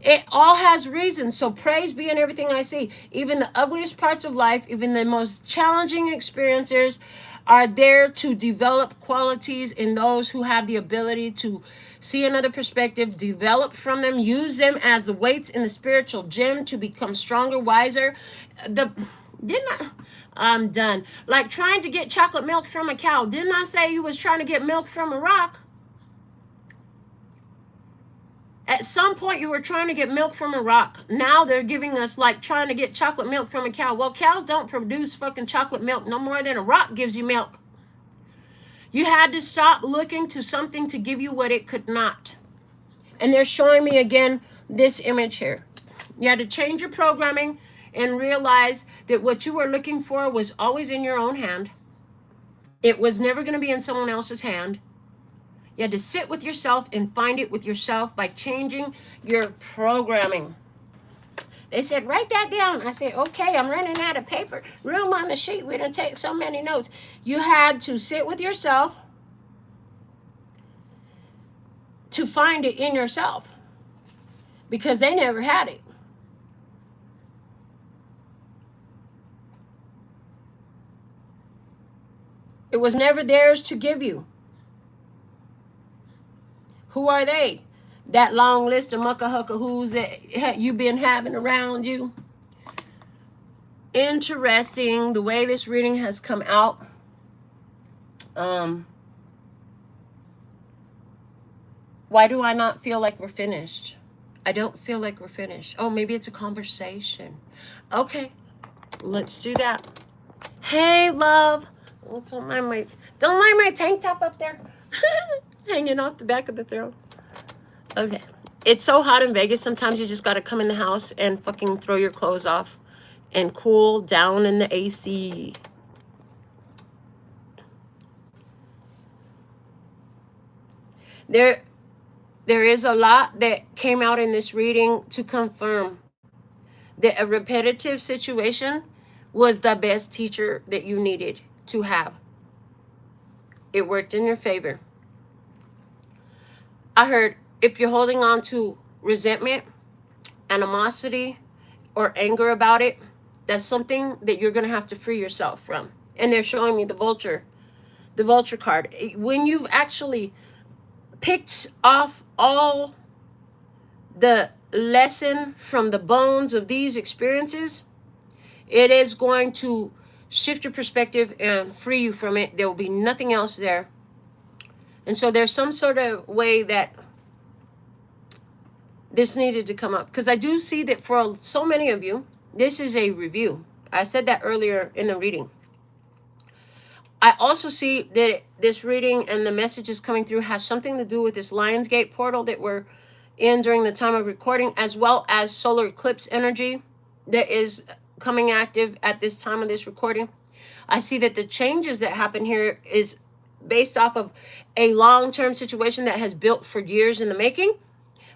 It all has reasons. So praise be in everything I see. Even the ugliest parts of life, even the most challenging experiences are there to develop qualities in those who have the ability to see another perspective, develop from them, use them as the weights in the spiritual gym to become stronger, wiser. I'm done. Like trying to get chocolate milk from a cow. Didn't I say you was trying to get milk from a rock? At some point, you were trying to get milk from a rock. Now they're giving us like trying to get chocolate milk from a cow. Well, cows don't produce fucking chocolate milk no more than a rock gives you milk. You had to stop looking to something to give you what it could not. And they're showing me again this image here. You had to change your programming and realize that what you were looking for was always in your own hand. It was never going to be in someone else's hand. You had to sit with yourself and find it with yourself by changing your programming. They said, write that down. I said, okay, I'm running out of paper. Room on the sheet. We don't take so many notes. You had to sit with yourself to find it in yourself because they never had it. It was never theirs to give you. Who are they? That long list of mucka-hucka-hoos that you've been having around you. Interesting the way this reading has come out. Why do I not feel like we're finished? I don't feel like we're finished. Oh, maybe it's a conversation. Okay, let's do that. Hey, love. Oh, don't mind my tank top up there. Hanging off the back of the throat. Okay. It's so hot in Vegas. Sometimes you just got to come in the house and fucking throw your clothes off and cool down in the AC. There is a lot that came out in this reading to confirm that a repetitive situation was the best teacher that you needed to have. It worked in your favor. I heard if you're holding on to resentment, animosity, or anger about it, that's something that you're going to have to free yourself from. And they're showing me the vulture card. When you've actually picked off all the lesson from the bones of these experiences, it is going to shift your perspective and free you from it. There will be nothing else there. And so there's some sort of way that this needed to come up. Because I do see that for so many of you, this is a review. I said that earlier in the reading. I also see that this reading and the messages coming through has something to do with this Lionsgate portal that we're in during the time of recording, as well as solar eclipse energy that is coming active at this time of this recording. I see that the changes that happen here is based off of a long-term situation that has built for years in the making,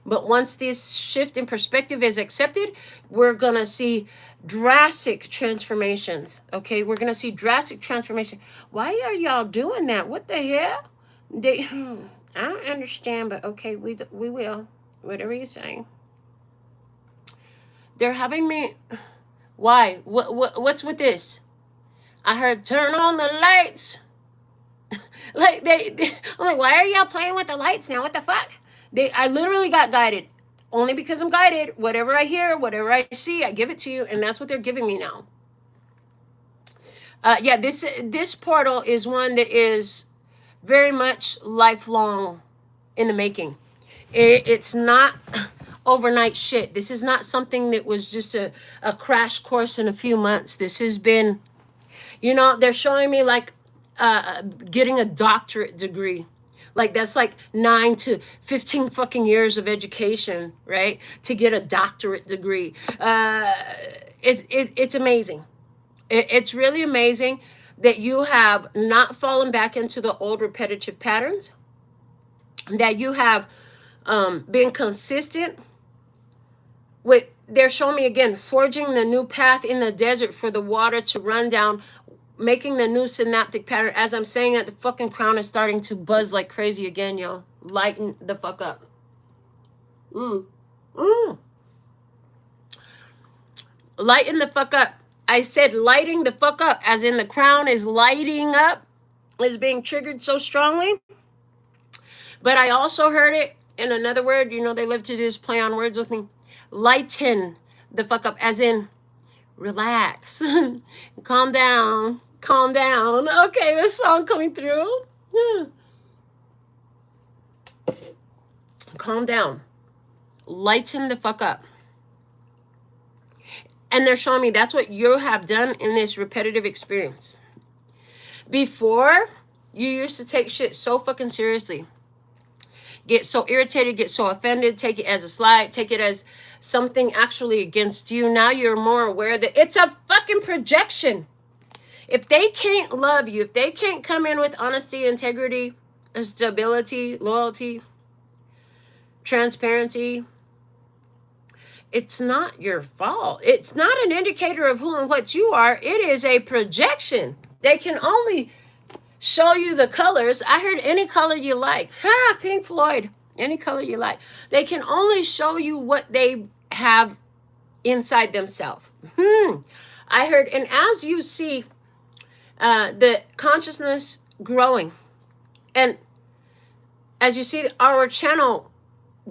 But once this shift in perspective is accepted, we're going to see drastic transformations. Okay, we're going to see drastic transformation. Why are y'all doing that? What the hell? I don't understand, but okay, we will. Whatever you say. They're having me. Why? What's with this? I heard turn on the lights. Like I'm like, why are y'all playing with the lights now? What the fuck? I literally got guided. Only because I'm guided. Whatever I hear, whatever I see, I give it to you, and that's what they're giving me now. Yeah, this portal is one that is very much lifelong in the making. It's not overnight shit. This is not something that was just a crash course in a few months. This has been, they're showing me like getting a doctorate degree. Like that's like 9 to 15 fucking years of education, right? To get a doctorate degree. It's amazing. It's really amazing that you have not fallen back into the old repetitive patterns, that you have been consistent with, they're showing me again, forging the new path in the desert for the water to run down, making the new synaptic pattern. As I'm saying that, the fucking crown is starting to buzz like crazy again, yo. Lighten the fuck up. Lighten the fuck up. I said lighting the fuck up, as in the crown is lighting up, is being triggered so strongly. But I also heard it in another word. They love to just play on words with me. Lighten the fuck up, as in relax. Calm down. Calm down. Okay, this song coming through. Calm down. Lighten the fuck up. And they're showing me that's what you have done in this repetitive experience. Before, you used to take shit so fucking seriously. Get so irritated, get so offended, take it as a slight, take it as something actually against you. Now you're more aware that it's a fucking projection. If they can't love you, if they can't come in with honesty, integrity, stability, loyalty, transparency, it's not your fault. It's not an indicator of who and what you are. It is a projection. They can only show you the colors. I heard any color you like. Pink Floyd. Any color you like. They can only show you what they have inside themselves. I heard, and as you see the consciousness growing, and as you see our channel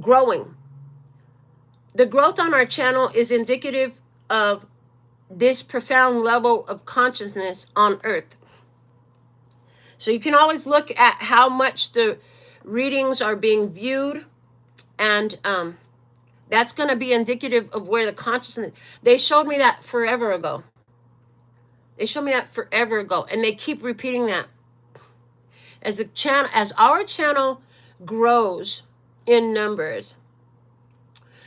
growing, the growth on our channel is indicative of this profound level of consciousness on Earth. So you can always look at how much the readings are being viewed, and that's going to be indicative of where the consciousness. They showed me that forever ago. And they keep repeating that. As our channel grows in numbers,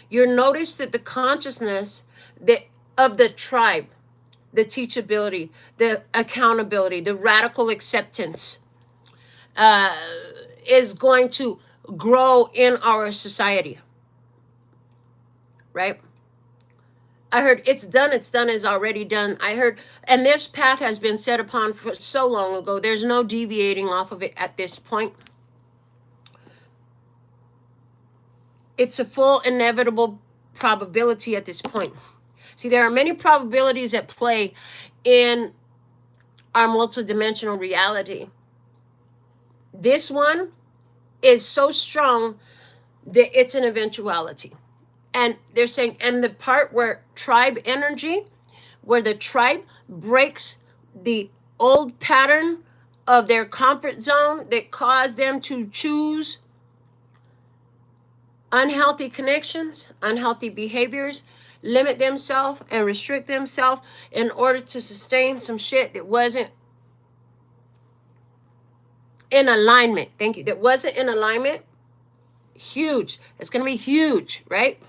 you'll notice that the consciousness of the tribe, the teachability, the accountability, the radical acceptance is going to grow in our society, right? I heard it's done is already done. I heard, and this path has been set upon for so long ago. There's no deviating off of it at this point. It's a full inevitable probability at this point. See, there are many probabilities at play in our multidimensional reality. This one is so strong that it's an eventuality. And they're saying, and the part where tribe energy, where the tribe breaks the old pattern of their comfort zone that caused them to choose unhealthy connections, unhealthy behaviors, limit themselves and restrict themselves in order to sustain some shit that wasn't in alignment. Thank you. That wasn't in alignment. Huge. It's going to be huge, right?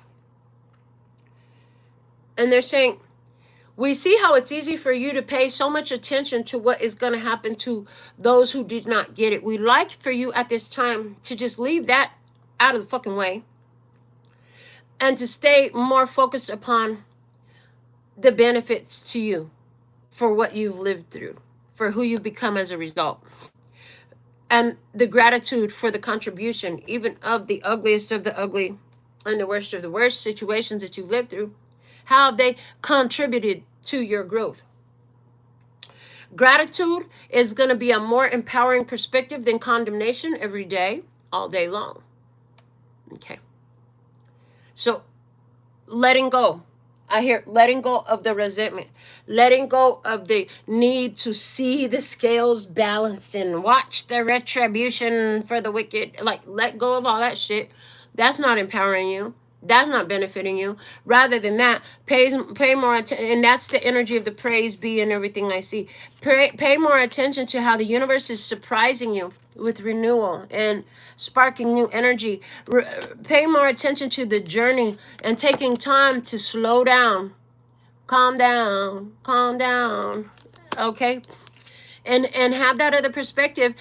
And they're saying, we see how it's easy for you to pay so much attention to what is going to happen to those who did not get it. We'd like for you at this time to just leave that out of the fucking way. and to stay more focused upon the benefits to you for what you've lived through, for who you've become as a result, and the gratitude for the contribution, even of the ugliest of the ugly and the worst of the worst situations that you've lived through. How have they contributed to your growth? Gratitude is going to be a more empowering perspective than condemnation every day, all day long. Okay. So, letting go. I hear letting go of the resentment, letting go of the need to see the scales balanced and watch the retribution for the wicked. Like, let go of all that shit. That's not empowering you. That's not benefiting you. Rather than that, pay more attention. And that's the energy of the praise be and everything I see. Pay more attention to how the universe is surprising you with renewal and sparking new energy. Pay more attention to the journey and taking time to slow down. Calm down. Calm down. Okay? And have that other perspective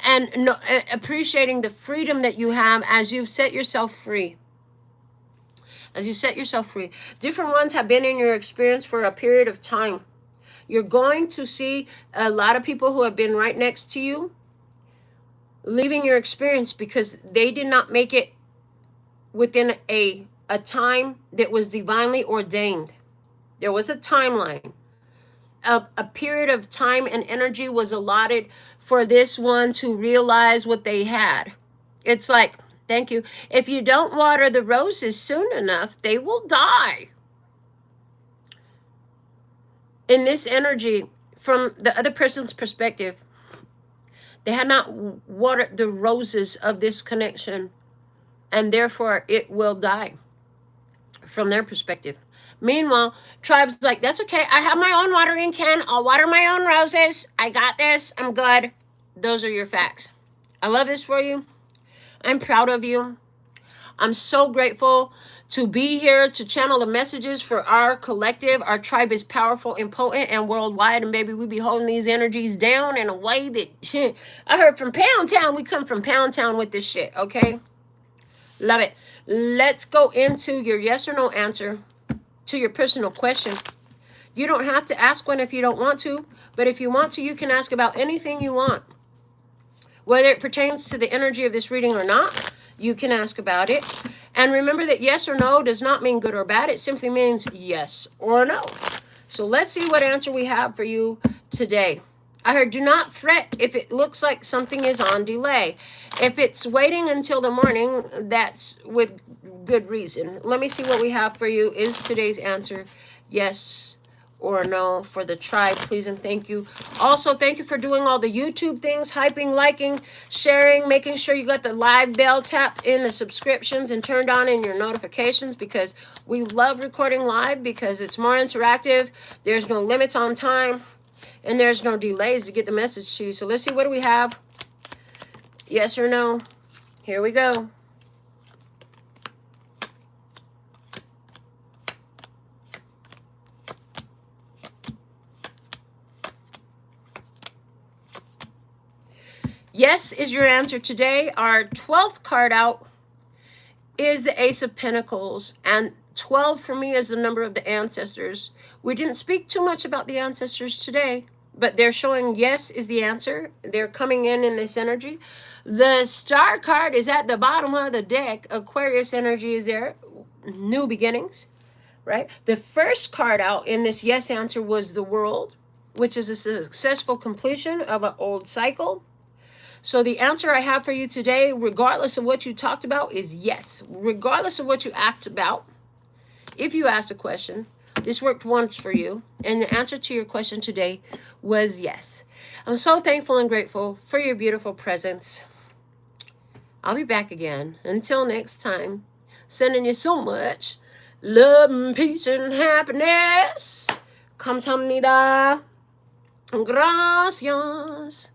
and appreciating the freedom that you have as you've set yourself free. As you set yourself free. Different ones have been in your experience for a period of time. You're going to see a lot of people who have been right next to you leaving your experience because they did not make it within a time that was divinely ordained. There was a timeline. A period of time and energy was allotted for this one to realize what they had. It's like, thank you. If you don't water the roses soon enough, they will die. In this energy, from the other person's perspective, they had not watered the roses of this connection, and therefore it will die from their perspective. Meanwhile, tribe's like, that's okay. I have my own watering can. I'll water my own roses. I got this. I'm good. Those are your facts. I love this for you. I'm proud of you. I'm so grateful to be here to channel the messages for our collective. Our tribe is powerful and potent and worldwide. And baby, we be holding these energies down in a way that I heard from Pound Town. We come from Pound Town with this shit, okay? Love it. Let's go into your yes or no answer to your personal question. You don't have to ask one if you don't want to. But if you want to, you can ask about anything you want. Whether it pertains to the energy of this reading or not, you can ask about it. And remember that yes or no does not mean good or bad. It simply means yes or no. So let's see what answer we have for you today. I heard, do not fret if it looks like something is on delay. If it's waiting until the morning, that's with good reason. Let me see what we have for you. Is today's answer yes or no for the tribe, please and thank you. Also, thank you for doing all the YouTube things, hyping, liking, sharing, making sure you got the live bell tapped in the subscriptions and turned on in your notifications, because we love recording live because it's more interactive. There's no limits on time and there's no delays to get the message to you. So let's see, what do we have? Yes or no? Here we go. Yes is your answer today. Our 12th card out is the Ace of Pentacles. And 12 for me is the number of the ancestors. We didn't speak too much about the ancestors today, but they're showing yes is the answer. They're coming in this energy. The Star card is at the bottom of the deck. Aquarius energy is there. New beginnings, right? The first card out in this yes answer was the World, which is a successful completion of an old cycle. So the answer I have for you today, regardless of what you talked about, is yes. Regardless of what you asked about, if you asked a question, this worked once for you, and the answer to your question today was yes. I'm so thankful and grateful for your beautiful presence. I'll be back again. Until next time, sending you so much love and peace and happiness. Kamsahamnida. Gracias.